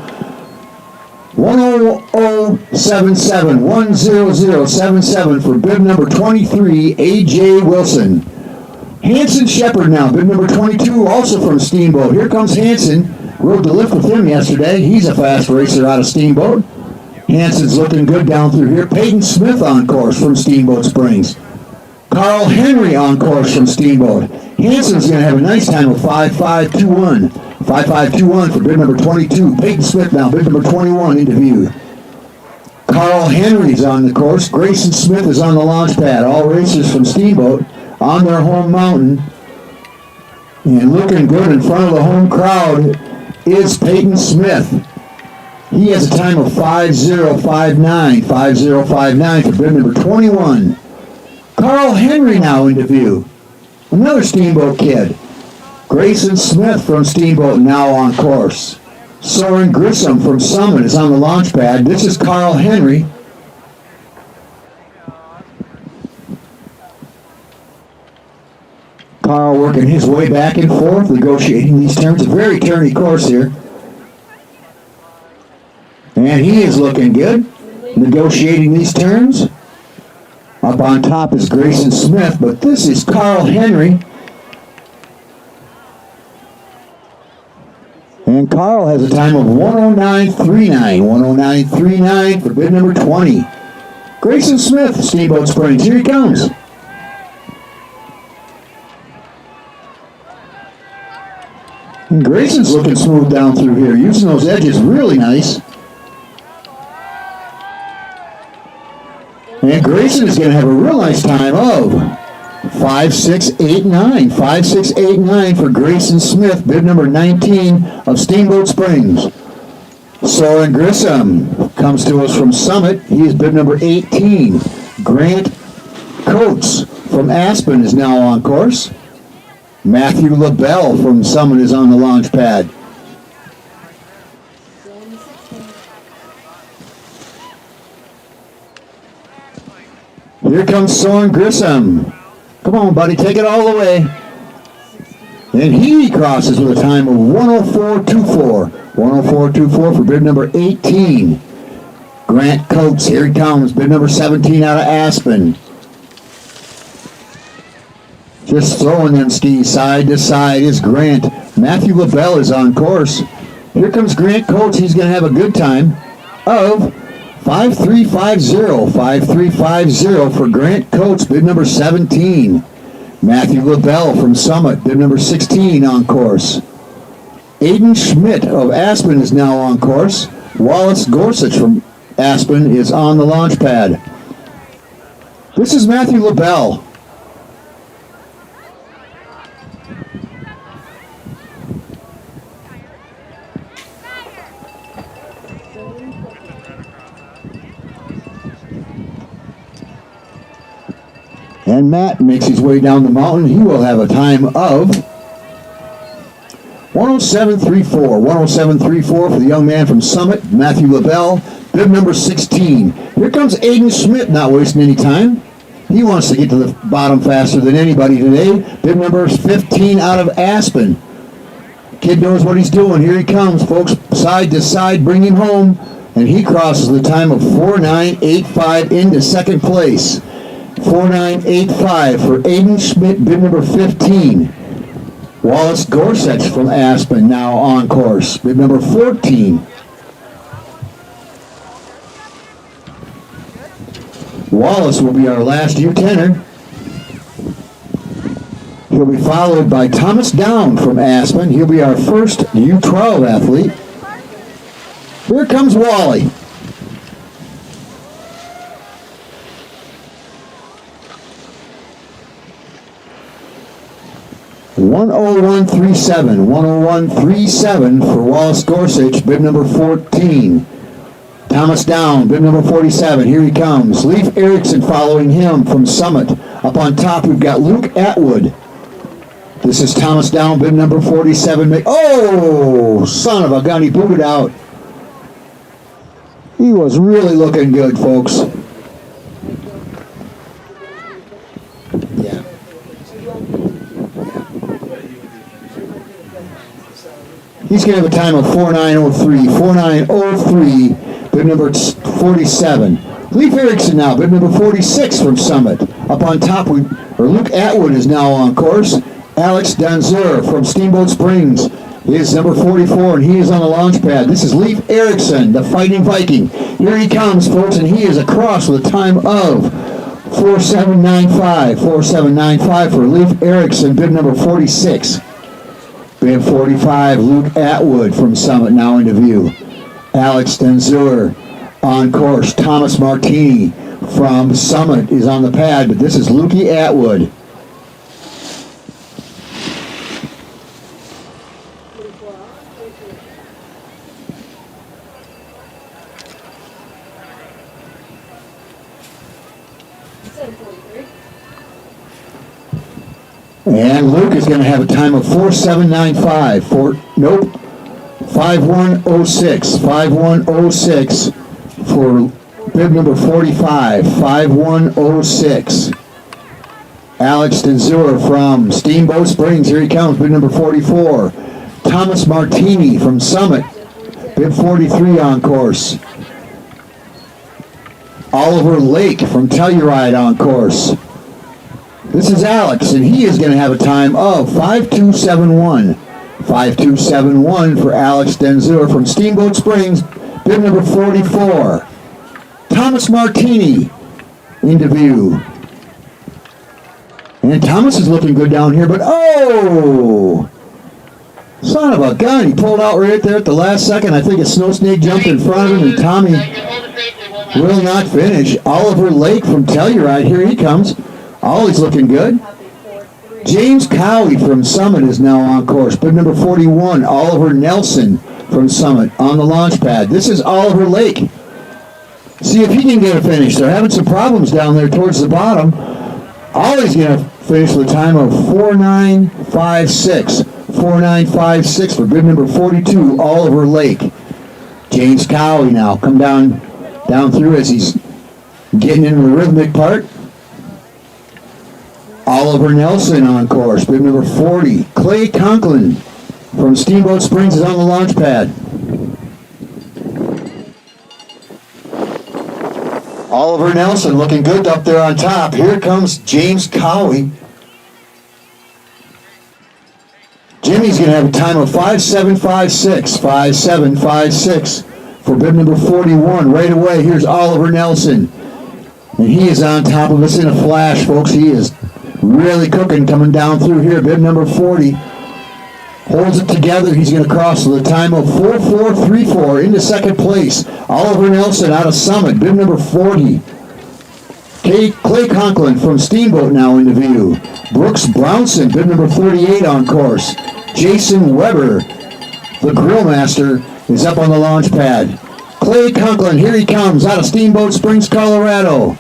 1:00:77, 1:00:77 for bib number 23, A.J. Wilson. Hanson Shepard now, bib number 22, also from Steamboat. Here comes Hanson. Rode the lift with him yesterday. He's a fast racer out of Steamboat. Hanson's looking good down through here. Peyton Smith on course from Steamboat Springs. Carl Henry on course from Steamboat. Hanson's going to have a nice time of 5:05:21. 5:05:21 for bib number 22. Peyton Smith now, bib number 21 into view. Carl Henry's on the course. Grayson Smith is on the launch pad. All racers from Steamboat on their home mountain. And looking good in front of the home crowd is Peyton Smith. He has a time of 5:05:59. 5:05:59 for bib number 21. Carl Henry now into view. Another Steamboat kid. Grayson Smith from Steamboat now on course. Soren Grissom from Summit is on the launch pad. This is Carl Henry. Carl working his way back and forth, negotiating these turns. A very turny course here. And he is looking good, negotiating these turns. Up on top is Grayson Smith, but this is Carl Henry. And Carl has a time of 109.39. 109.39 for bid number 20. Grayson Smith, Steamboat Springs. Here he comes. And Grayson's looking smooth down through here, using those edges really nice. And Grayson is going to have a real nice time of 5.689. 5.689 for Grayson Smith, bib number 19 of Steamboat Springs. Soren Grissom comes to us from Summit. He is bib number 18. Grant Coates from Aspen is now on course. Matthew LaBelle from Summit is on the launch pad. Here comes Soren Grissom. Come on, buddy, take it all the way. And he crosses with a time of 104.24. 104.24 for bib number 18. Grant Coates, here he comes, bib number 17 out of Aspen. Just throwing them skis side to side is Grant. Matthew LaBelle is on course. Here comes Grant Coates. He's going to have a good time of 5.350. 5.350 for Grant Coates, bib number 17. Matthew LaBelle from Summit, bib number 16 on course. Aiden Schmidt of Aspen is now on course. Wallace Gorsuch from Aspen is on the launch pad. This is Matthew LaBelle. And Matt makes his way down the mountain. He will have a time of 107.34. 107.34 for the young man from Summit, Matthew LaBelle, bib number 16. Here comes Aiden Schmidt, not wasting any time. He wants to get to the bottom faster than anybody today. Bib number 15 out of Aspen. Kid knows what he's doing. Here he comes, folks, side to side, bring him home. And he crosses the time of 4.985 into second place. 4.985 for Aiden Schmidt, bib number 15. Wallace Gorsuch from Aspen now on course, bib number 14. Wallace will be our last U-tenner. He'll be followed by Thomas Down from Aspen. He'll be our first U12 athlete. Here comes Wally. 101.37. 101.37 for Wallace Gorsuch, bib number 14. Thomas Down, bib number 47. Here he comes. Leif Erickson following him from Summit. Up on top, we've got Luke Atwood. This is Thomas Down, bib number 47. Oh, son of a gun, he booted out. He was really looking good, folks. Yeah. He's going to have a time of 4.903. 4.903, bib number 47. Leif Erickson now, bib number 46 from Summit. Up on top, Luke Atwood is now on course. Alex Danzer from Steamboat Springs is number 44, and he is on the launch pad. This is Leif Erickson, the Fighting Viking. Here he comes, folks, and he is across with a time of 4.795. 4.795 for Leif Erickson, bib number 46. Bib 45, Luke Atwood from Summit now into view. Alex Danzer on course. Thomas Martini from Summit is on the pad, but this is Lukey Atwood. And Luke is going to have a time of 4:795. 5106. 5106 for bib number 45. 5106. Alex Denzur from Steamboat Springs. Here he comes, bib number 44. Thomas Martini from Summit, bib 43 on course. Oliver Lake from Telluride on course. This is Alex, and he is going to have a time of 5271. 5271 for Alex Denzur from Steamboat Springs, bib number 44. Thomas Martini into view. And Thomas is looking good down here, but oh! Son of a gun, he pulled out right there at the last second. I think a snow snake jumped in front of him, and Tommy will not finish. Oliver Lake from Telluride, here he comes. Ollie's looking good. James Cowie from Summit is now on course. Bib number 41, Oliver Nelson from Summit on the launch pad. This is Oliver Lake. See if he can get a finish. They're having some problems down there towards the bottom. Ollie's going to finish with a time of 4956. 4956 for bib number 42, Oliver Lake. James Cowie now come down through as he's getting into the rhythmic part. Oliver Nelson on course, bib number 40. Clay Conklin from Steamboat Springs is on the launch pad. Oliver Nelson looking good up there on top. Here comes James Cowie. Jimmy's going to have a time of 5756. 5756 for bib number 41. Right away, here's Oliver Nelson. And he is on top of us in a flash, folks. He is really cooking coming down through here. Bib number 40 holds it together. He's going to cross with a time of 4434 into second place. Oliver Nelson out of Summit, bib number 40. Clay Conklin from Steamboat now into view. Brooks Brownson, bib number 38 on course. Jason Weber, the grill master, is up on the launch pad. Clay Conklin, here he comes out of Steamboat Springs, Colorado.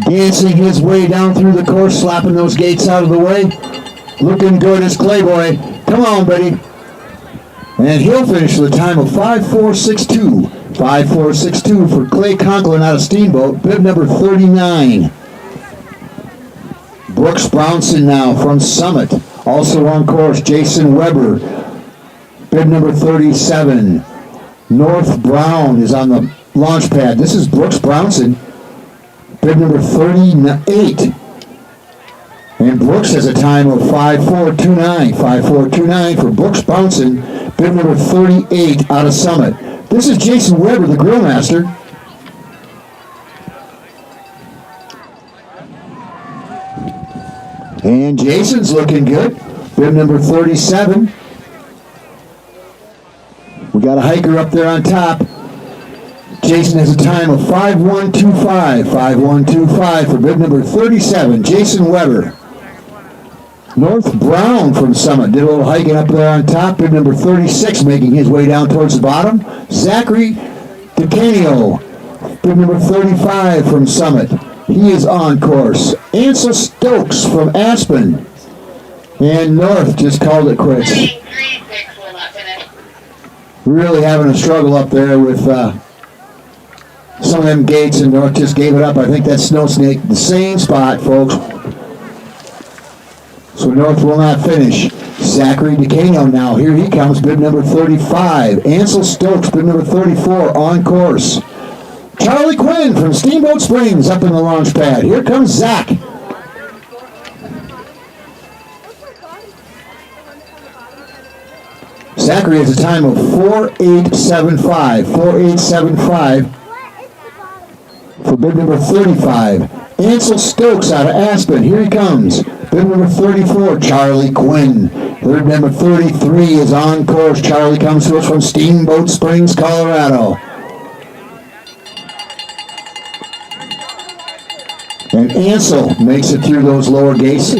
Dancing his way down through the course, slapping those gates out of the way. Looking good as Clay Boy. Come on, buddy. And he'll finish with a time of 5462. 5462 for Clay Conklin out of Steamboat, bib number 39. Brooks Brownson now from Summit. Also on course, Jason Weber, bib number 37. North Brown is on the launch pad. This is Brooks Brownson, bib number 38. And Brooks has a time of 5429. 5429 for Brooks Brownson, bib number 38 out of Summit. This is Jason Weber, the grill master. And Jason's looking good. Bib number 37. We got a hiker up there on top. Jason has a time of 5125. 5125 for bib number 37, Jason Weber. North Brown from Summit did a little hiking up there on top. Bib number 36 making his way down towards the bottom. Zachary DeCanio, bib number 35 from Summit. He is on course. Ansel Stokes from Aspen. And North just called it quits. Really having a struggle up there with some of them gates, and North just gave it up. I think that's Snow Snake, the same spot, folks. So North will not finish. Zachary DeCano now. Here he comes, bib number 35. Ansel Stokes, bib number 34, on course. Charlie Quinn from Steamboat Springs up in the launch pad. Here comes Zach. Zachary has a time of 4875. 4875 for bib number 35. Ansel Stokes out of Aspen. Here he comes. Bib number 34, Charlie Quinn. Bib number 33 is on course. Charlie comes to us from Steamboat Springs, Colorado. And Ansel makes it through those lower gates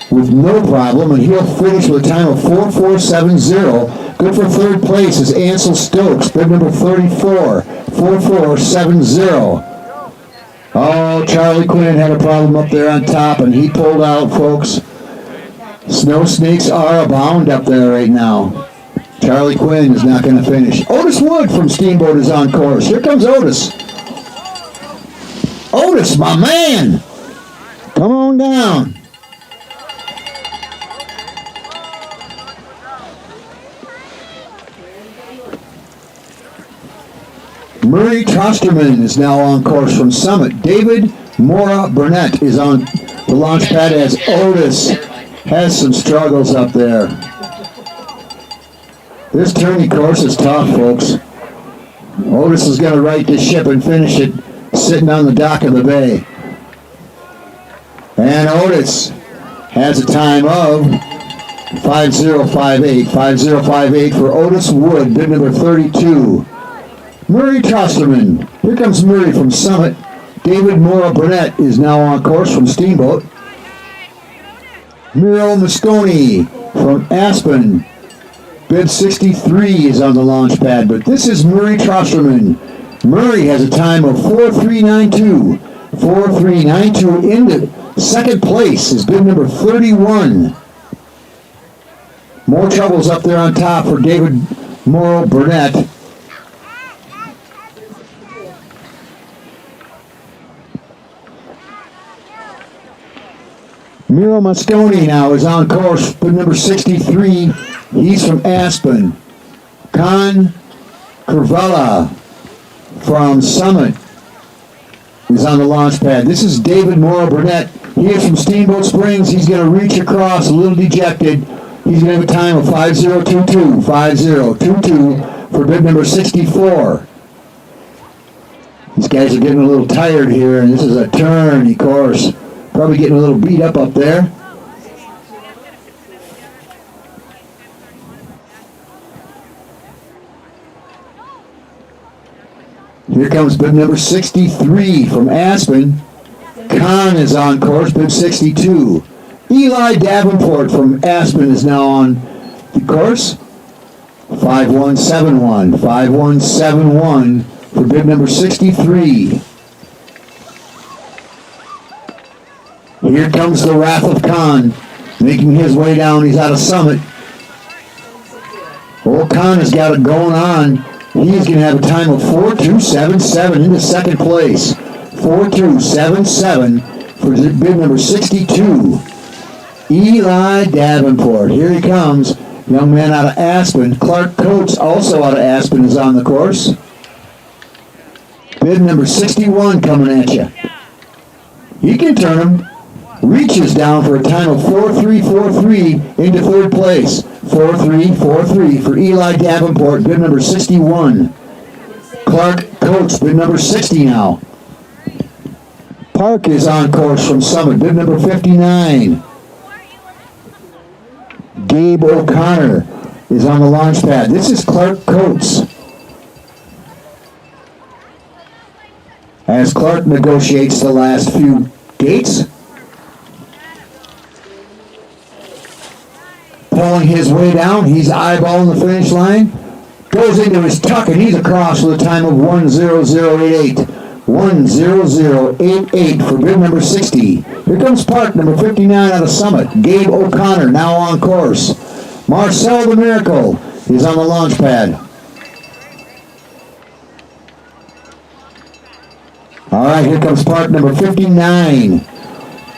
with no problem, and he'll finish with a time of 4470. Good for third place is Ansel Stokes, bib number 34, 4470. Oh, Charlie Quinn had a problem up there on top, and he pulled out, folks. Snow snakes are abound up there right now. Charlie Quinn is not going to finish. Otis Wood from Steamboat is on course. Here comes Otis. Otis, my man! Come on down. Murray Trosterman is now on course from Summit. David Mora Burnett is on the launch pad as Otis has some struggles up there. This tourney course is tough, folks. Otis is going to right this ship and finish it sitting on the dock of the bay. And Otis has a time of 5:058. 5:058 for Otis Wood, bid number 32. Murray Trosterman. Here comes Murray from Summit. David Mora Burnett is now on course from Steamboat. Miro Mosconi from Aspen. Bid 63 is on the launch pad, but this is Murray Trosterman. Murray has a time of 4:392. 4:392 into second place is bid number 31. More troubles up there on top for David Mora Burnett. Miro Mosconi now is on course, bid number 63. He's from Aspen. Con Curvella from Summit is on the launch pad. This is David Mora Burnett. He is from Steamboat Springs. He's going to reach across, a little dejected. He's going to have a time of 5:022. 5:022 for bid number 64. These guys are getting a little tired here, and this is a tourney course. Probably getting a little beat up there. Here comes bid number 63 from Aspen. Khan is on course, bid 62. Eli Davenport from Aspen is now on the course. 5171. 5171 for bid number 63. Here comes the Wrath of Khan, making his way down. He's out of Summit. Old Khan has got it going on. He's going to have a time of 4:277 into second place. 4:277 for bid number 62. Eli Davenport. Here he comes. Young man out of Aspen. Clark Coates, also out of Aspen, is on the course. Bid number 61 coming at you. He can turn him. Reaches down for a time of 4:343 into third place. 4:343 for Eli Davenport, bid number 61. Clark Coates, bid number 60 now. Park is on course from Summit, bid number 59. Gabe O'Connor is on the launch pad. This is Clark Coates. As Clark negotiates the last few gates. Pulling his way down, he's eyeballing the finish line. Goes into his tuck, and he's across with a time of 1:0088. 1:0088 for bid number 60. Here comes Park, number 59 out of Summit. Gabe O'Connor now on course. Marcel the Miracle is on the launch pad. All right, here comes Park, number 59.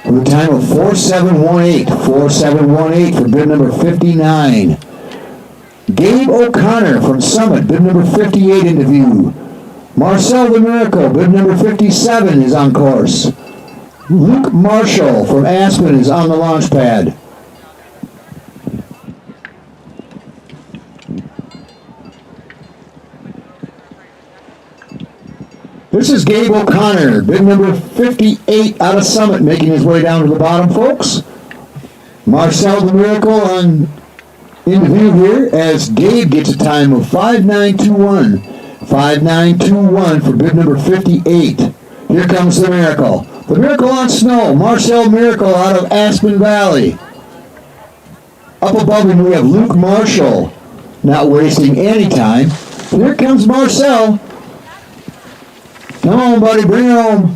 With a time of 4:718. 4:718 for bid number 59. Gabe O'Connor from Summit, bid number 58 into view. Marcel the Miracle, bid number 57 is on course. Luke Marshall from Aspen is on the launch pad. This is Gabe O'Connor, bid number 58 out of Summit, making his way down to the bottom, folks. Marcel the Miracle on in view here as Gabe gets a time of 5:921. 5:921 for bid number 58. Here comes the Miracle. The Miracle on snow. Marcel Miracle out of Aspen Valley. Up above him we have Luke Marshall, not wasting any time. Here comes Marcel. Come on, buddy, bring it home.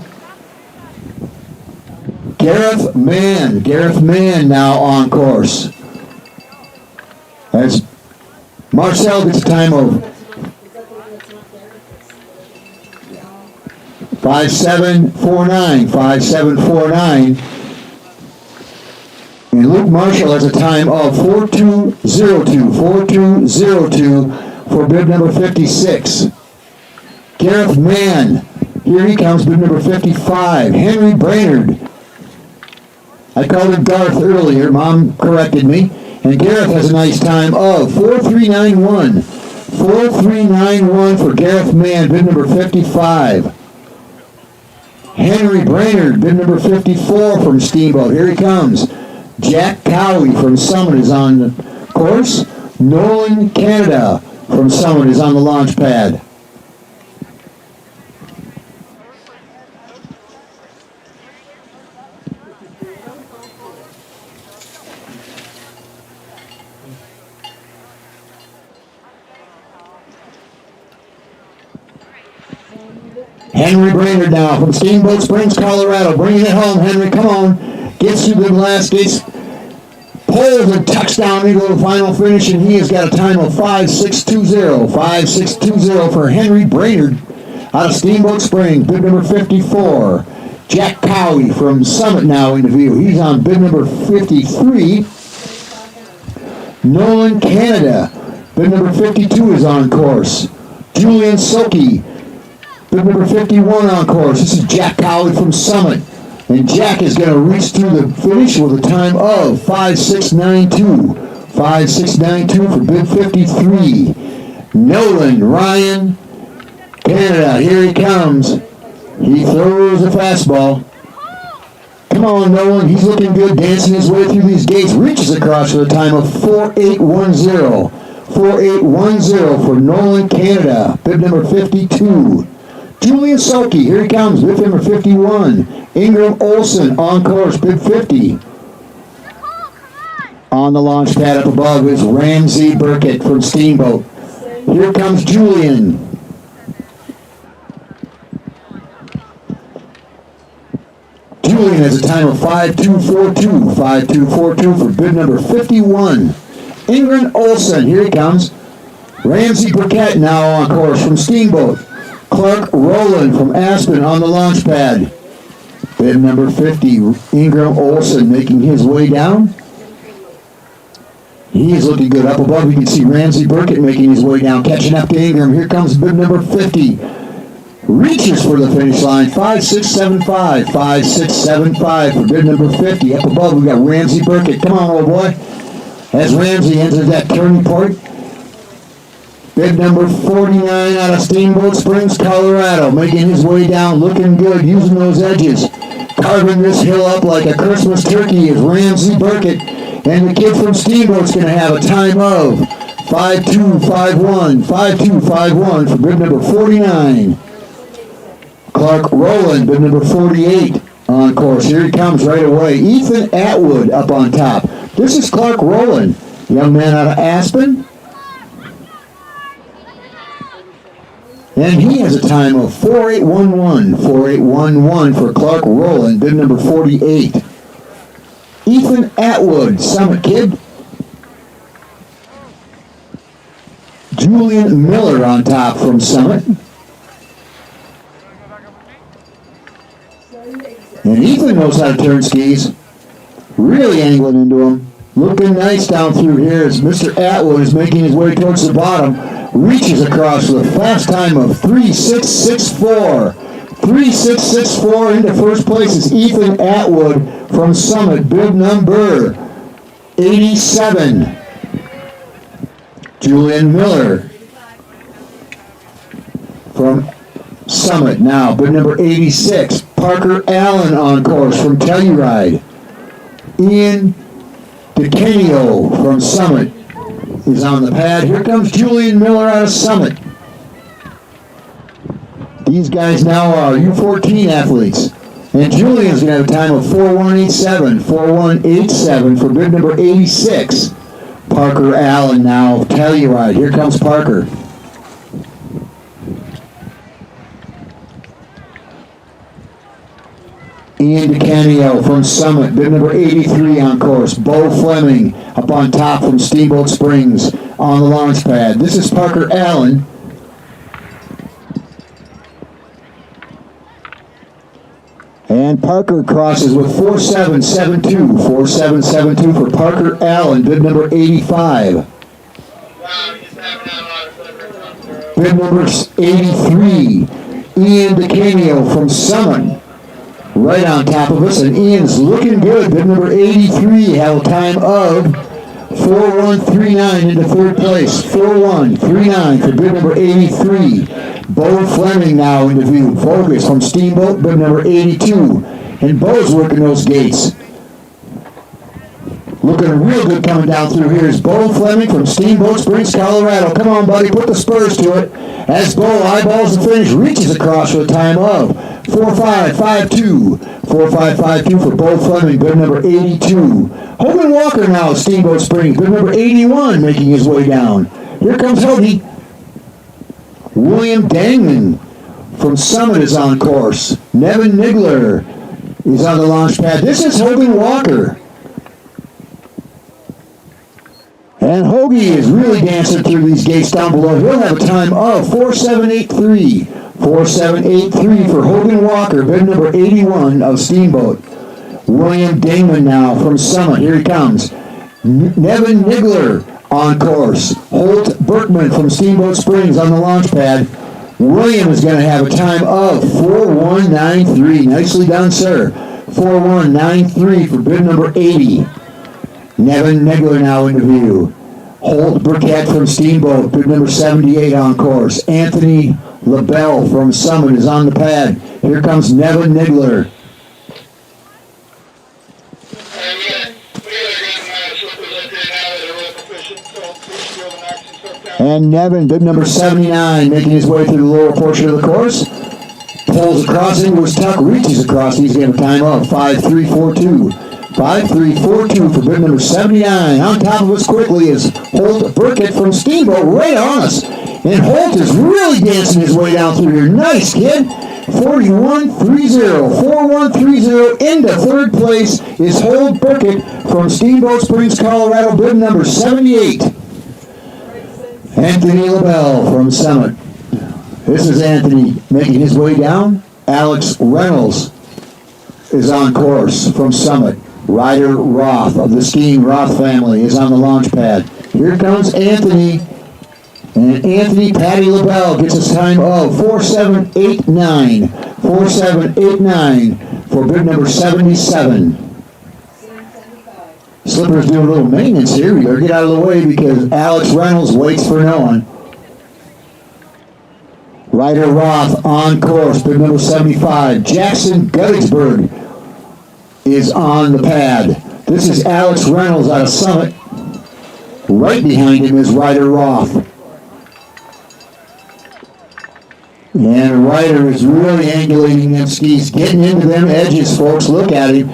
Gareth Mann now on course. As Marcel gets a time of 5.749. And Luke Marshall has a time of 4.202 for bib number 56. Gareth Mann, here he comes, bib number 55. Henry Brainerd. I called him Garth earlier, Mom corrected me. And Gareth has a nice time of 4.391. 4.391 for Gareth Mann, bib number 55. Henry Brainerd, bib number 54 from Steamboat. Here he comes. Jack Cowie from Summit is on the course. Nolan Canada from Summit is on the launch pad. Henry Brainerd now from Steamboat Springs, Colorado. Bringing it home, Henry. Come on. Gets through the last gates. Pulls a touchdown into the final finish, and he has got a time of 5.620. 5.620 for Henry Brainerd out of Steamboat Springs, bib number 54. Jack Cowie from Summit now into view. He's on bib number 53. Nolan Canada, bib number 52 is on course. Julian Soki, bib number 51 on course. This is Jack Cowie from Summit. And Jack is going to reach through the finish with a time of 5.692. 5.692 for bib 53. Nolan Ryan Canada, here he comes. He throws a fastball. Come on, Nolan. He's looking good, dancing his way through these gates. Reaches across with a time of 4.810. 4.810 for Nolan Canada, bib number 52. Julian Soki, here he comes, bib number 51. Ingram Olson on course, bib 50. On the launch pad up above is Ramsey Burkett from Steamboat. Here comes Julian. Julian has a time of 5.242. 5.242 for bib number 51. Ingram Olson, here he comes. Ramsey Burkett now on course from Steamboat. Clark Rowland from Aspen on the launch pad. Bib number 50, Ingram Olson making his way down. He is looking good. Up above, you can see Ramsey Burkett making his way down, catching up to Ingram. Here comes bib number 50. Reaches for the finish line, 5.675. 5.675 for bib number 50. Up above, we got Ramsey Burkett. Come on, old boy. As Ramsey enters that turning point. Bib number 49 out of Steamboat Springs, Colorado, making his way down, looking good, using those edges. Carving this hill up like a Christmas turkey is Ramsey Burkett. And the kid from Steamboat's going to have a time of 5.251. 5.251 for bib number 49. Clark Rowland, bib number 48 on course. Here he comes right away. Ethan Atwood up on top. This is Clark Rowland, young man out of Aspen. And he has a time of 4.811. 4.811 for Clark Rowland, bib number 48. Ethan Atwood, Summit kid. Julian Miller on top from Summit. And Ethan knows how to turn skis. Really angling into them. Looking nice down through here as Mr. Atwood is making his way towards the bottom. Reaches across with a fast time of 3.664. 3.664 into first place is Ethan Atwood from Summit, bib number 87. Julian Miller from Summit now, bib number 86. Parker Allen on course from Telluride. Ian DeCanio from Summit is on the pad. Here comes Julian Miller out of Summit. These guys now are U14 athletes. And Julian's going to have a time of 4.187. 4.187 for bib number 86. Parker Allen now, Telluride. Here comes Parker. Ian DeCanio from Summit, bib number 83 on course. Bo Fleming up on top from Steamboat Springs on the launch pad. This is Parker Allen. And Parker crosses with 4772. 4772 for Parker Allen, bib number 85. Bib number 83, Ian DeCanio from Summit, right on top of us, and Ian's looking good. Bib number 83 had a time of 4139 into third place. 4139 for bib number 83. Bo Fleming now into view. Focus from Steamboat, bib number 82. And Bo's working those gates. Looking real good coming down through here is Bo Fleming from Steamboat Springs, Colorado. Come on, buddy, put the spurs to it. As Bo eyeballs the finish, reaches across for a time of 4552. 4552 for Bo Fleming, bib number 82. Hogan Walker now, Steamboat Springs, bib number 81, making his way down. Here comes Hoagie. William Dangman from Summit is on course. Nevin Nigler is on the launch pad. This is Hogan Walker. And Hoagie is really dancing through these gates down below. He'll have a time of 4783. 4783 for Hogan Walker, bib number 81 of Steamboat. William Damon now from Summit. Here he comes. Nevin Nigler on course. Holt Berkman from Steamboat Springs on the launch pad. William is going to have a time of 4193. Nicely done, sir. 4193 for bib number 80. Nevin Nigler now into view. Holt Burkett from Steamboat, bib number 78 on course. Anthony LaBelle from Summit is on the pad. Here comes Nevin Nigler. And Nevin, bib number 79, making his way through the lower portion of the course. Pulls across into his tuck, reaches across. He's going to have a time of 5342. 5342 for bib number 79. On top of us quickly is Holt Burkett from Steamboat, right on us. And Holt is really dancing his way down through here. Nice, kid. 4130. 4130 into third place is Holt Burkett from Steamboat Springs, Colorado, bib number 78. Anthony LaBelle from Summit. This is Anthony making his way down. Alex Reynolds is on course from Summit. Ryder Roth of the skiing Roth family is on the launch pad. Here comes Anthony. And Anthony Patty LaBelle gets a time of 4789. 4789 for bib number 77. Slipper's doing a little maintenance here. We better get out of the way because Alex Reynolds waits for no one. Ryder Roth on course, bib number 75. Jackson Guttigsburg is on the pad. This is Alex Reynolds out of Summit. Right behind him is Ryder Roth. And Ryder is really angulating them skis, getting into them edges, folks. Look at him.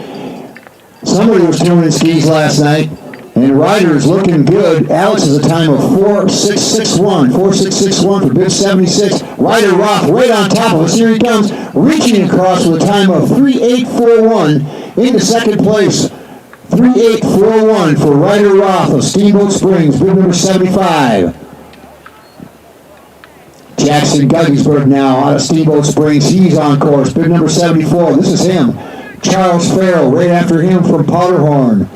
Somebody was tuning skis last night, and Ryder is looking good. Alex has a time of 4661. 4661 for bib 76. Ryder Roth right on top of us. Here he comes, reaching across with a time of 3841 into second place. 3841 for Ryder Roth of Steamboat Springs, bib number 75. Jackson Guggiesburg now out of Steamboat Springs. He's on course, bib number 74. This is him. Charles Farrell right after him from Powderhorn.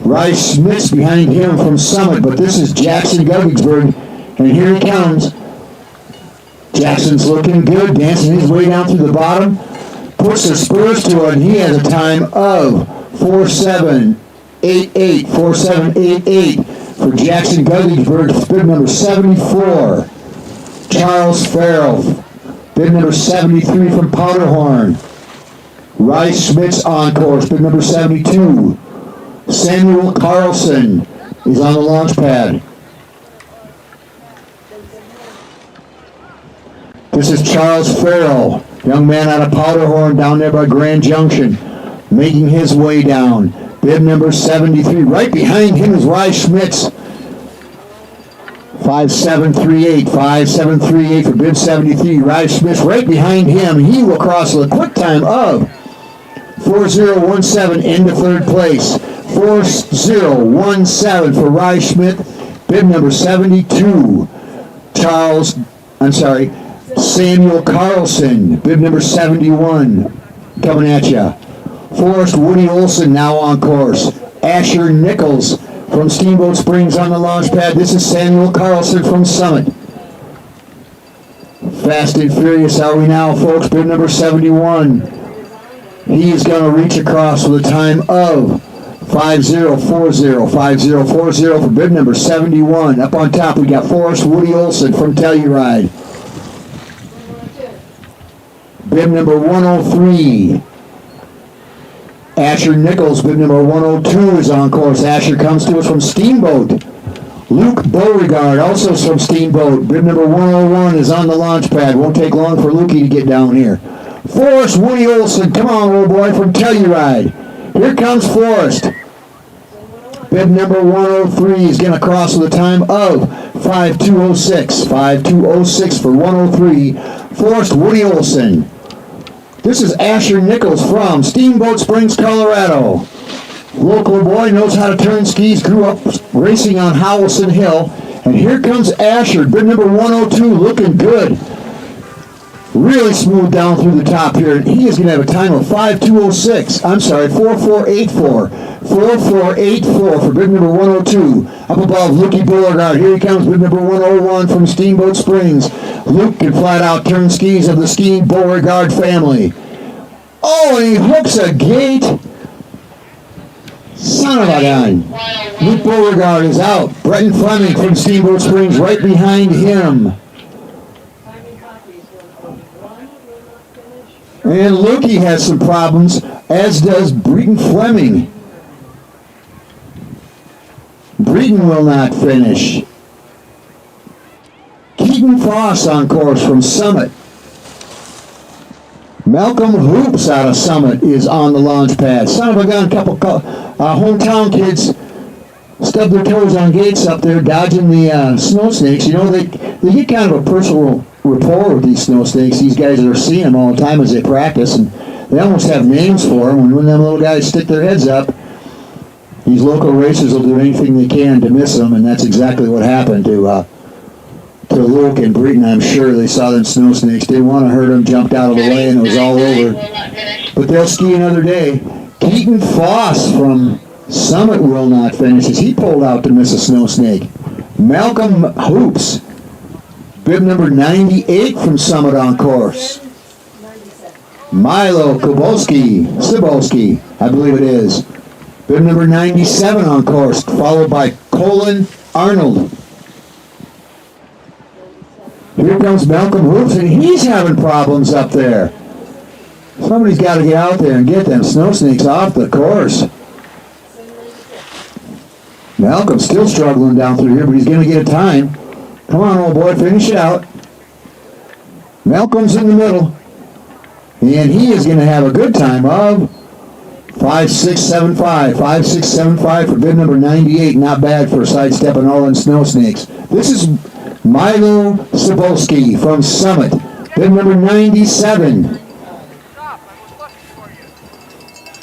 Rice Smith's behind him from Summit, but this is Jackson Guggiesburg, and here he comes. Jackson's looking good, dancing his way down through the bottom. Puts the spurs to it, and he has a time of 4788. 4788 for Jackson Guggiesburg, bib number 74. Charles Farrell, bib number 73 from Powderhorn. Rice Smith's on course, bib number 72. Samuel Carlson is on the launch pad. This is Charles Farrell, young man out of Powderhorn down there by Grand Junction, making his way down. Bib number 73. Right behind him is Rice Smith's. 5738. 5738 for bib 73. Rice Smith right behind him. He will cross with a quick time of 4017 into third place. 4017 for Rye Schmidt, bib number 72. Samuel Carlson, bib number 71, coming at ya. Forrest Woody Olson now on course. Asher Nichols from Steamboat Springs on the launch pad. This is Samuel Carlson from Summit. Fast and furious are we now, folks. Bib number 71. He's going to reach across with a time of 5040 for bib number 71. Up on top, we got Forrest Woody Olson from Telluride. Bib number 103. Asher Nichols, bib number 102, is on course. Asher comes to us from Steamboat. Luke Beauregard, also from Steamboat. Bib number 101 is on the launch pad. Won't take long for Lukey to get down here. Forrest Woody Olson, come on, old boy, from Telluride. Here comes Forrest. Bib number 103 is going to cross with a time of 5206. 5206 for 103. Forrest Woody Olson. This is Asher Nichols from Steamboat Springs, Colorado. Local boy, knows how to turn skis, grew up racing on Howelson Hill. And here comes Asher, bib number 102, looking good. Really smooth down through the top here. And he is going to have a time of 4484. 4484 for bib number 102. Up above, Lukey Beauregard. Here he comes, bib number 101 from Steamboat Springs. Luke can flat out turn skis of the skiing Beauregard family. Oh, and he hooks a gate. Son of a gun. Luke Beauregard is out. Bretton Fleming from Steamboat Springs right behind him. And Lukey has some problems, as does Bretton Fleming. Breeden will not finish. Keaton Foss on course from Summit. Malcolm Hoops out of Summit is on the launch pad. Son of a gun, couple hometown kids stubbed their toes on gates up there dodging the snow snakes. You know, they get kind of a personal rapport with these snow snakes. These guys are seeing them all the time as they practice, and they almost have names for them. And when them little guys stick their heads up, these local racers will do anything they can to miss them, and that's exactly what happened to Luke and Breeden. I'm sure they saw them snow snakes, didn't want to hurt them, jumped out of the way, and it was all over. But they'll ski another day. Keaton Foss from Summit will not finish as he pulled out to miss a snow snake. Malcolm Hoops, bib number 98 from Summit on course. Milo Cebulski, I believe it is. Bib number 97 on course, followed by Colin Arnold. Here comes Malcolm Hoops, and he's having problems up there. Somebody's got to get out there and get them snow snakes off the course. Malcolm's still struggling down through here, but he's going to get a time. Come on, old boy, finish it out. Malcolm's in the middle, and he is going to have a good time of 5675. 5675 for bib number 98. Not bad for sidestepping all in snow snakes. This is Milo Cebulski from Summit, bib number 97.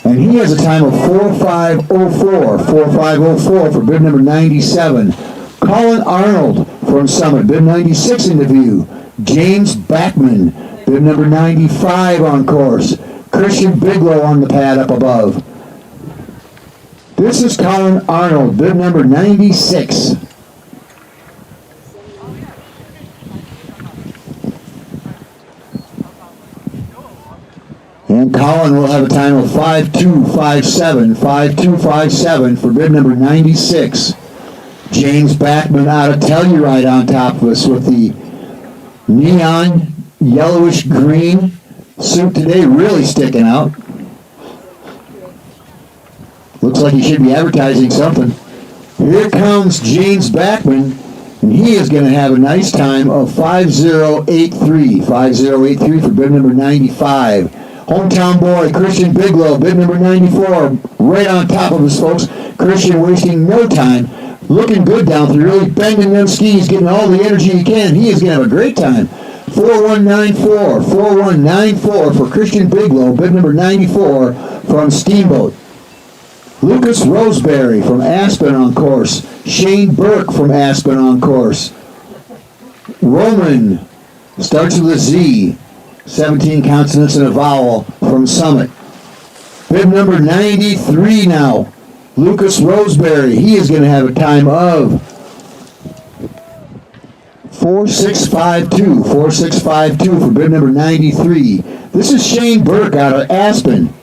And he has a time of 4504. 4504 for bib number 97. Colin Arnold from Summit, bib 96 in the view. James Backman, bib number 95 on course. Christian Bigelow on the pad up above. This is Colin Arnold, bib number 96. And Colin will have a time of 5257. 5257 for bib number 96. James Backman out of Telluride on top of us with the neon yellowish green suit today, really sticking out. Looks like he should be advertising something. Here comes James Backman, and he is going to have a nice time of 5083. 5083 for bib number 95. Hometown boy, Christian Bigelow, bib number 94, right on top of us, folks. Christian wasting no time, looking good down through, really bending them skis, getting all the energy he can. He is going to have a great time. 4194, 4194 for Christian Bigelow, bib number 94 from Steamboat. Lucas Roseberry from Aspen on course. Shane Burke from Aspen on course. Roman starts with a Z, 17 consonants and a vowel from Summit. Bib number 93 now, Lucas Roseberry. He is going to have a time of 4652, 4652 for bib number 93. This is Shane Burke out of Aspen.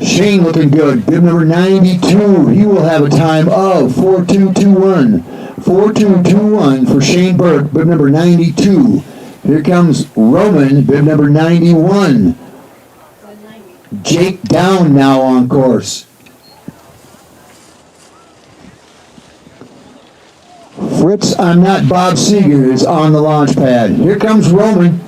Shane looking good. Bib number 92. He will have a time of 4221. 4221 for Shane Burke, bib number 92. Here comes Roman, bib number 91. Jake Down now on course. Fritz, I'm Not Bob Seeger is on the launch pad. Here comes Roman,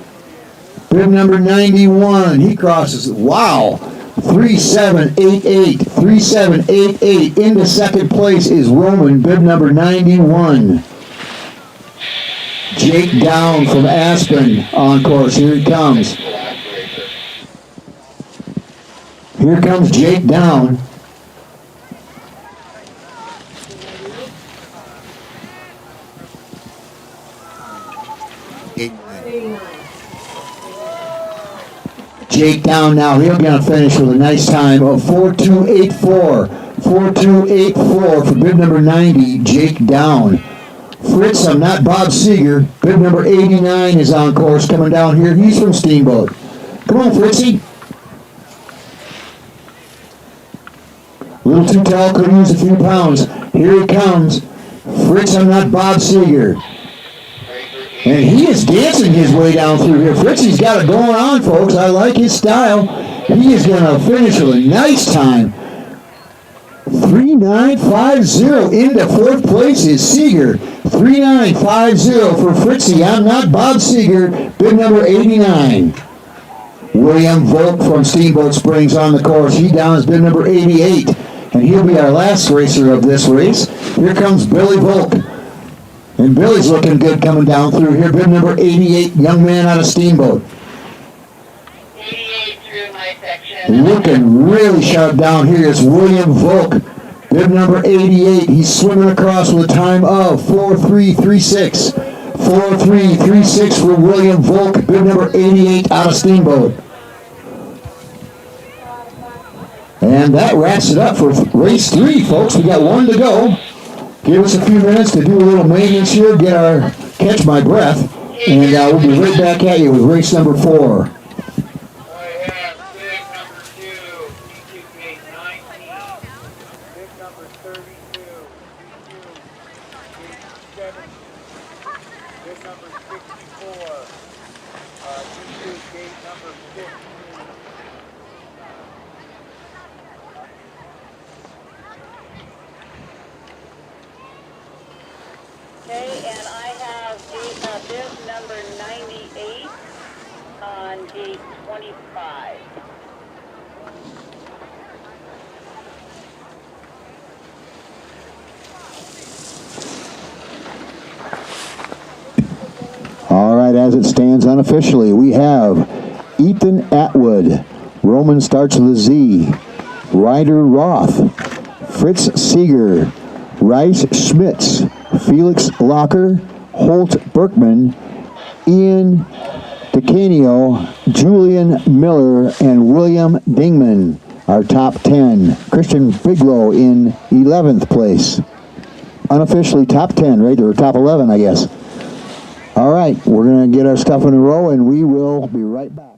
bib number 91. He crosses. Wow. 3788, 3788. Into second place is Roman, bib number 91. Jake Down from Aspen on course. Here he comes. Here comes Jake Down. Jake Down now, he'll get a finish with a nice time of 4284. 4284 for bib number 90, Jake Down. Fritz, I'm Not Bob Seeger, bib number 89 is on course coming down here. He's from Steamboat. Come on, Fritzy. A little too tall, could use a few pounds. Here he comes. Fritz, I'm Not Bob Seeger. And he is dancing his way down through here. Fritzy's got it going on, folks. I like his style. He is going to finish with a nice time. 3950 into fourth place is Seeger. 3950 for Fritzy. I'm Not Bob Seeger, bib number 89. William Volk from Steamboat Springs on the course. He down is bib number 88. And he'll be our last racer of this race. Here comes Billy Volk. And Billy's looking good coming down through here. Bib number 88, young man out of Steamboat. 88 through my section. Looking really sharp down here is William Volk. Bib number 88. He's swimming across with a time of 4336. 4336 for William Volk. Bib number 88 out of Steamboat. And that wraps it up for race 3, folks. We got one to go. Give us a few minutes to do a little maintenance here, catch my breath, and we'll be right back at you with race number 4. I have bib number 2, P2 gate 19, bib number 32, P2 gate 70, bib number 64, P2 gate number 15. Okay, and I have bib number 98 on gate 25. All right, as it stands unofficially, we have Ethan Atwood. Roman starts with a Z. Ryder Roth. Fritz Seeger. Rice Schmitz. Felix Locker. Holt Berkman. Ian DeCanio. Julian Miller. And William Dingman. Our top 10. Christian Bigelow in 11th place. Unofficially top 10, right? Or top 11, I guess. All right, we're going to get our stuff in a row, and we will be right back.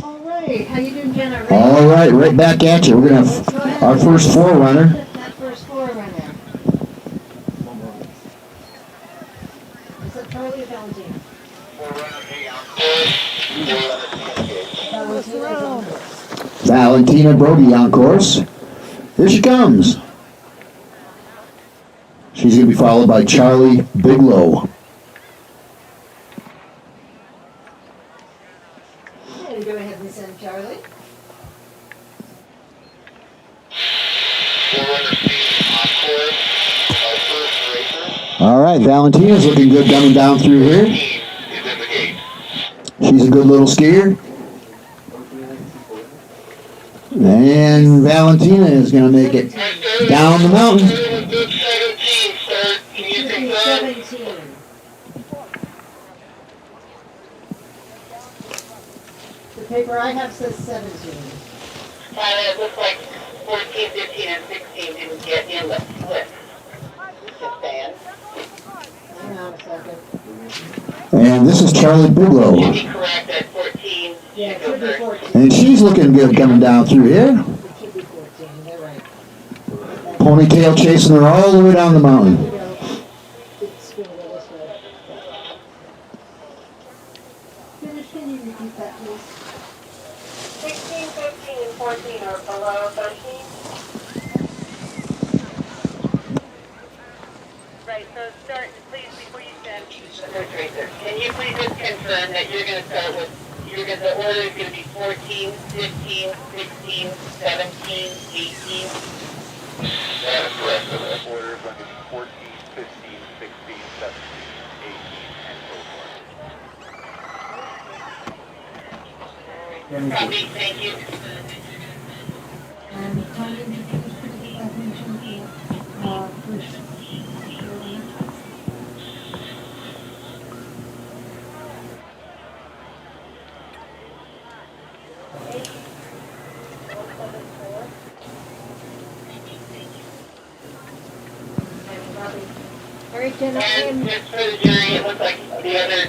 All right, how you doing, Jenna? Ready? All right back at you. We're going to have our first forerunner. That first forerunner. Is that Charlie or Valentina? Valentina Brody on course. Here she comes. She's going to be followed by Charlie Bigelow. Okay, go ahead and send Charlie. All right, Valentina's looking good coming down through here. She's a good little skier. And Valentina is going to make it down the mountain. 17. The paper I have says 17. Tyler, it looks like 14, 15, and 16 didn't get in the split. Just saying. Hang on a second. And this is Charlie Bigelow. Should be correct at 14. Yeah, it should be 14. And she's looking good coming down through here. It should be 14, they're right. Ponytail chasing her all the way down the mountain. Here we go. It's going to go this way. Finish, can you repeat that, please? 16, 15, and 14 are below 13. Right, so start, please, before you send the coach racer, can you please just confirm that you're going to start with, the order is going to be 14, 15, 16, 17, 18? That is correct. So that order is going to be 14, 15, 16, 17, 18, and so forth. Copy, thank you. And Tony, did you just put the definition for first? All right, Jenna. And just for the jury, it looks like the other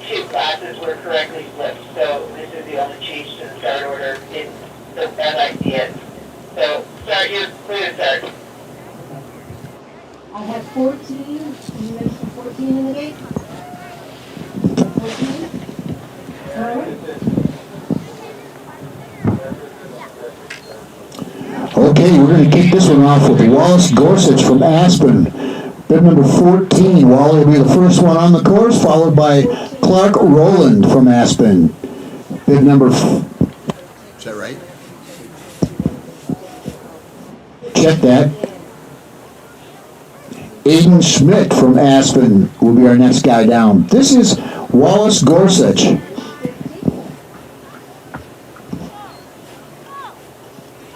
two classes were correctly flipped, so this is the only change to the start order, as I see it. So, start, you're clear to start. I have 14. You mentioned 14 in the gate? 14? All right. Okay, we're going to kick this one off with Wallace Gorsuch from Aspen. Bib number 14. Wally will be the first one on the course, followed by Clark Rowland from Aspen. Bib number... Is that right? Check that. Aiden Schmidt from Aspen will be our next guy down. This is Wallace Gorsuch.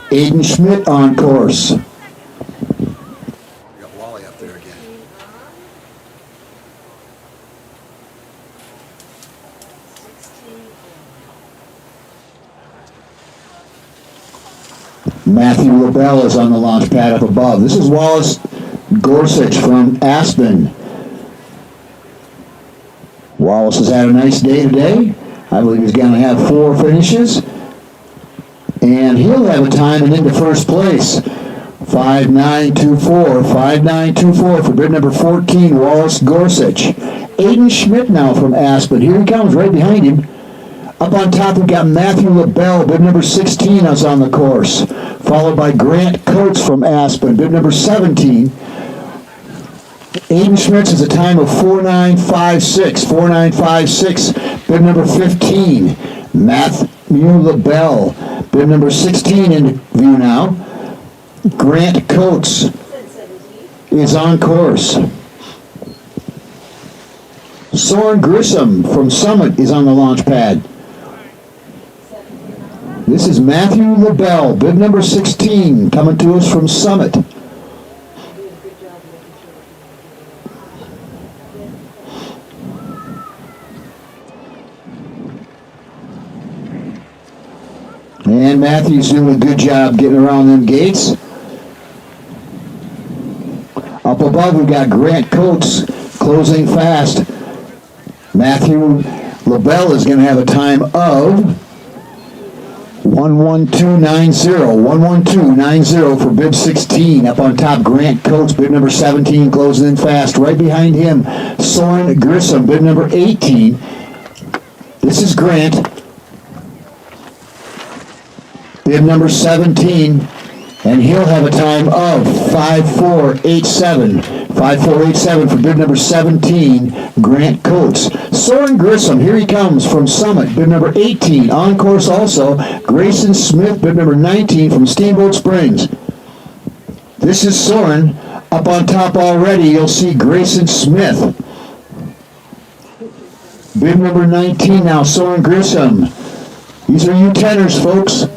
Aiden Schmidt on course. We got Wally up there again. Matthew LaBelle is on the launch pad up above. This is Wallace Gorsuch from Aspen. Wallace has had a nice day today. I believe he's going to have 4 finishes. And he'll have a time and into first place. 5.924. 5.924 for bid number 14, Wallace Gorsuch. Aiden Schmidt now from Aspen. Here he comes, right behind him. Up on top, we've got Matthew LaBelle, bib number 16 is on the course. Followed by Grant Coates from Aspen, bib number 17. Aiden Schmidt has a time of 4.956. 4.956, bib number 15. Matthew LaBelle, bib number 16 in view now. Grant Coates is on course. Soren Grissom from Summit is on the launch pad. This is Matthew LaBelle, bib number 16, coming to us from Summit. And Matthew's doing a good job getting around them gates. Up above, we've got Grant Coates closing fast. Matthew LaBelle is going to have a time of 11290 for bib 16. Up on top, Grant Coates, bib number 17, closing in fast. Right behind him, Soren Grissom, bib number 18. This is Grant, bib number 17, and he'll have a time of 5:4:87. 5:4:87 for bib number 17, Grant Coates. Soren Grissom, here he comes from Summit, bib number 18. On course also, Grayson Smith, bib number 19 from Steamboat Springs. This is Soren. Up on top already, you'll see Grayson Smith. Bib number 19 now, Soren Grissom. These are you tenors, folks.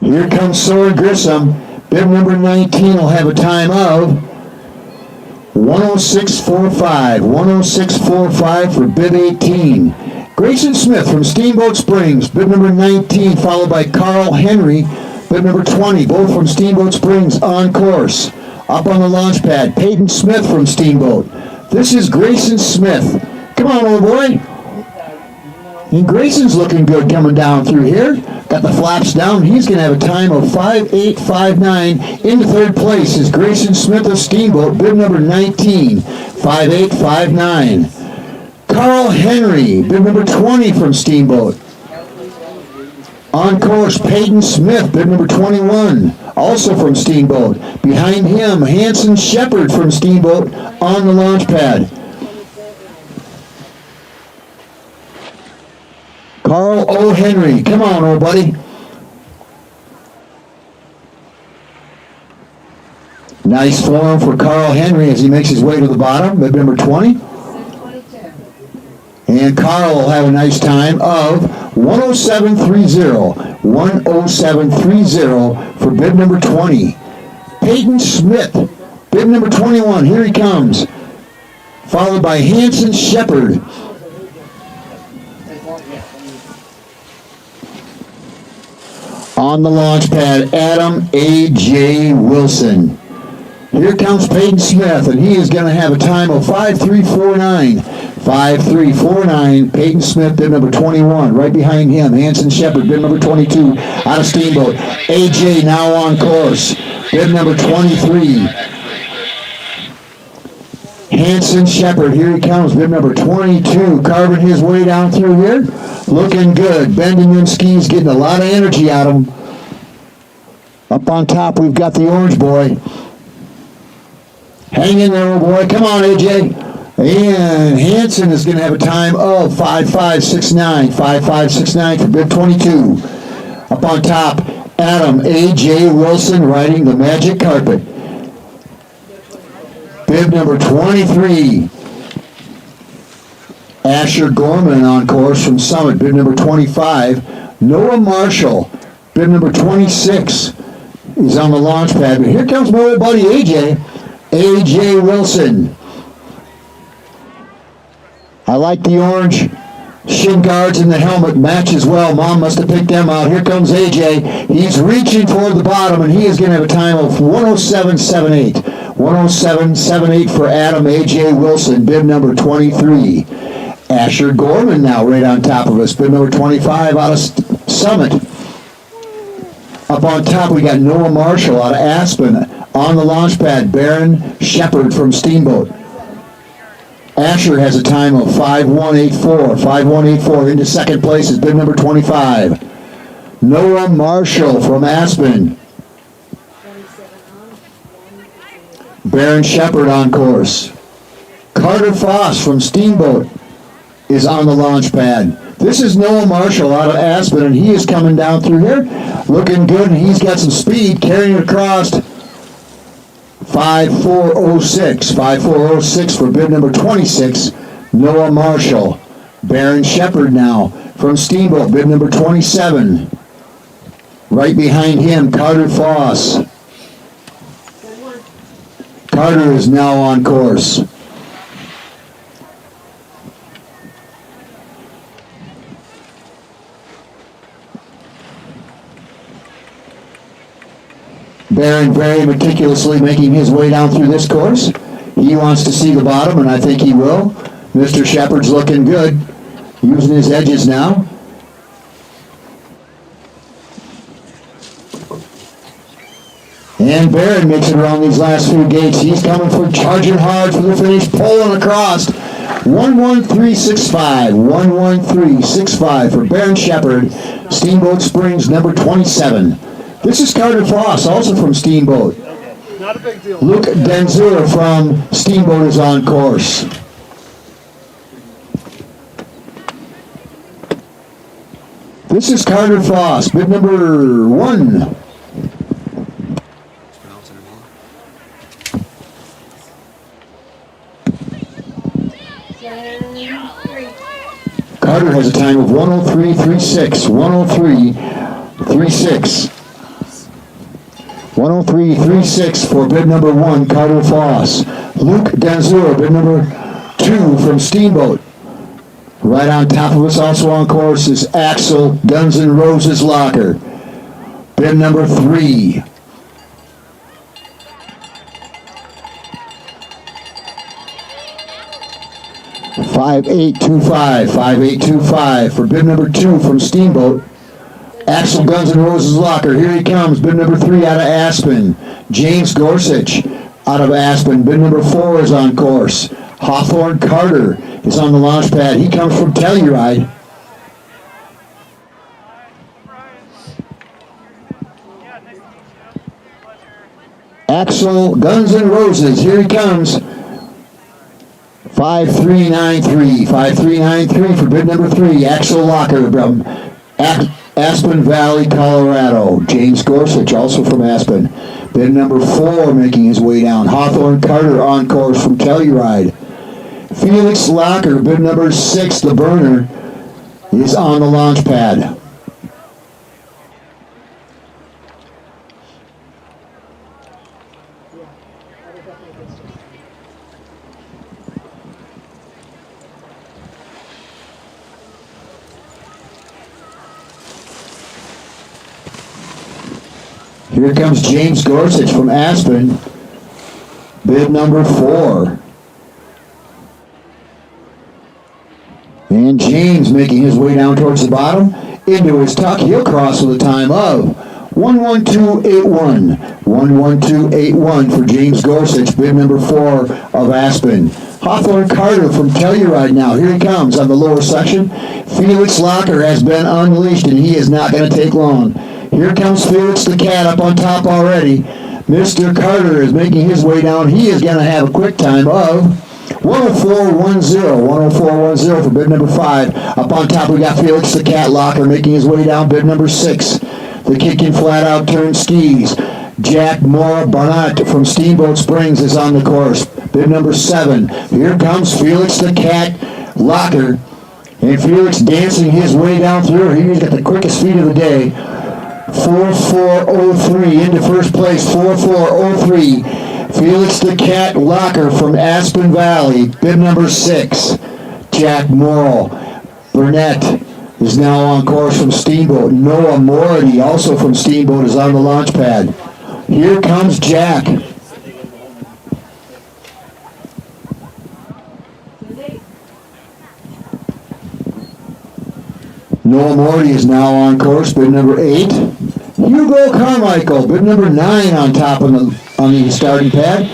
Here comes Soren Grissom. Bib number 19 will have a time of 106.45. 106.45 for bib 18. Grayson Smith from Steamboat Springs, bib number 19, followed by Carl Henry, bib number 20, both from Steamboat Springs on course. Up on the launch pad, Peyton Smith from Steamboat. This is Grayson Smith. Come on, old boy. And Grayson's looking good coming down through here. Got the flaps down. He's going to have a time of 5:8:59. Into third place is Grayson Smith of Steamboat, bib number 19, 5:8:59. Carl Henry, bib number 20 from Steamboat. On course, Peyton Smith, bib number 21, also from Steamboat. Behind him, Hanson Shepard from Steamboat on the launch pad. Carl O. Henry, come on, old buddy. Nice form for Carl Henry as he makes his way to the bottom, bib number 20. And Carl will have a nice time of 107.30. 107.30 for bib number 20. Peyton Smith, bib number 21, here he comes. Followed by Hanson Shepard. On the launch pad, Adam A.J. Wilson. Here comes Peyton Smith, and he is going to have a time of 5:3:49. 5:3:49, Peyton Smith, bib number 21. Right behind him, Hanson Shepard, bib number 22, out of Steamboat. A.J. now on course, bib number 23. Hanson Shepard, here he comes, bib number 22, carving his way down through here. Looking good, bending them skis, getting a lot of energy out of them. Up on top, we've got the orange boy. Hang in there, old boy. Come on, AJ. And Hanson is going to have a time of 5:5:69. 5:5:69 for bib 22. Up on top, Adam A.J. Wilson riding the magic carpet. Bib number 23. Asher Gorman on course from Summit, bib number 25. Noah Marshall, bib number 26, is on the launch pad. But here comes my old buddy AJ. A.J. Wilson. I like the orange shin guards and the helmet match as well. Mom must have picked them out. Here comes AJ. He's reaching for the bottom, and he is going to have a time of 107.78. 107.78 for Adam A.J. Wilson, bib number 23. Asher Gorman now right on top of us, bib number 25 out of Summit. Up on top, we got Noah Marshall out of Aspen. On the launch pad, Baron Shepard from Steamboat. Asher has a time of 5:1:84. 5:1:84 into second place is bib number 25. Noah Marshall from Aspen. Baron Shepard on course. Carter Foss from Steamboat is on the launch pad. This is Noah Marshall out of Aspen, and he is coming down through here. Looking good, and he's got some speed, carrying it across. 5:4:06. 5:4:06 for bib number 26, Noah Marshall. Baron Shepard now from Steamboat, bib number 27. Right behind him, Carter Foss. Carter is now on course. Baron very meticulously making his way down through this course. He wants to see the bottom, and I think he will. Mr. Shepard's looking good, using his edges now. And Barron makes it around these last few gates. He's coming for charging hard for the finish, pulling across. 113.65, 113.65 for Barron Shepard, Steamboat Springs, number 27. This is Carter Foss, also from Steamboat. Not a big deal. Luke Denzura from Steamboat is on course. This is Carter Foss, bid number 1. Carter has a time of 103.36, 103.36. 103.36 for bid number 1, Carter Foss. Luke Denzura, bid number 2 from Steamboat. Right on top of us, also on course, is Axel Guns N' Roses Locker. Bid number 3. $5,825 for bid number 2 from Steamboat. Axel Guns N' Roses Locker, here he comes, bid number 3 out of Aspen. James Gorsuch out of Aspen, bid number 4 is on course. Hawthorne Carter is on the launch pad, he comes from Telluride. Axel Guns N' Roses, here he comes. 5393 for bid number 3, Axel Locker from Aspen Valley, Colorado. James Gorsuch, also from Aspen. Bid number 4 making his way down. Hawthorne Carter on course from Telluride. Felix Locker, bid number 6, the burner, is on the launch pad. Here comes James Gorsuch from Aspen, bid number 4. And James making his way down towards the bottom, into his tuck. He'll cross with a time of 112.81. 112.81 for James Gorsuch, bid number 4 of Aspen. Hawthorne Carter from Telluride now. Here he comes on the lower section. Felix Locker has been unleashed, and he is not going to take long. Here comes Felix the Cat up on top already. Mr. Carter is making his way down. He is going to have a quick time of 104.10. 104.10 for bid number 5. Up on top we got Felix the Cat Locker making his way down, bid number 6. The kicking flat out turn skis. Jack Mora Barnett from Steamboat Springs is on the course. Bid number 7. Here comes Felix the Cat Locker. And Felix dancing his way down through. He's got the quickest feet of the day. 4.403 into first place. 4.403. Felix the Cat Locker from Aspen Valley. Bid number 6. Jack Morrill Burnett is now on course from Steamboat. Noah Mority, also from Steamboat, is on the launch pad. Here comes Jack. Noah Morty is now on course, bid number 8. Hugo Carmichael, bid number 9 on top on the starting pad.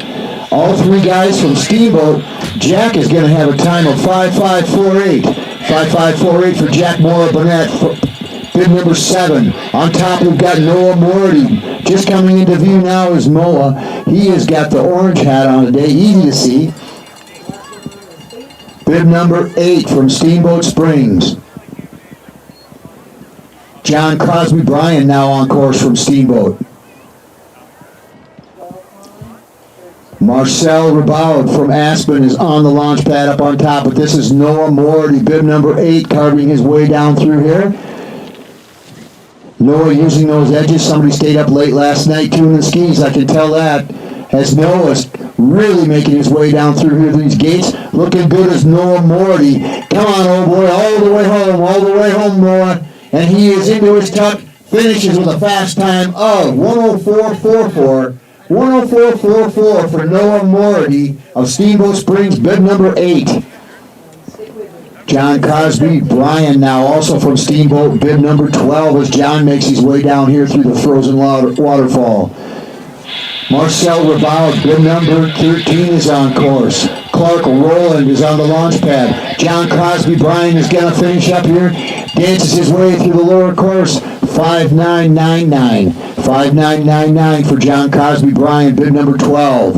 All 3 guys from Steamboat. Jack is going to have a time of 5.548. 5.548 for Jack Mora Burnett, bid number 7. On top we've got Noah Morty. Just coming into view now is Noah. He has got the orange hat on today, easy to see. Bid number 8 from Steamboat Springs. John Crosby Bryan now on course from Steamboat. Marcel Rabaud from Aspen is on the launch pad up on top, but this is Noah Morty, bib number 8, carving his way down through here. Noah using those edges. Somebody stayed up late last night tuning skis, I can tell that. As Noah's really making his way down through here these gates. Looking good as Noah Morty. Come on, old boy, all the way home, Noah. And he is into his tuck, finishes with a fast time of 104.44. 104.44 for Noah Morty of Steamboat Springs, bib number 8. John Cosby, Brian now also from Steamboat, bib number 12 as John makes his way down here through the frozen waterfall. Marcel Rabaud, bib number 13 is on course. Clark Rowland is on the launch pad. John Cosby, Brian is going to finish up here. Dances his way through the lower course. 5.999. 5.999 for John Cosby, Brian, bib number 12.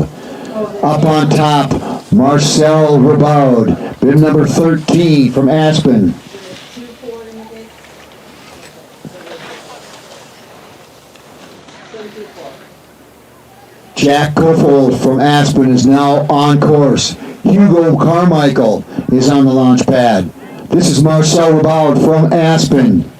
Up on top, Marcel Rabaud, bib number 13 from Aspen. Jack Kofold from Aspen is now on course. Hugo Carmichael is on the launch pad. This is Marcel Rabaud from Aspen.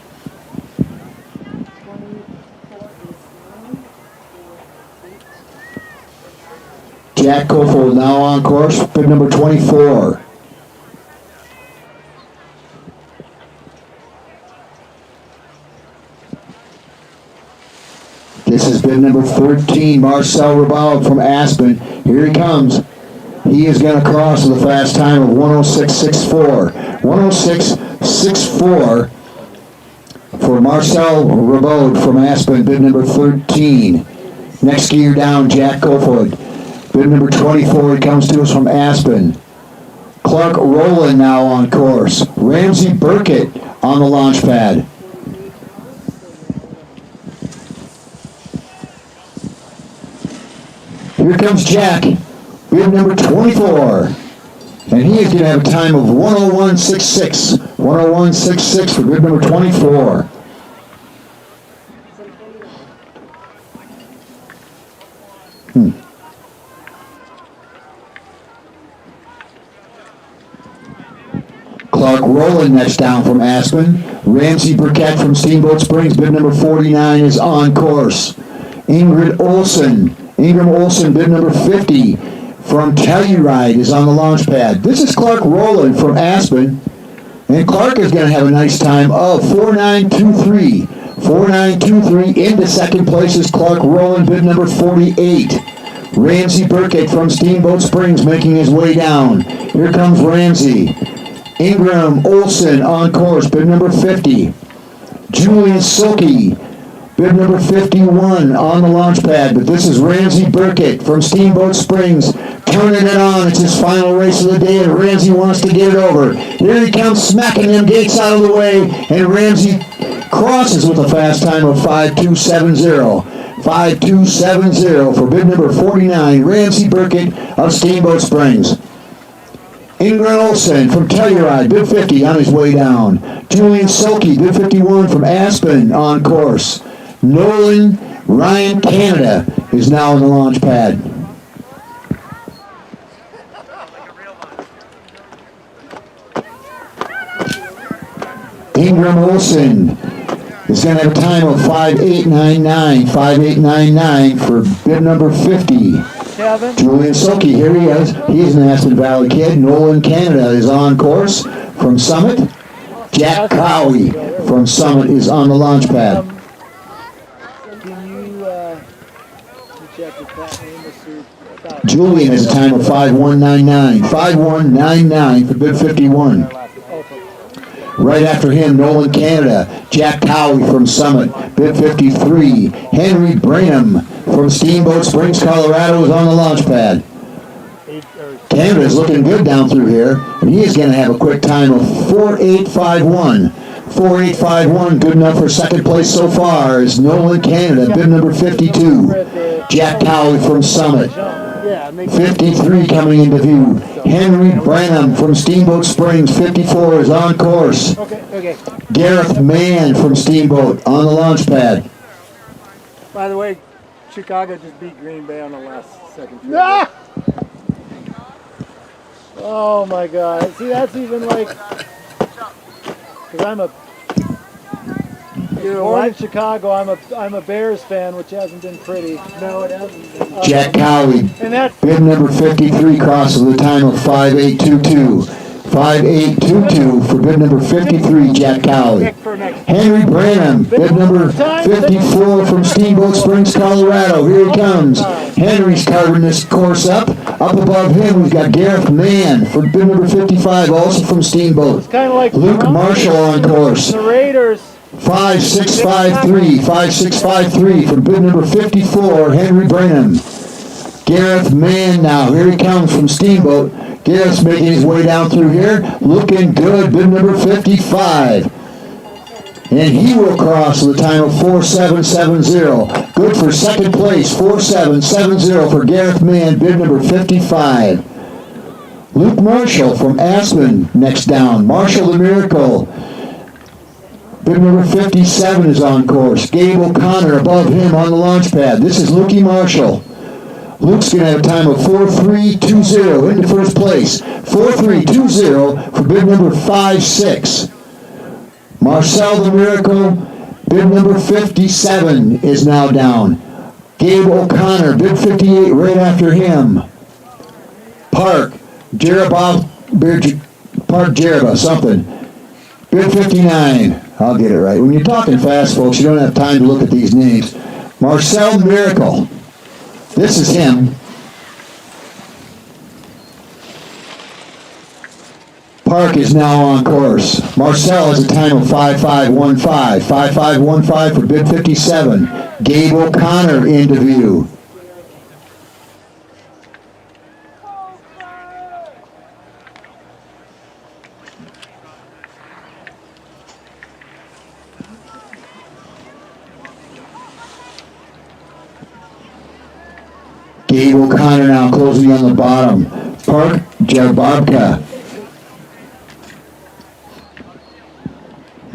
Jack Kofold now on course, bib number 24. This is bib number 13, Marcel Rabaud from Aspen. Here he comes. He is going to cross with a fast time of 106.64. 106.64 for Marcel Rabaud from Aspen, bib number 13. Next gear down, Jack Kofold. Bib number 24, he comes to us from Aspen. Clark Rowland now on course. Ramsey Burkett on the launch pad. Here comes Jack, bib number 24. And he is going to have a time of 101.66. 101.66 for bib number 24. Clark Rowland next down from Aspen. Ramsey Burkett from Steamboat Springs, bib number 49 is on course. Ingram Olson, bib number 50 from Telluride is on the launch pad. This is Clark Rowland from Aspen, and Clark is going to have a nice time of 4.923. 4.923 into second place is Clark Rowland, bib number 48. Ramsey Burkett from Steamboat Springs making his way down. Here comes Ramsey. Ingram Olson on course, bib number 50. Julian Silkey, bib number 51 on the launch pad. But this is Ramsey Burkett from Steamboat Springs turning it on. It's his final race of the day, and Ramsey wants to get it over. Here he comes, smacking them gates out of the way, and Ramsey crosses with a fast time of 5.270. 5.270 for bib number 49, Ramsey Burkett of Steamboat Springs. Ingram Olson from Telluride, bib 50 on his way down. Julian Silkey, bib 51 from Aspen on course. Nolan Ryan Canada is now on the launch pad. Ingram Olson is going to have a time of 5.899. 5.899 for bib number 50. Kevin. Julian Silkey, here he is. He's an Aspen Valley kid. Nolan Canada is on course from Summit. Jack Cowie from Summit is on the launch pad. Can you check if that name is about Julian has a time of 5.199. 5.199 for bib 51. Right after him, Nolan Canada, Jack Cowie from Summit, bib 53. Henry Branham from Steamboat Springs, Colorado is on the launch pad. Canada is looking good down through here, and he is going to have a quick time of 4.851. 4.851, good enough for second place so far, is Nolan Canada, bib number 52. Jack Cowie from Summit. 53 coming into view. Henry Branham from Steamboat Springs, 54 is on course. Gareth Mann from Steamboat on the launch pad. By the way, Chicago just beat Green Bay on the last second. Ah! Oh my God! See, that's even like, because I'm a, born in Chicago. I'm a Bears fan, which hasn't been pretty. No, it hasn't been. Jack Cowie, bib number 53, crosses with a time of 5.822. 5822 for bid number 53, Jack Cowley. Henry Branham, bid number 54 from Steamboat Springs, Colorado. Here he comes. Henry's carving this course up. Up above him, we've got Gareth Mann for bid number 55, also from Steamboat. Luke Marshall on course. The Raiders. 5653 for bid number 54, Henry Branham. Gareth Mann now. Here he comes from Steamboat. Garrett's making his way down through here. Looking good. Bid number 55. And he will cross with a time of 4770. Good for second place. 4770 for Gareth Mann. Bid number 55. Luke Marshall from Aspen next down. Marshall the Miracle. Bid number 57 is on course. Gabe O'Connor above him on the launch pad. This is Lukey Marshall. Luke's going to have a time of 4320 into first place. 4320 for bid number 56. Marcel the Miracle, bid number 57 is now down. Gabe O'Connor, bid 58 right after him. Park Jeraba, something. Bid 59. I'll get it right. When you're talking fast, folks, you don't have time to look at these names. Marcel Miracle. This is him. Park is now on course. Marcel has a time of 5515. 5515 for bid 57. Gabe O'Connor into view. Gabe O'Connor now closing on the bottom. Park Jarbabka.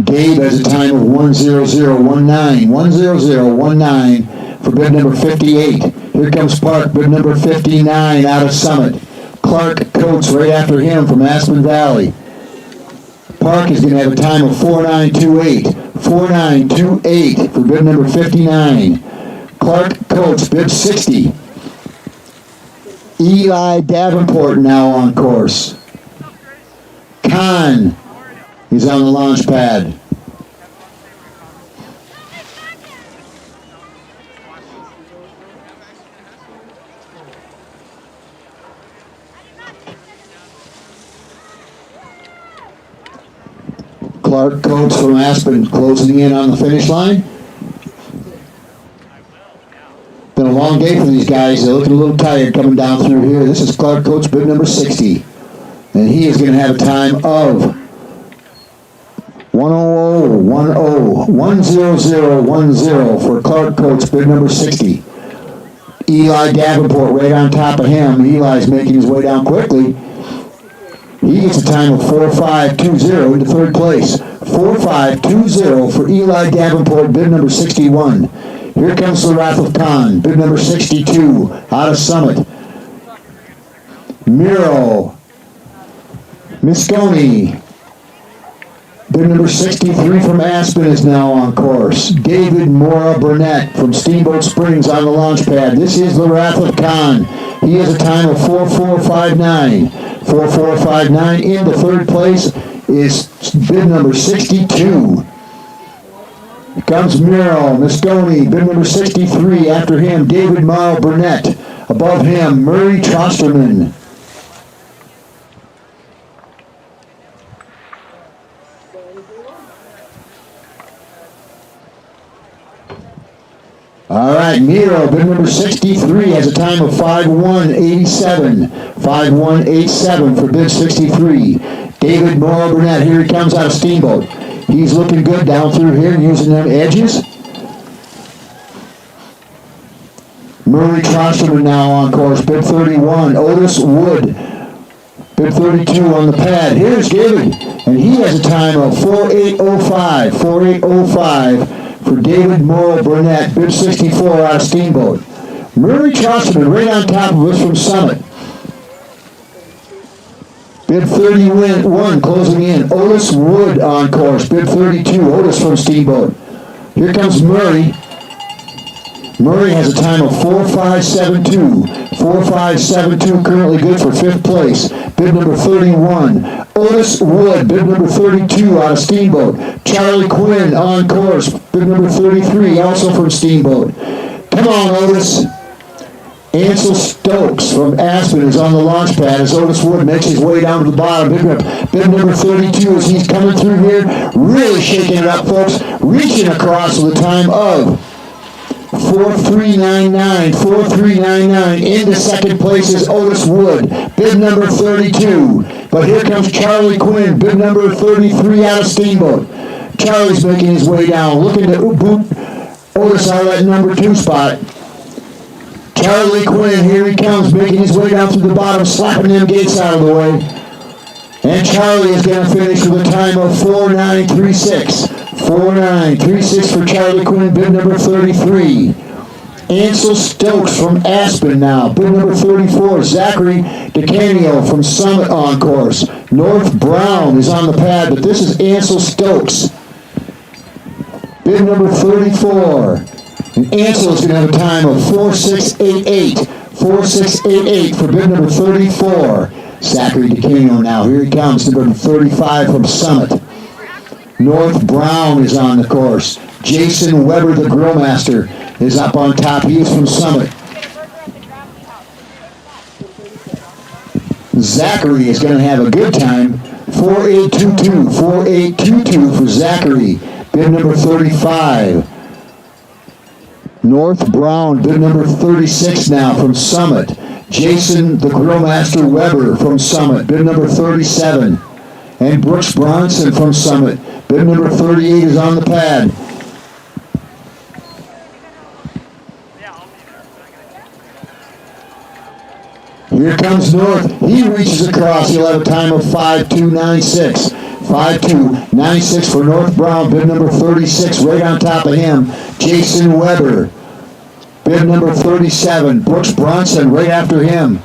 Gabe has a time of 10019. 10019 for bid number 58. Here comes Park, bid number 59 out of Summit. Clark Coates right after him from Aspen Valley. Park is going to have a time of 4928. 4928 for bid number 59. Clark Coates, bid 60. Eli Davenport now on course. Kahn is on the launch pad. Clark Coates from Aspen closing in on the finish line. Been a long day for these guys. They're looking a little tired coming down through here. This is Clark Coates, bid number 60. And he is going to have a time of 10010 for Clark Coates, bid number 60. Eli Davenport right on top of him. Eli's making his way down quickly. He gets a time of 4520 into third place. 4520 for Eli Davenport, bid number 61. Here comes the Wrath of Khan, bid number 62, out of Summit. Miro Misconi, bid number 63 from Aspen is now on course. David Mora Burnett from Steamboat Springs on the launch pad. This is the Wrath of Khan. He has a time of 4459. 4459 into third place is bid number 62. Here comes Miro Misconi, bid number 63. After him, David Mara Burnett. Above him, Murray Trosterman. All right, Miro, bid number 63, has a time of 5187. 5187 for bid 63. David Mora Burnett, here he comes out of Steamboat. He's looking good down through here using them edges. Murray Trosterman now on course, bid 31. Otis Wood, bid 32 on the pad. Here's David, and he has a time of 4805. 4805 for David Morrow Burnett, bid 64 out of Steamboat. Murray Trosterman right on top of us from Summit. Bid 31 closing in. Otis Wood on course. Bid 32. Otis from Steamboat. Here comes Murray. Murray has a time of 4.572. 4.572, currently good for 5th place. Bib number 31. Otis Wood, bib number 32 out of Steamboat. Charlie Quinn on course, bib number 33, also from Steamboat. Come on, Otis. Ansel Stokes from Aspen is on the launch pad as Otis Wood makes his way down to the bottom. Bib number 32 as he's coming through here, really shaking it up, folks. Reaching across with a time of 4.399, 4.399. Into second place is Otis Wood, bib number 32. But here comes Charlie Quinn, bib number 33 out of Steamboat. Charlie's making his way down, looking to boot Otis out of that number 2 spot. Charlie Quinn, here he comes, making his way down through the bottom, slapping them gates out of the way. And Charlie is going to finish with a time of 4.936. 4.936 for Charlie Quinn, bib number 33. Ansel Stokes from Aspen now, bib number 34. Zachary DeCanio from Summit on course. North Brown is on the pad, but this is Ansel Stokes, bib number 34. And Ansel is going to have a time of 4.688. 4.688 for bib number 34. Zachary DeCanio now, here he comes, number 35 from Summit. North Brown is on the course. Jason Weber, the Grillmaster, is up on top. He is from Summit. Zachary is going to have a good time. 4.822. 4.822 for Zachary, bib number 35. North Brown, bib number 36 now from Summit. Jason, the Grillmaster Weber from Summit, bib number 37. And Brooks Bronson from Summit, bib number 38 is on the pad. Here comes North. He reaches across. He'll have a time of 5.296. 5.296 for North Brown, bib number 36. Right on top of him, Jason Weber, bib number 37. Brooks Bronson right after him.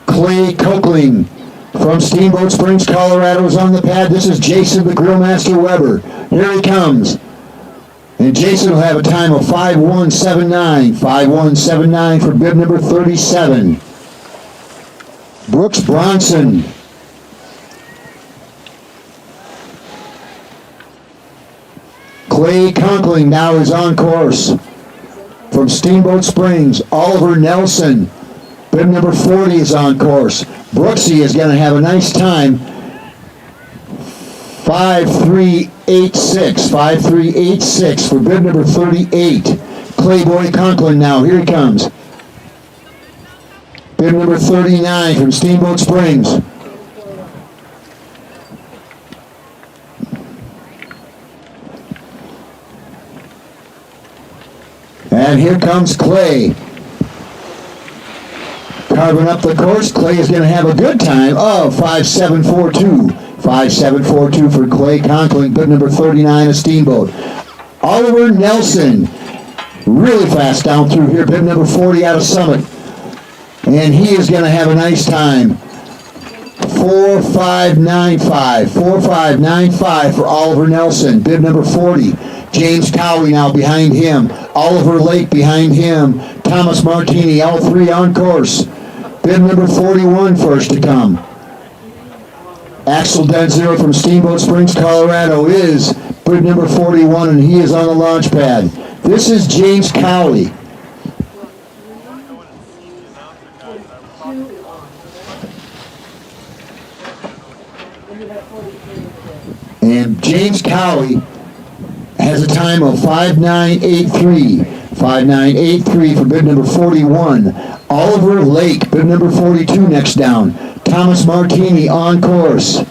Clay Coakling from Steamboat Springs, Colorado is on the pad. This is Jason the Grillmaster Weber. Here he comes. And Jason will have a time of 5.179. 5.179 for bib number 37. Brooks Bronson. Clay Conkling now is on course. From Steamboat Springs, Oliver Nelson, bib number 40 is on course. Brooksy is going to have a nice time. 5.386. 5.386 for bib number 38. Clayboy Conklin now, here he comes. Bib number 39 from Steamboat Springs. And here comes Clay. Carving up the course, Clay is going to have a good time of 5.742. 5.742 for Clay Conkling, bib number 39 of Steamboat. Oliver Nelson, really fast down through here, bib number 40 out of Summit. And he is going to have a nice time. 4.595. 4.595 for Oliver Nelson, bib number 40. James Cowie now behind him. Oliver Lake behind him. Thomas Martini, all three on course. Bib number 41 first to come. Axel Denzero from Steamboat Springs, Colorado is bib number 41, and he is on the launch pad. This is James Cowie. And James Cowie has a time of 5.983. 5.983 for bib number 41. Oliver Lake, bib number 42 next down. Thomas Martini on course.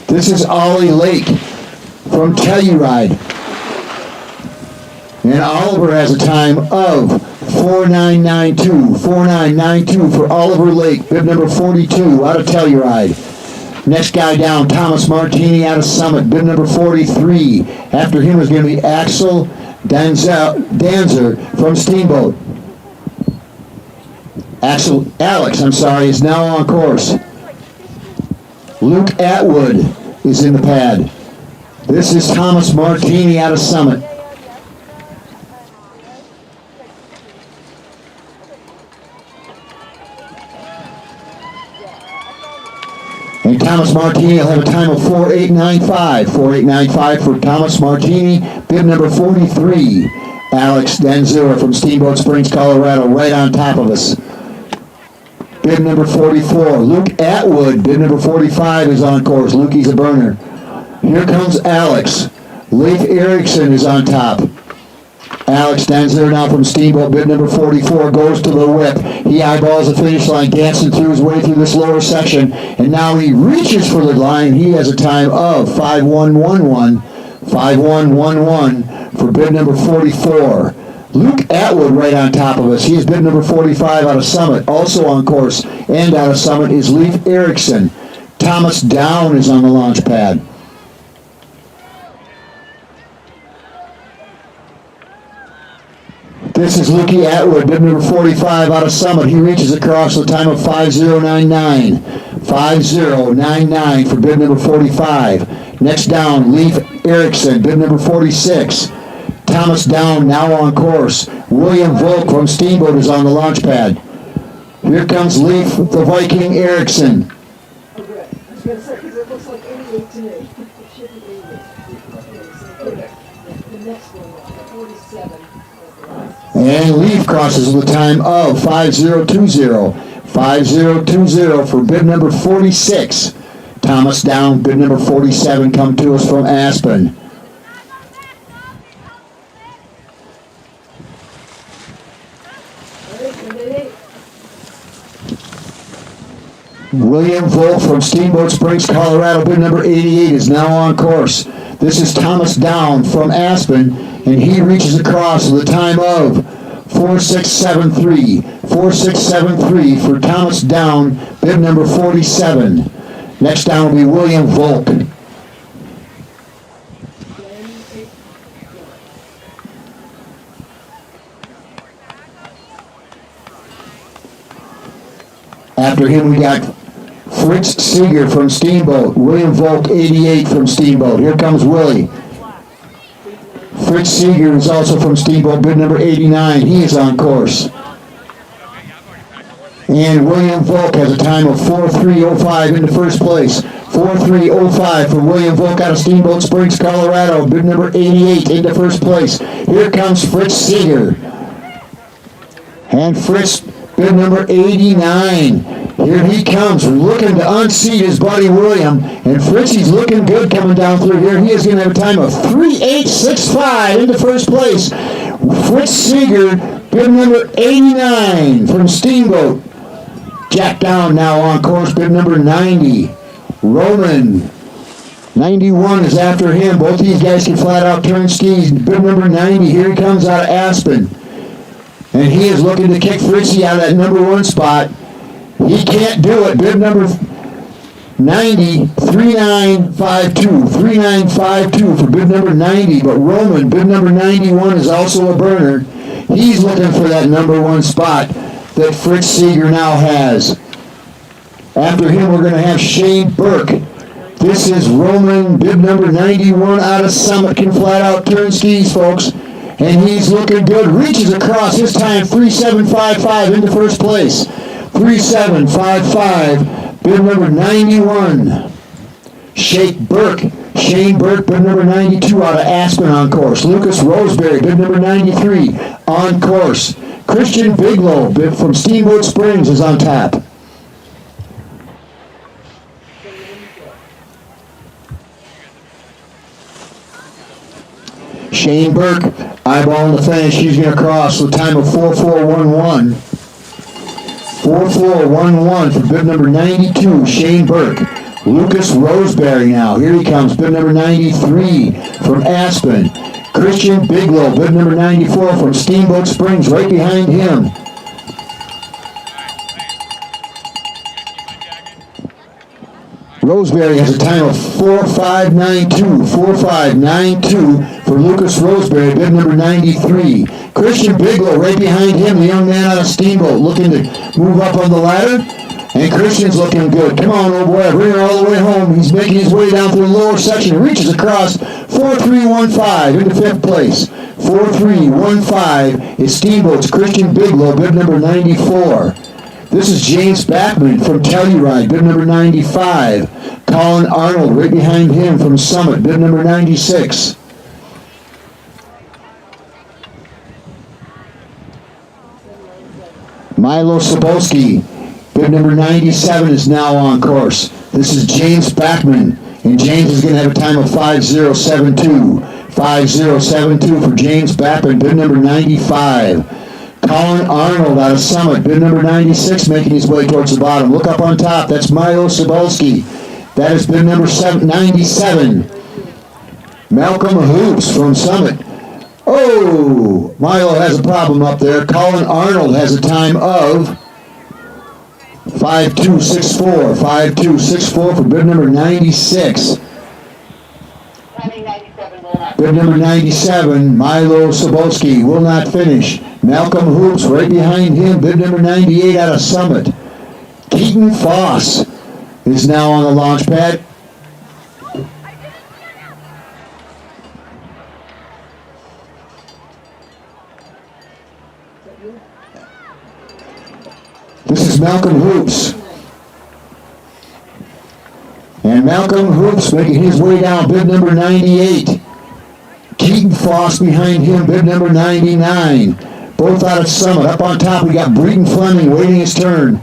This is Ollie Lake from Telluride. And Oliver has a time of 4.992. 4.992 for Oliver Lake, bib number 42 out of Telluride. Next guy down, Thomas Martini out of Summit, bib number 43. After him is going to be Axel Danzer from Steamboat. Alex is now on course. Luke Atwood is in the pad. This is Thomas Martini out of Summit. Thomas Martini will have a time of 4:895. 4:895 for Thomas Martini. Bib number 43, Alex Denzura from Steamboat Springs, Colorado, right on top of us. Bib number 44, Luke Atwood. Bib number 45 is on course. Lukey's a burner. Here comes Alex. Leif Erickson is on top. Alex Denzler now from Steamboat, bib number 44, goes to the whip. He eyeballs the finish line, dancing through his way through this lower section, and now he reaches for the line. He has a time of 5:1:11. 5:1:11 for bib number 44. Luke Atwood right on top of us. He is bib number 45 out of Summit. Also on course and out of Summit is Leif Erickson. Thomas Down is on the launch pad. This is Lukey Atwood, bib number 45 out of Summit. He reaches across with a time of 5:099. 5:099 for bib number 45. Next down, Leif Erickson, bib number 46. Thomas Down now on course. William Volk from Steamboat is on the launch pad. Here comes Leif the Viking Erickson. Oh, good. I was going to say, because it looks like 88 to me. It should be 88. The next one, 47. And Leif crosses with a time of 5:020. 5:020 for bib number 46. Thomas Down, bib number 47, come to us from Aspen. William Volk from Steamboat Springs, Colorado, bib number 88 is now on course. This is Thomas Down from Aspen, and he reaches across with a time of 4673. 4673 for Thomas Down, bib number 47. Next down will be William Volk. After him we got Fritz Seeger from Steamboat. William Volk, 88 from Steamboat. Here comes Willie. Fritz Seeger is also from Steamboat, bib number 89. He is on course. And William Volk has a time of 4:3:05 into first place. 4:3:05 for William Volk out of Steamboat Springs, Colorado, bib number 88 into first place. Here comes Fritz Seeger. And Fritz, bib number 89. Here he comes, looking to unseat his buddy William. And Fritzy's looking good coming down through here. He is going to have a time of 3:865 into first place. Fritz Seeger, bib number 89 from Steamboat. Jack Down now on course, bib number 90. Roman, 91 is after him. Both these guys can flat out turn skis. Bib number 90, here he comes out of Aspen. And he is looking to kick Fritzy out of that number one spot. He can't do it. Bib number 90, 3952. 3952 for bib number 90. But Roman, bib number 91, is also a burner. He's looking for that number one spot that Fritz Seeger now has. After him, we're going to have Shane Burke. This is Roman, bib number 91 out of Summit. Can flat out turn skis, folks. And he's looking good. Reaches across. His time, 3:755 into first place. 3:755, bib number 91. Shane Burke, bib number 92 out of Aspen on course. Lucas Roseberry, bib number 93 on course. Christian Biglow, bib from Steamboat Springs, is on top. Shane Burke, eyeballing the finish. He's going to cross with a time of 4:4:11. 4:4:11 for bib number 92, Shane Burke. Lucas Roseberry now. Here he comes, bib number 93 from Aspen. Christian Biglow, bib number 94 from Steamboat Springs, right behind him. Roseberry has a time of 4:5:92. 4:5:92 for Lucas Roseberry, bib number 93. Christian Biglow right behind him, the young man out of Steamboat, looking to move up on the ladder. And Christian's looking good. Come on, old boy, bring her all the way home. He's making his way down through the lower section. Reaches across 4:3:15 into fifth place. 4:3:15 is Steamboat's Christian Biglow, bib number 94. This is James Backman from Telluride, bib number 95. Colin Arnold right behind him from Summit, bib number 96. Milo Sobolski, bib number 97 is now on course. This is James Backman, and James is going to have a time of 5:072. 5:072 for James Backman, bib number 95. Colin Arnold out of Summit, bib number 96, making his way towards the bottom. Look up on top, that's Milo Sobolski. That is bib number 97. Malcolm Hoops from Summit. Oh, Milo has a problem up there. Colin Arnold has a time of 5:264. 5:264 for bib number 96. Bib number 97, Milo Sobolski, will not finish. Malcolm Hoops right behind him, bib number 98 out of Summit. Keaton Foss is now on the launch pad. This is Malcolm Hoops. And Malcolm Hoops making his way down, bib number 98. Keaton Foss behind him, bib number 99. Both out of Summit. Up on top we got Breton Fleming waiting his turn.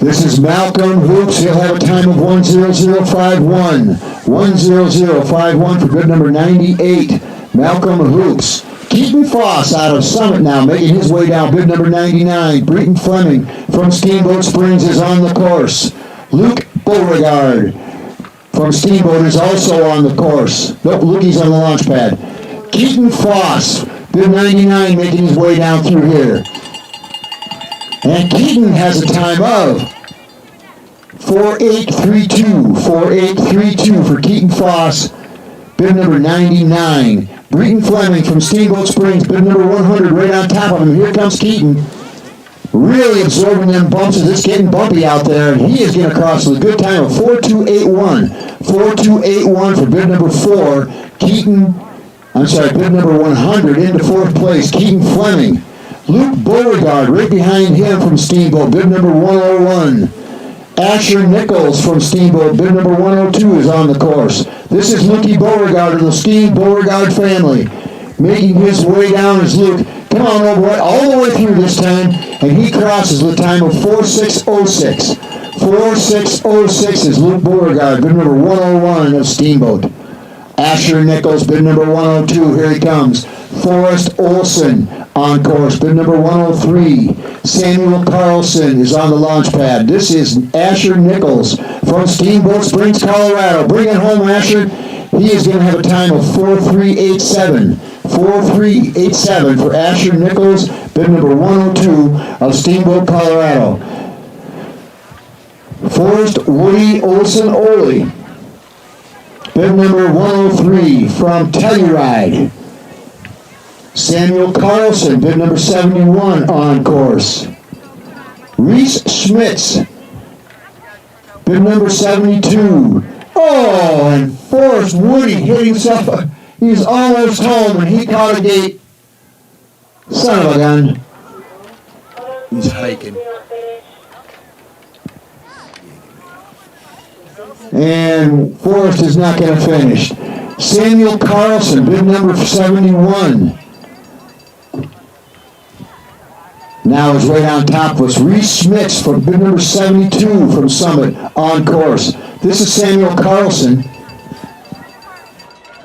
This is Malcolm Hoops. He'll have a time of 1:0051. 1:0051 for bib number 98. Malcolm Hoops. Keaton Foss out of Summit now, making his way down, bib number 99. Breton Fleming from Steamboat Springs is on the course. Luke Beauregard from Steamboat is also on the course. Nope, Lukey's on the launch pad. Keaton Foss, bib 99, making his way down through here. And Keaton has a time of 4:0832. 4:0832 for Keaton Foss, bib number 99. Breton Fleming from Steamboat Springs, bib number 100, right on top of him. Here comes Keaton. Really absorbing them bumps as it's getting bumpy out there. And he is getting across with a good time of 4:281. 4:281 for bib number 4. Bib number 100 into 4th place. Keaton Fleming. Luke Beauregard right behind him from Steamboat, bib number 101. Asher Nichols from Steamboat, bib number 102 is on the course. This is Lukey Beauregard of the Steve Beauregard family. Making his way down is Luke. Come on, old boy, all the way through this time, and he crosses with a time of 4:606. 4:606 is Luke Beauregard, bib number 101 of Steamboat. Asher Nichols, bib number 102, here he comes. Forrest Olson on course, bib number 103. Samuel Carlson is on the launch pad. This is Asher Nichols from Steamboat Springs, Colorado. Bring it home, Asher. He is going to have a time of 4:387. 4:387 for Asher Nichols, bib number 102 of Steamboat, Colorado. Forrest Woody Olson-Oley, bib number 103 from Telluride. Samuel Carlson, bib number 71 on course. Reese Schmitz, bib number 72. Oh, and Forrest Woody hit himself. He's almost home and he caught a gate. Son of a gun. He's hiking. And Forrest is not going to finish. Samuel Carlson, bib number 71. Now is right on top was Reese Schmitz from bib number 72 from Summit on course. This is Samuel Carlson.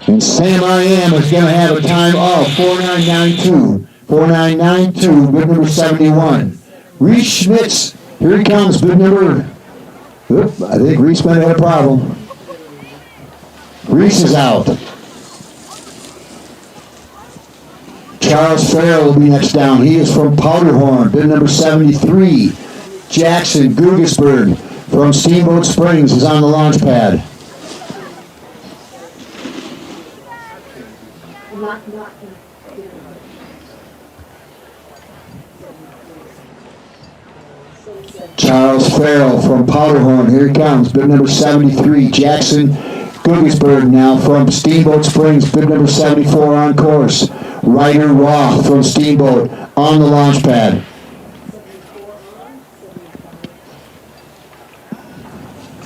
And Sam I Am is going to have a time of 4:0992. 4:0992, bib number 71. Reese Schmitz, here he comes, bib number... Oop, I think Reese might have had a problem. Reese is out. Charles Farrell will be next down. He is from Powderhorn, bib number 73. Jackson Gugesberg from Steamboat Springs is on the launch pad. Charles Farrell from Powderhorn, here he comes, bib number 73. Jackson Guggisberg now from Steamboat Springs, bib number 74 on course. Ryder Roth from Steamboat on the launch pad.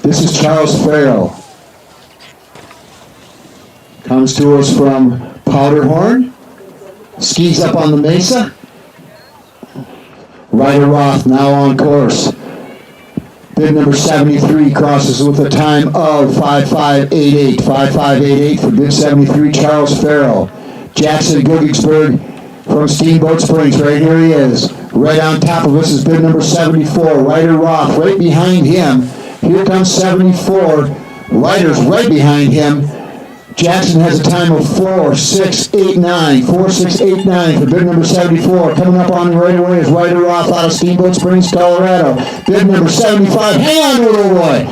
This is Charles Farrell. Comes to us from Powderhorn. Skis up on the mesa. Ryder Roth now on course. Bib number 73 crosses with a time of 5.588. 5.588 for bib 73, Charles Farrell. Jackson Guggisberg from Steamboat Springs. Right here he is. Right on top of us is bib number 74, Ryder Roth. Right behind him. Here comes 74. Ryder's right behind him. Jackson has a time of 4.689. 4.689 for bib number 74. Coming up on the right away is Ryder Roth out of Steamboat Springs, Colorado. Bib number 75. Hang on to it, little boy.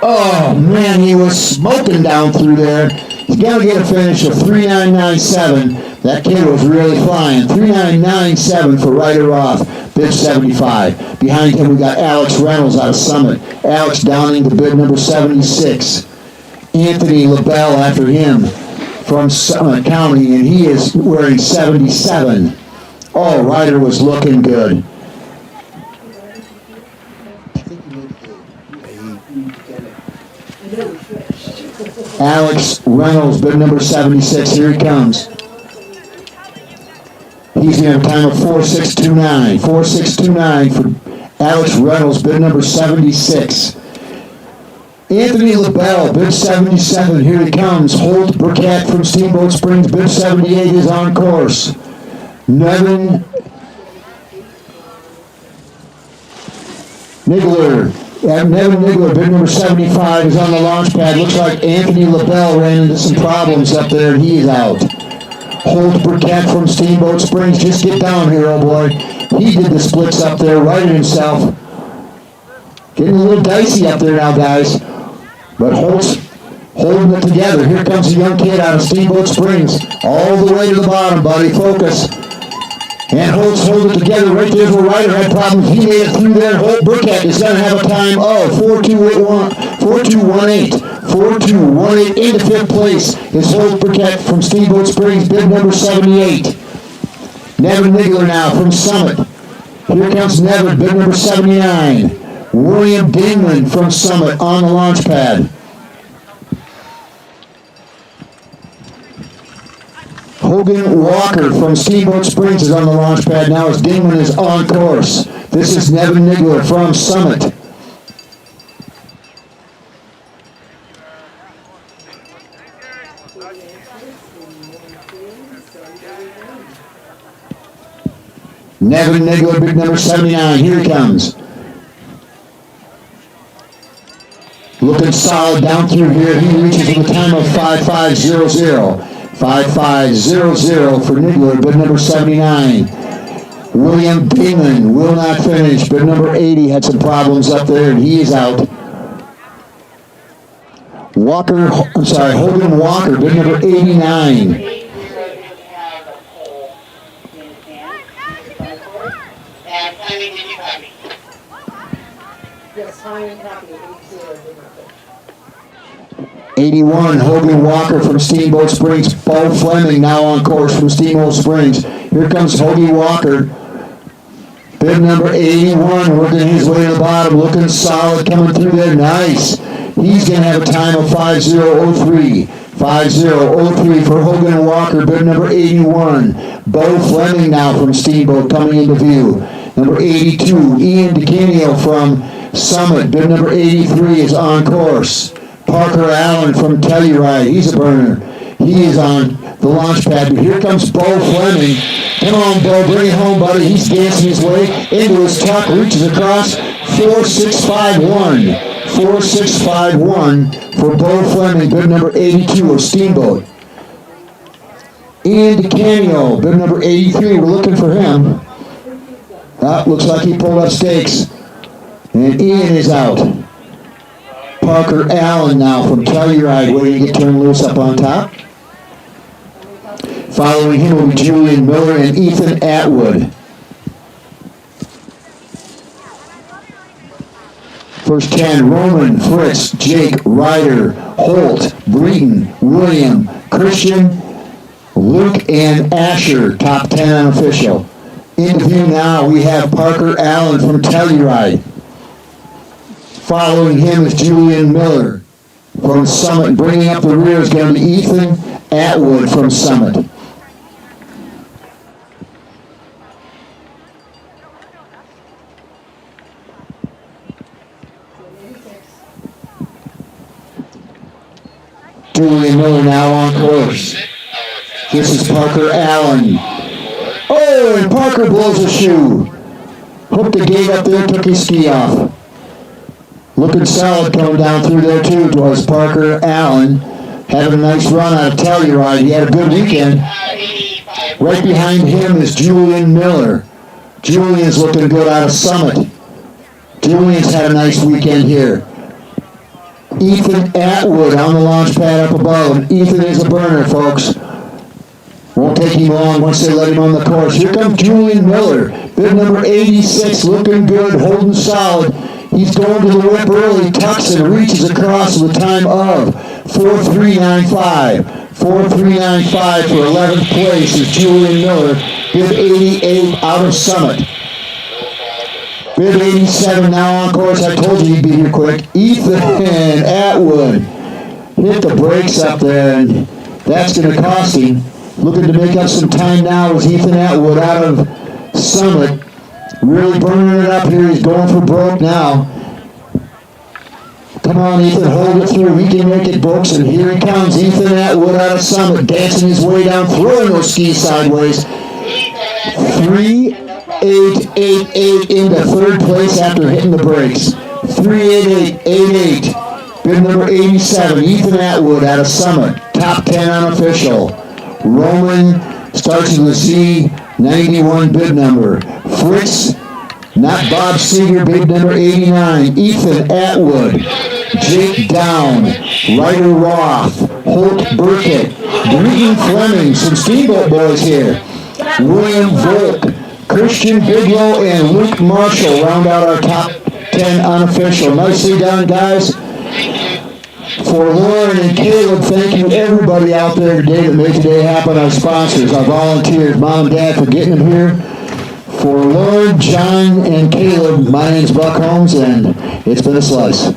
Oh, man, he was smoking down through there. He's going to get a finish of 3.997. That kid was really flying. 3.997 for Ryder Roth, bib 75. Behind him, we got Alex Reynolds out of Summit. Alex Downing to bib number 76. Anthony LaBelle after him from Summit County, and he is wearing 77. Oh, Ryder was looking good. Alex Reynolds, bib number 76, here he comes. He's going to have a time of 4.629. 4.629 for Alex Reynolds, bib number 76. Anthony LaBelle, bib 77, here he comes. Holt Burkett from Steamboat Springs, bib 78 is on course. Nevin Nigler, Nevin Nigler, bib number 75 is on the launch pad. Looks like Anthony LaBelle ran into some problems up there and he's out. Holt Burkett from Steamboat Springs, just get down here, oh boy. He did the splits up there, right himself. Getting a little dicey up there now, guys. But Holt's holding it together. Here comes a young kid out of Steamboat Springs. All the way to the bottom, buddy. Focus. And Holt's holding it together. Right there where Ryder had problems. He made it through there. Holt Burkett is going to have a time of 4.218. 4.218 into fifth place is Holt Burkett from Steamboat Springs, bib number 78. Nevin Nigler now from Summit. Here comes Nevin, bib number 79. William Dingman from Summit on the launch pad. Hogan Walker from Steamboat Springs is on the launch pad now as Dingman is on course. This is Nevin Nigler from Summit. Nevin Nigler, big number 79, here he comes. Looking solid down through here. He reaches with a time of 5.500. 5.500 for Nigler, bib number 79. William Dingman will not finish. Bib number 80 had some problems up there and he is out. Hogan Walker, bib number 89. And timing, did you copy? Yes, timing copy. 81, Hogan Walker from Steamboat Springs. Bo Fleming now on course from Steamboat Springs. Here comes Hogan Walker. Bib number 81, working his way to the bottom, looking solid, coming through there, nice. He's going to have a time of 5.003. 5.003 for Hogan Walker, bib number 81. Bo Fleming now from Steamboat coming into view. Number 82, Ian DeCanio from Summit, bib number 83 is on course. Parker Allen from Telluride, he's a burner. He is on the launch pad, but here comes Bo Fleming. Come on, Bo, bring it home, buddy. He's dancing his way into his tuck, reaches across, 4.651. 4.651 for Bo Fleming, bib number 82 of Steamboat. Ian DeCanio, bib number 83, we're looking for him. Looks like he pulled up stakes. And Ian is out. Parker Allen now from Telluride, waiting to get turned loose up on top. Following him will be Julian Miller and Ethan Atwood. First 10, Roman, Fritz, Jake, Ryder, Holt, Breeden, William, Christian, Luke, and Asher, top 10 unofficial. In view now, we have Parker Allen from Telluride. Following him is Julian Miller from Summit. Bringing up the rear is going to be Ethan Atwood from Summit. Julian Miller now on course. This is Parker Allen. Oh, and Parker blows a shoe. Hooked the gate up there, took his ski off. Looking solid coming down through there too was Parker Allen. Having a nice run out of Telluride. He had a good weekend. Right behind him is Julian Miller. Julian's looking good out of Summit. Julian's had a nice weekend here. Ethan Atwood on the launch pad up above. Ethan is a burner, folks. Won't take him long once they let him on the course. Here comes Julian Miller. Bib number 86, looking good, holding solid. He's going to the whip early, tucks and reaches across with a time of 4.395. 4.395 for 11th place is Julian Miller. Bib 88 out of Summit. Bib 87 now on course. I told you he'd be here quick. Ethan Atwood hit the brakes up there, and that's going to cost him. Looking to make up some time now is Ethan Atwood out of Summit. Really burning it up here. He's going for broke now. Come on, Ethan, hold it through. We can make it, Brooks. And here he comes, Ethan Atwood out of Summit, dancing his way down, throwing those skis sideways. 3.888 into third place after hitting the brakes. 3.8888. Bib number 87, Ethan Atwood out of Summit, top 10 unofficial. Roman starts with a Z, 91 bib number. Fritz, not Bob Seeger, bib number 89. Ethan Atwood, Jake Down, Ryder Roth, Holt Burkett, Breeden Fleming, some Steamboat boys here. William Volk, Christian Biglow, and Luke Marshall round out our top 10 unofficial. Nicely done, guys. For Lauren and Caleb, thank you everybody out there today that made today happen. Our sponsors, our volunteers, Mom and Dad for getting them here. For Lauren, John, and Caleb, my name's Buck Holmes, and it's been a slice.